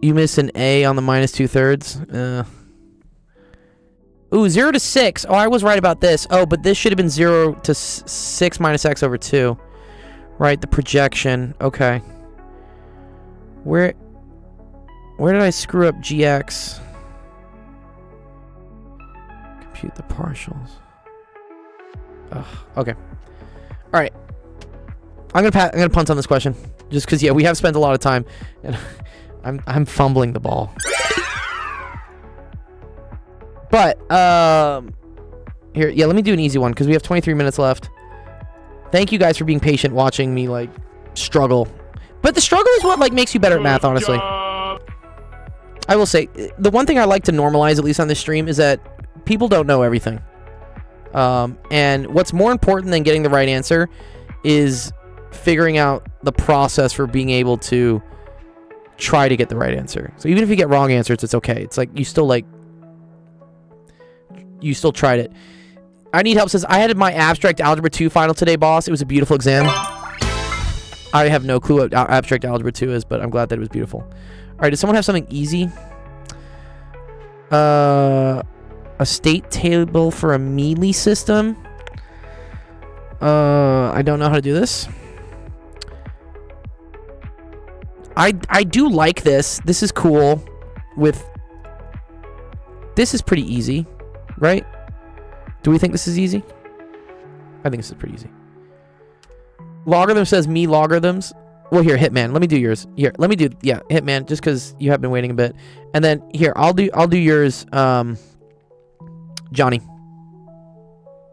You miss an A on the minus 2/3. Ooh, 0 to 6. Oh, I was right about this. Oh, but this should have been 0 to 6 minus x over 2. Right, the projection. Okay. Where did I screw up gx? Compute the partials. Ugh, okay. All right. I'm gonna punt on this question, just because we have spent a lot of time, and I'm fumbling the ball. But here, let me do an easy one because we have 23 minutes left. Thank you guys for being patient, watching me like struggle. But the struggle is what like makes you better at math, honestly. I will say the one thing I like to normalize, at least on this stream, is that people don't know everything. And what's more important than getting the right answer is figuring out the process for being able to try to get the right answer. So even if you get wrong answers, it's okay. It's like you still tried it. I Need Help says, I had my abstract algebra 2 final today, boss. It was a beautiful exam. I have no clue what abstract algebra 2 is, but I'm glad that it was beautiful. All right, does someone have something easy? A state table for a Mealy system. I don't know how to do this. I do like this. This is cool. This is pretty easy, right? Do we think this is easy? I think this is pretty easy. Logarithm says me logarithms. Well, here, Hitman. Let me do yours. Here, let me do Hitman, just because you have been waiting a bit. And then here, I'll do yours, Johnny,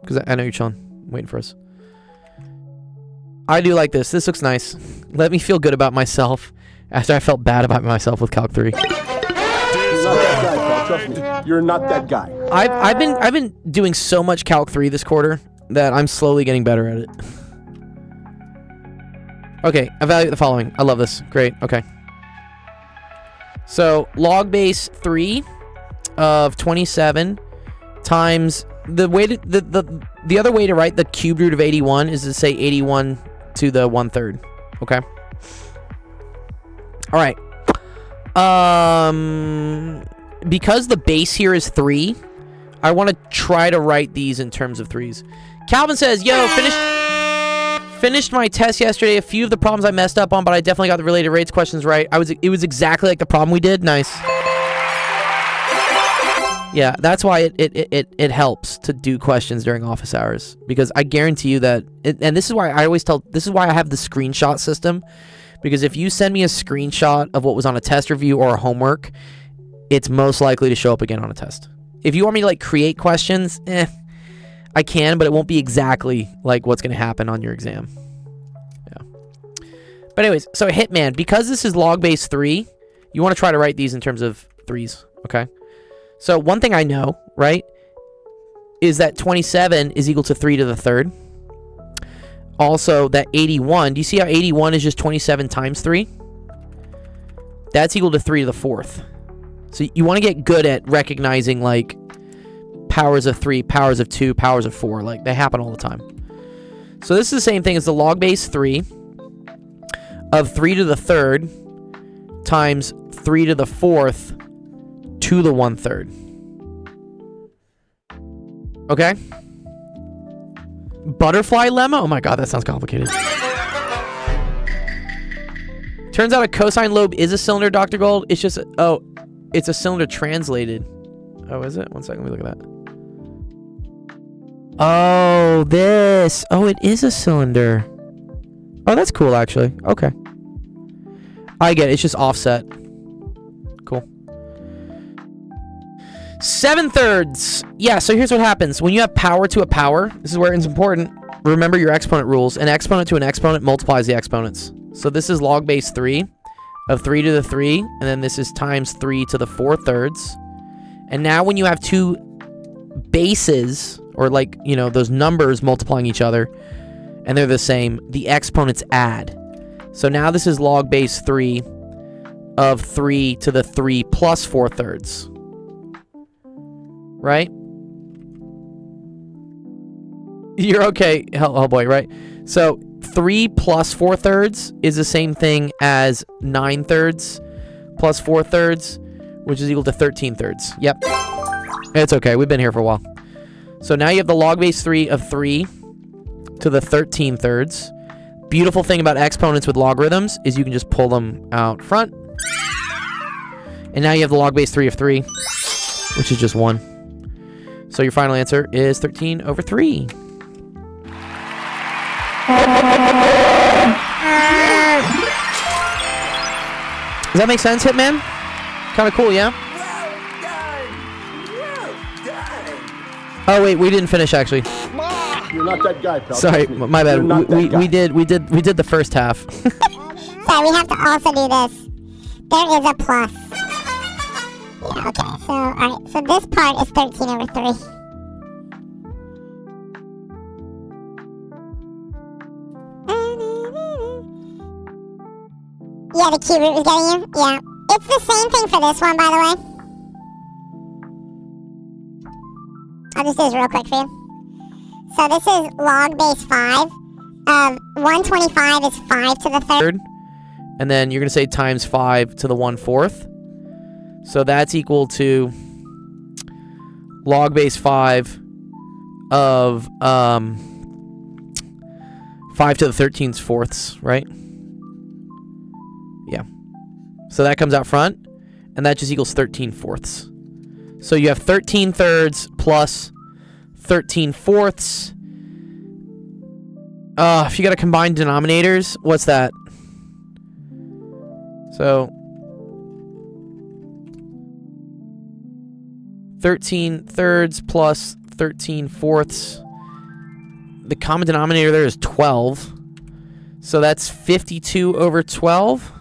because I know you're chilling, waiting for us. I do like this. This looks nice. Let me feel good about myself after I felt bad about myself with Calc 3. You're not that guy, pal. Trust me. You're not that guy. I've been doing so much Calc 3 this quarter that I'm slowly getting better at it. Okay, evaluate the following. I love this. Great. Okay. So log base 3 of 27 times the way to the other way to write the cube root of 81 is to say 81 to the 1/3. Okay. All right. Because the base here is 3, I want to try to write these in terms of 3s. Calvin says, yo, finished my test yesterday. A few of the problems I messed up on, but I definitely got the related rates questions right. It was exactly like the problem we did. Nice. Yeah, that's why it helps to do questions during office hours, because I guarantee you that and this is why I have the screenshot system, because if you send me a screenshot of what was on a test review or a homework, it's most likely to show up again on a test. If you want me to like create questions, I can, but it won't be exactly like what's going to happen on your exam. Yeah. But anyways, so Hitman, because this is log base 3, you want to try to write these in terms of 3s, okay? So one thing I know, right, is that 27 is equal to 3 to the 3rd. Also, that 81, do you see how 81 is just 27 times 3? That's equal to 3 to the 4th. So you want to get good at recognizing, like, powers of 3, powers of 2, powers of 4. Like, they happen all the time. So this is the same thing as the log base 3 of 3 to the 3rd times 3 to the 4th to the 1/3. Okay? Butterfly lemma? Oh my god, that sounds complicated. Turns out a cosine lobe is a cylinder, Dr. Gold. It's just, it's a cylinder translated. Oh, is it? One second, let me look at that. Oh, this. Oh, it is a cylinder. Oh, that's cool, actually. Okay. I get it. It's just offset. Cool. 7/3. Yeah, so here's what happens. When you have power to a power, this is where it's important. Remember your exponent rules. An exponent to an exponent multiplies the exponents. So this is log base 3 of 3 to the 3, and then this is times 3 to the 4/3. And now when you have two bases, or like, you know, those numbers multiplying each other, and they're the same, the exponents add. So now this is log base 3 of 3 to the 3 plus 4/3. Right? You're okay, Hellboy, right? So 3 plus 4/3 is the same thing as 9/3 plus 4/3, which is equal to 13/3. Yep. It's okay. We've been here for a while. So now you have the log base 3 of 3 to the 13 thirds. Beautiful thing about exponents with logarithms is you can just pull them out front. And now you have the log base 3 of 3, which is just 1. So your final answer is 13 over 3. Does that make sense, Hitman? Kind of cool, yeah? Oh wait, we didn't finish actually. You're not that guy, pal. Sorry, Trust me. my bad. You're not that guy. We did the first half. So we have to also do this. There is a plus. Yeah, okay. So, alright. So this part is 13 over 3. Yeah, the cube root was getting you? Yeah. It's the same thing for this one, by the way. I'll just do this real quick for you. So this is log base 5 of 125 is 5 to the third. And then you're going to say times 5 to the 1/4. So that's equal to log base 5 of 5 to the 13 fourths, right? Yeah. So that comes out front, and that just equals 13 fourths. So you have 13 thirds plus 13 fourths. If you got to combine denominators, what's that? So 13 thirds plus 13 fourths. The common denominator there is 12. So that's 52 over 12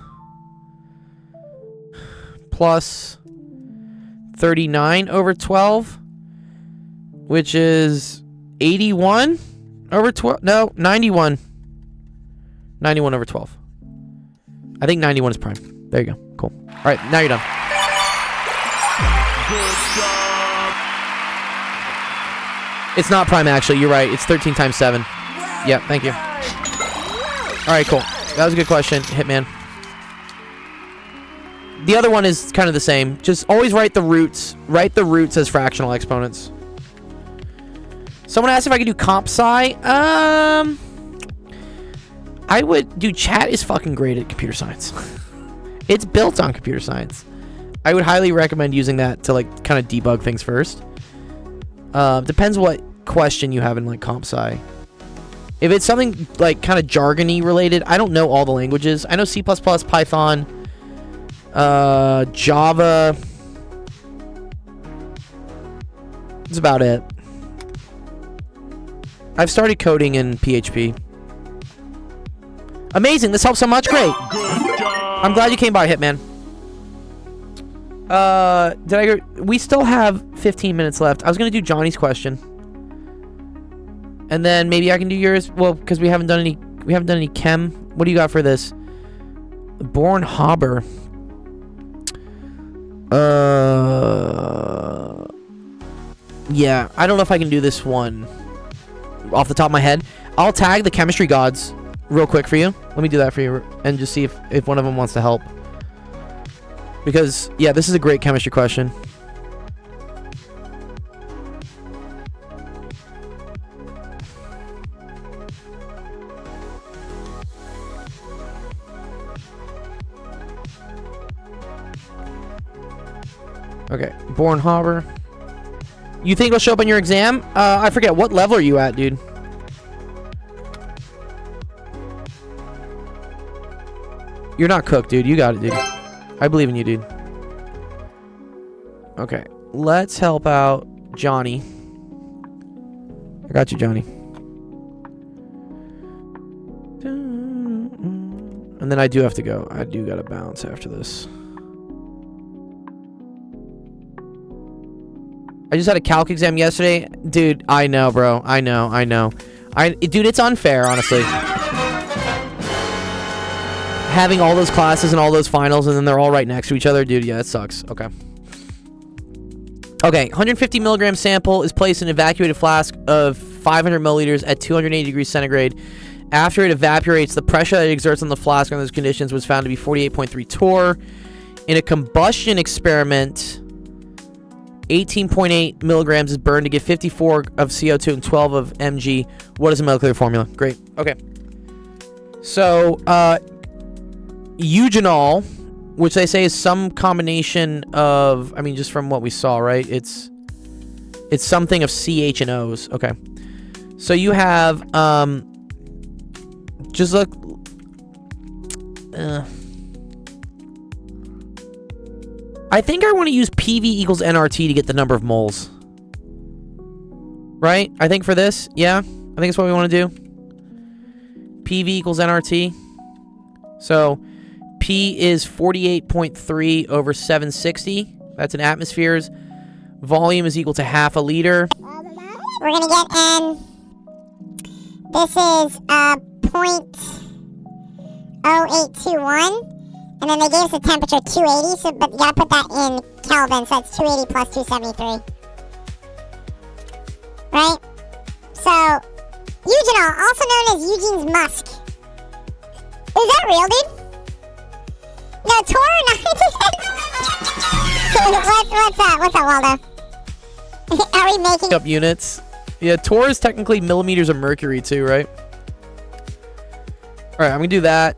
plus 39 over 12, which is 81 over 12. No, 91. 91 over 12. I think 91 is prime. There you go. Cool. All right, now you're done. It's not prime, actually. You're right. It's 13 times 7. Yep, thank you. All right, cool. That was a good question, Hitman. The other one is kind of the same. Just always write the roots. Write the roots as fractional exponents. Someone asked if I could do comp sci. I would... Dude, chat is fucking great at computer science. It's built on computer science. I would highly recommend using that to, like, kind of debug things first. Depends what question you have in, like, comp sci. If it's something, like, kind of jargony related, I don't know all the languages. I know C++, Python, Java. That's about it. I've started coding in PHP. Amazing, this helps so much. Great. I'm glad you came by, Hitman. We still have 15 minutes left. I was gonna do Johnny's question, and then maybe I can do yours. Well, because we haven't done any chem. What do you got for this? Bornhaber. Yeah, I don't know if I can do this one off the top of my head. I'll tag the chemistry gods real quick for you. Let me do that for you and just see if one of them wants to help. Because, yeah, this is a great chemistry question. Okay, Bornhaber. You think it'll show up on your exam? I forget. What level are you at, dude? You're not cooked, dude. You got it, dude. I believe in you, dude. Okay, let's help out Johnny. I got you, Johnny. And then I do have to go. I do gotta bounce after this. I just had a calc exam yesterday. Dude, I know, bro. I know. Dude, it's unfair, honestly. Having all those classes and all those finals and then they're all right next to each other. Dude, yeah, it sucks. Okay. Okay, 150 milligram sample is placed in an evacuated flask of 500 milliliters at 280 degrees centigrade. After it evaporates, the pressure that it exerts on the flask under those conditions was found to be 48.3 torr. In a combustion experiment, 18.8 milligrams is burned to get 54 of CO2 and 12 of Mg. What is the molecular formula? Great. Okay. So, eugenol, which they say is some combination of, I mean, just from what we saw, right? It's something of CH and O's. Okay. So you have, just look, I think I want to use PV equals nRT to get the number of moles. Right? I think for this, yeah. I think that's what we want to do. PV equals nRT. So, P is 48.3 over 760. That's in atmospheres. Volume is equal to half a liter. We're gonna get N. This is 0.0821. And then they gave us a temperature 280, so, but you gotta put that in Kelvin, so that's 280 plus 273. Right? So, eugenol, also known as Eugene's musk. Is that real, dude? No, Tor or What's up, Waldo? Are we making up units? Yeah, Tor is technically millimeters of mercury too, right? Alright, I'm gonna do that.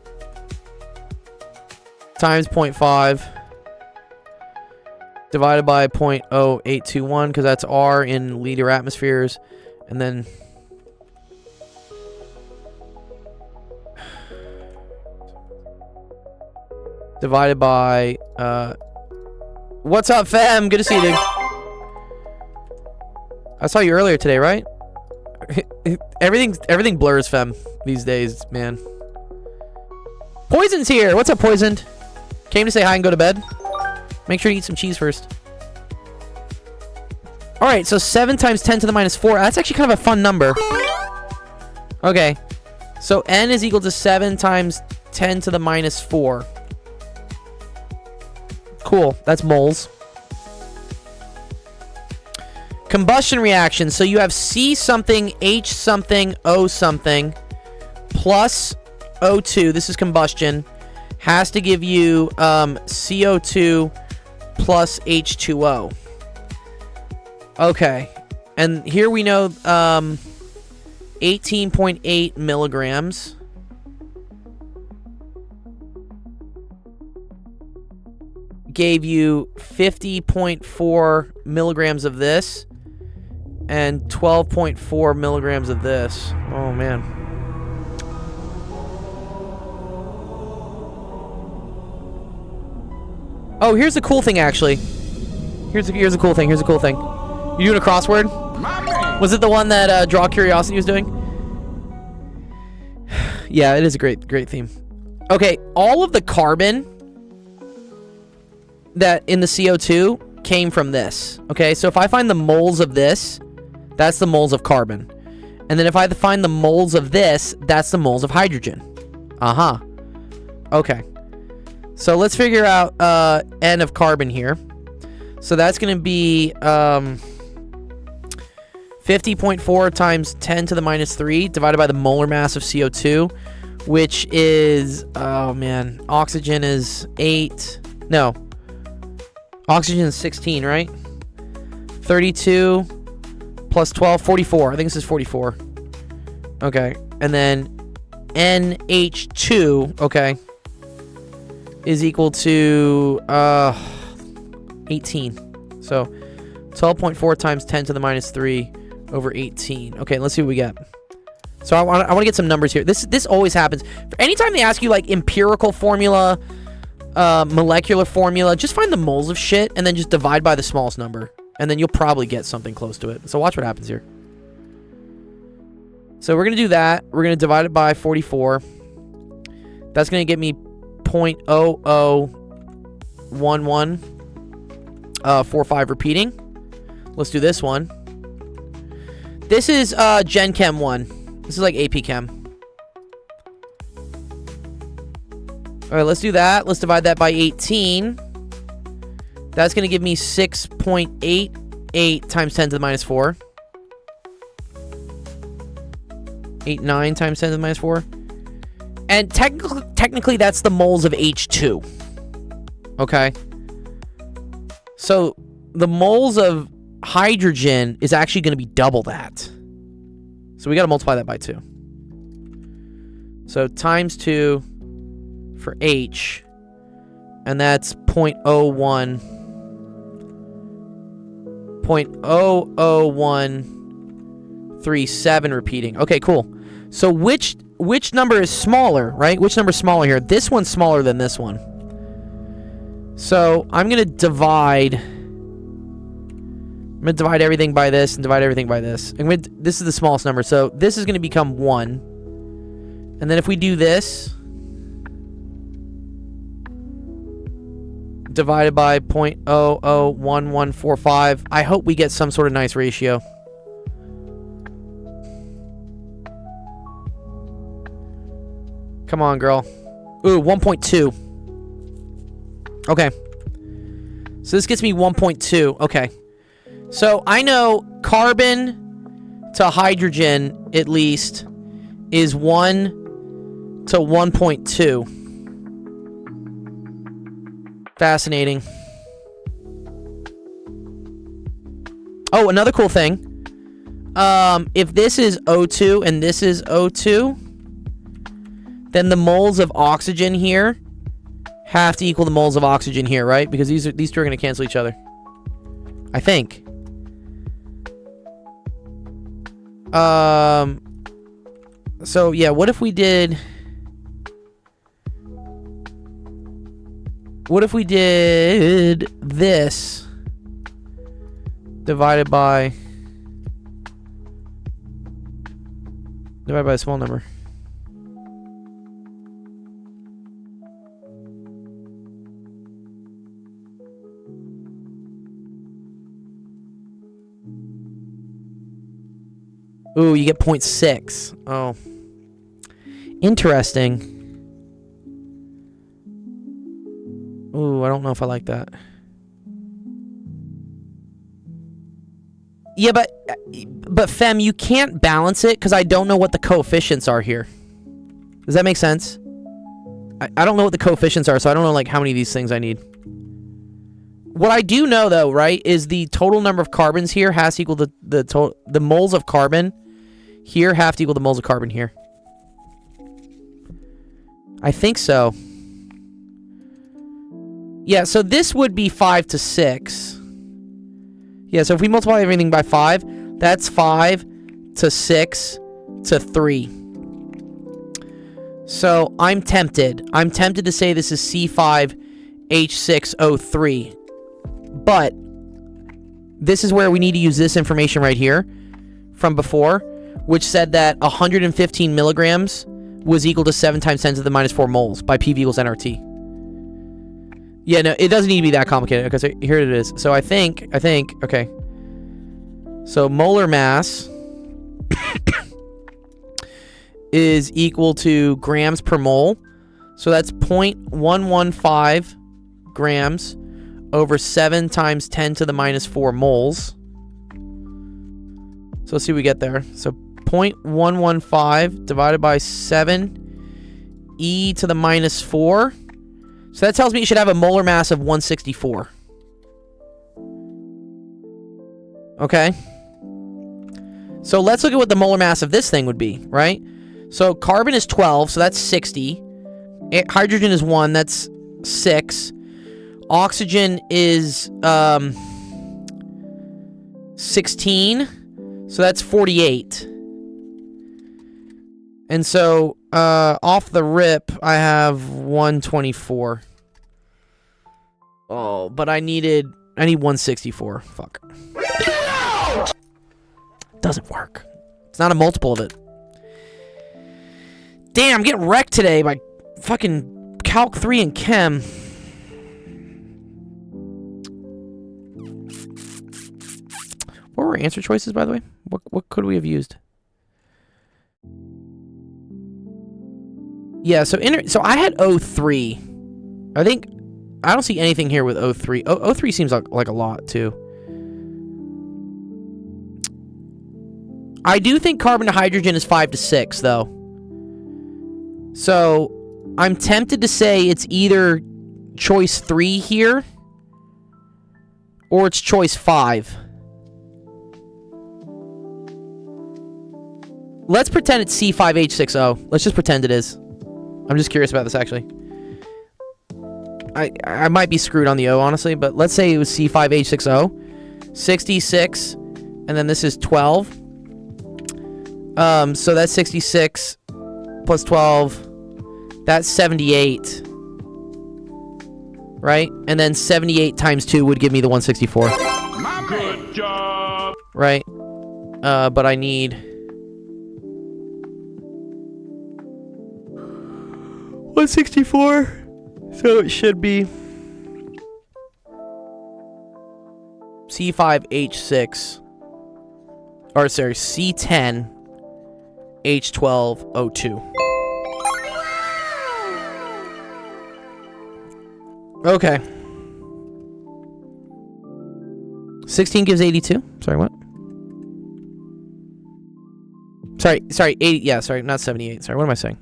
Times 0.5 divided by 0.0821 because that's R in liter atmospheres, and then divided by what's up, fam? Good to see you, dude. I saw you earlier today, right? Everything blurs, fam, these days, man. Poison's here. What's up, Poisoned? Came to say hi and go to bed. Make sure to eat some cheese first. Alright, so 7 times 10 to the minus 4. That's actually kind of a fun number. Okay. So N is equal to 7 times 10 to the minus 4. Cool. That's moles. Combustion reaction. So you have C something, H something, O something, plus O2. This is combustion. Has to give you CO2 plus H2O. Okay. And here we know 18.8 milligrams. Gave you 50.4 milligrams of this. And 12.4 milligrams of this. Oh, man. Oh, here's the cool thing, actually. Here's a cool thing. You doing a crossword? Was it the one that Draw Curiosity was doing? Yeah, it is a great theme. Okay, all of the carbon that in the CO2 came from this. Okay, so if I find the moles of this, that's the moles of carbon. And then if I find the moles of this, that's the moles of hydrogen. Okay. So let's figure out N of carbon here. So that's going to be 50.4 times 10 to the minus 3 divided by the molar mass of CO2, which is, oh man, oxygen is 8. No. Oxygen is 16, right? 32 plus 12, 44. I think this is 44. Okay. And then NH2, okay, is equal to 18. So 12.4 times 10 to the minus 3 over 18. Okay, let's see what we get. So I want to get some numbers here. This always happens. Anytime they ask you like empirical formula, molecular formula, just find the moles of shit and then just divide by the smallest number. And then you'll probably get something close to it. So watch what happens here. So we're going to do that. We're going to divide it by 44. That's going to get me 0.001145 repeating. Let's do this one. This is Gen Chem 1. This is like AP Chem. Alright, let's do that. Let's divide that by 18. That's going to give me 6.88 times 10 to the minus 4. 89 times 10 to the minus 4. And technically that's the moles of H2. Okay. So the moles of hydrogen is actually going to be double that. So we got to multiply that by 2. So times 2 for H, and that's 0.01. 0.00137 repeating. Okay, cool. So which number is smaller, right? Which number is smaller here? This one's smaller than this one. So I'm going to divide everything by this and divide everything by this. This is the smallest number. So this is going to become 1. And then if we do this, divided by 0.001145, I hope we get some sort of nice ratio. Come on, girl. Ooh, 1.2. Okay. So this gets me 1.2. Okay. So I know carbon to hydrogen, at least, is 1 to 1.2. Fascinating. Oh, another cool thing. If this is O2 and this is O2, then the moles of oxygen here have to equal the moles of oxygen here, right? Because these two are going to cancel each other. I think. So yeah, what if we did this divided by a small number? Ooh, you get 0.6. Oh. Interesting. Ooh, I don't know if I like that. Yeah, but Fem, you can't balance it because I don't know what the coefficients are here. Does that make sense? I don't know what the coefficients are, so I don't know like how many of these things I need. What I do know though, right, is the total number of carbons here has to equal the moles of carbon here have to equal the moles of carbon here. I think so. Yeah, so this would be 5 to 6. Yeah, so if we multiply everything by 5, that's 5 to 6 to 3. So I'm tempted. I'm tempted to say this is C5H6O3. But this is where we need to use this information right here from before, which said that 115 milligrams was equal to 7 times 10 to the minus 4 moles by PV equals nRT. Yeah, no, it doesn't need to be that complicated. Okay, so here it is. So I think, okay. So molar mass is equal to grams per mole. So that's 0.115 grams over 7 times 10 to the minus 4 moles. So let's see what we get there. So 0.115 divided by 7 e to the minus 4. So that tells me it should have a molar mass of 164. Okay. So let's look at what the molar mass of this thing would be, right? So carbon is 12, so that's 60. Hydrogen is 1, that's 6. Oxygen is 16, so that's 48. And so off the rip, I have 124. Oh, but I need 164. Fuck. Doesn't work. It's not a multiple of it. Damn, I'm getting wrecked today by fucking Calc 3 and Chem. What were answer choices, by the way? What could we have used? Yeah, so I had O3. I don't see anything here with O3. O3 seems like a lot, too. I do think carbon to hydrogen is 5 to 6, though. So, I'm tempted to say it's either choice 3 here, or it's choice 5. Let's pretend it's C5H60. Let's just pretend it is. I'm just curious about this, actually. I might be screwed on the O, honestly, but let's say it was C5H60. 66, and then this is 12. So that's 66 plus 12. That's 78. Right? And then 78 times 2 would give me the 164. Good job. Right? But I need... 164. So it should be... C5H6. Or, sorry, C10 H12O2. Okay. 16 gives 82. Sorry, what? Sorry, 80. Yeah, sorry, not 78. Sorry, what am I saying?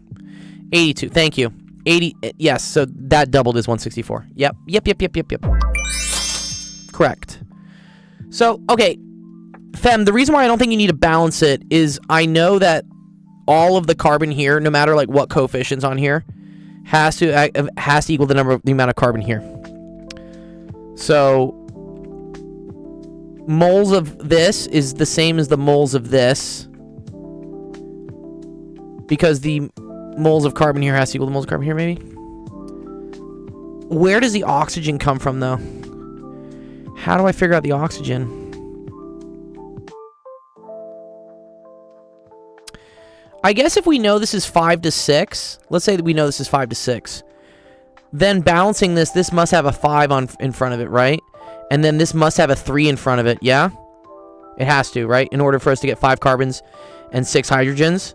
82. Thank you. 80. Yes, so that doubled is 164. Yep. Correct. So, okay. Fem, the reason why I don't think you need to balance it is I know that all of the carbon here, no matter like what coefficient's on here, has to equal the amount of carbon here. So moles of this is the same as the moles of this, because the moles of carbon here has to equal the moles of carbon here, maybe. Where does the oxygen come from, though? How do I figure out the oxygen? I guess if we know this is 5 to 6, let's say that we know this is 5 to 6, then balancing this must have a 5 in front of it, right? And then this must have a 3 in front of it, yeah? It has to, right? In order for us to get 5 carbons and 6 hydrogens.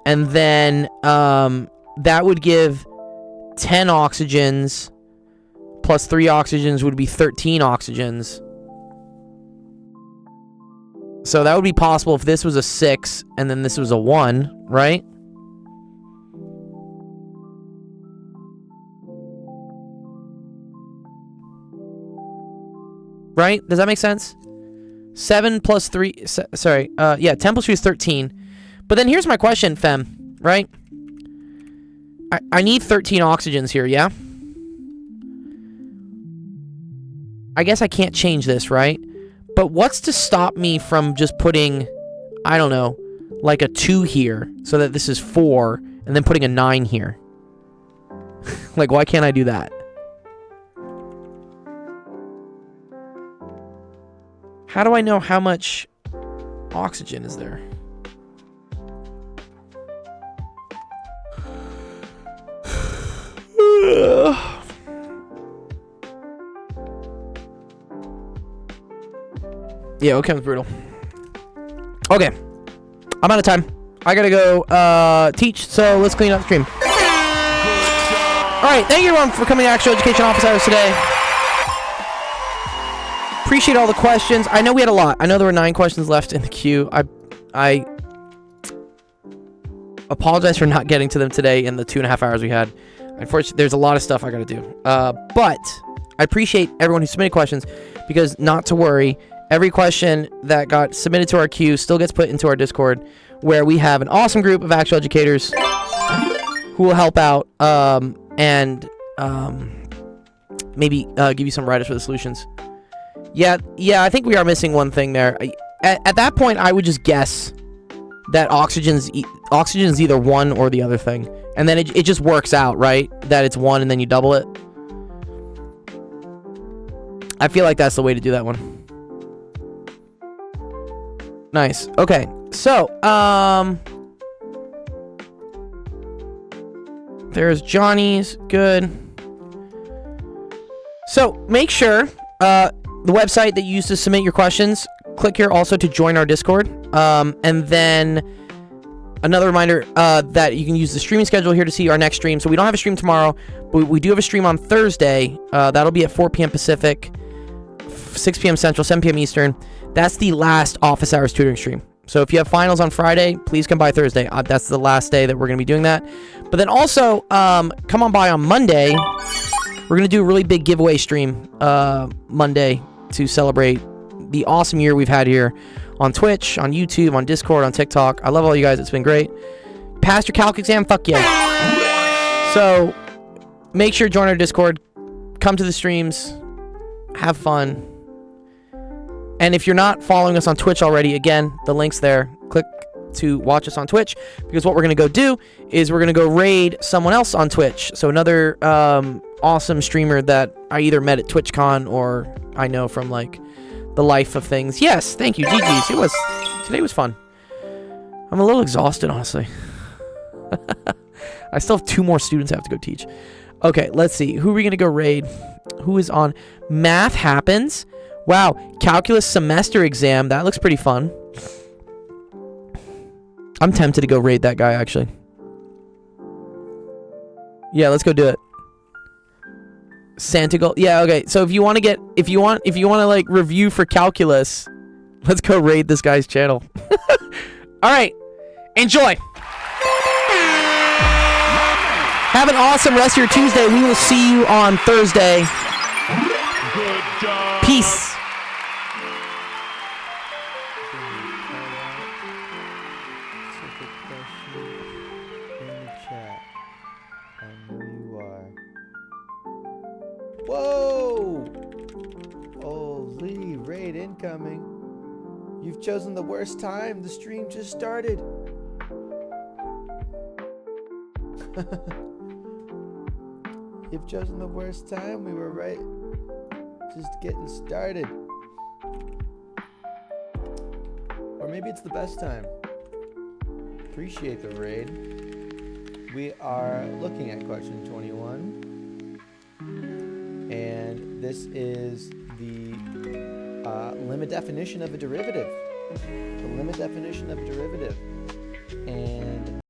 And then that would give 10 oxygens plus 3 oxygens would be 13 oxygens. So that would be possible if this was a 6 and then this was a 1, right? Right? Does that make sense? 7 plus 3... yeah, 10 plus 3 is 13. But then here's my question, Fem, right? I need 13 oxygens here, yeah? I guess I can't change this, right? But what's to stop me from just putting, I don't know, like a 2 here, so that this is 4, and then putting a 9 here? Like, why can't I do that? How do I know how much oxygen is there? Yeah, okay, it's brutal. Okay. I'm out of time. I gotta go teach, so let's clean up the stream. Alright, thank you everyone for coming to Actual Education Office Hours today. Appreciate all the questions. I know we had a lot. I know there were 9 questions left in the queue. I apologize for not getting to them today in the 2.5 hours we had. Unfortunately, there's a lot of stuff I gotta do. But I appreciate everyone who submitted questions, because not to worry, every question that got submitted to our queue still gets put into our Discord, where we have an awesome group of actual educators who will help out and maybe give you some write-ups for the solutions. Yeah, I think we are missing one thing there. At that point, I would just guess that oxygen's either one or the other thing. And then it just works out, right? That it's 1 and then you double it. I feel like that's the way to do that one. Nice. Okay. So, there's Johnny's. Good. So, make sure, the website that you use to submit your questions, click here also to join our Discord. And then another reminder that you can use the streaming schedule here to see our next stream. So we don't have a stream tomorrow, but we do have a stream on Thursday. That'll be at 4 p.m. Pacific, 6 p.m. Central, 7 p.m. Eastern. That's the last office hours tutoring stream. So if you have finals on Friday, please come by Thursday. That's the last day that we're going to be doing that. But then also, come on by on Monday. We're going to do a really big giveaway stream Monday to celebrate the awesome year we've had here on Twitch, on YouTube, on Discord, on TikTok. I love all you guys. It's been great. Passed your calc exam? Fuck yeah. So make sure to join our Discord. Come to the streams. Have fun. And if you're not following us on Twitch already, again, the link's there. Click to watch us on Twitch, because what we're going to go do is we're going to go raid someone else on Twitch. So another awesome streamer that I either met at TwitchCon or I know from like the life of things. Yes, thank you, GG's. Today was fun. I'm a little exhausted, honestly. I still have 2 more students I have to go teach. Okay, let's see. Who are we going to go raid? Who is on? Math happens. Wow, calculus semester exam. That looks pretty fun. I'm tempted to go raid that guy, actually. Yeah, let's go do it. Santa Gold. Yeah, okay. So if you want to like review for calculus, let's go raid this guy's channel. All right. Enjoy. Have an awesome rest of your Tuesday. We will see you on Thursday. Good job. Peace. Whoa! Holy, raid incoming. You've chosen the worst time. The stream just started. You've chosen the worst time. We were right. Just getting started. Or maybe it's the best time. Appreciate the raid. We are looking at question 21. And this is the limit definition of a derivative. The limit definition of a derivative. And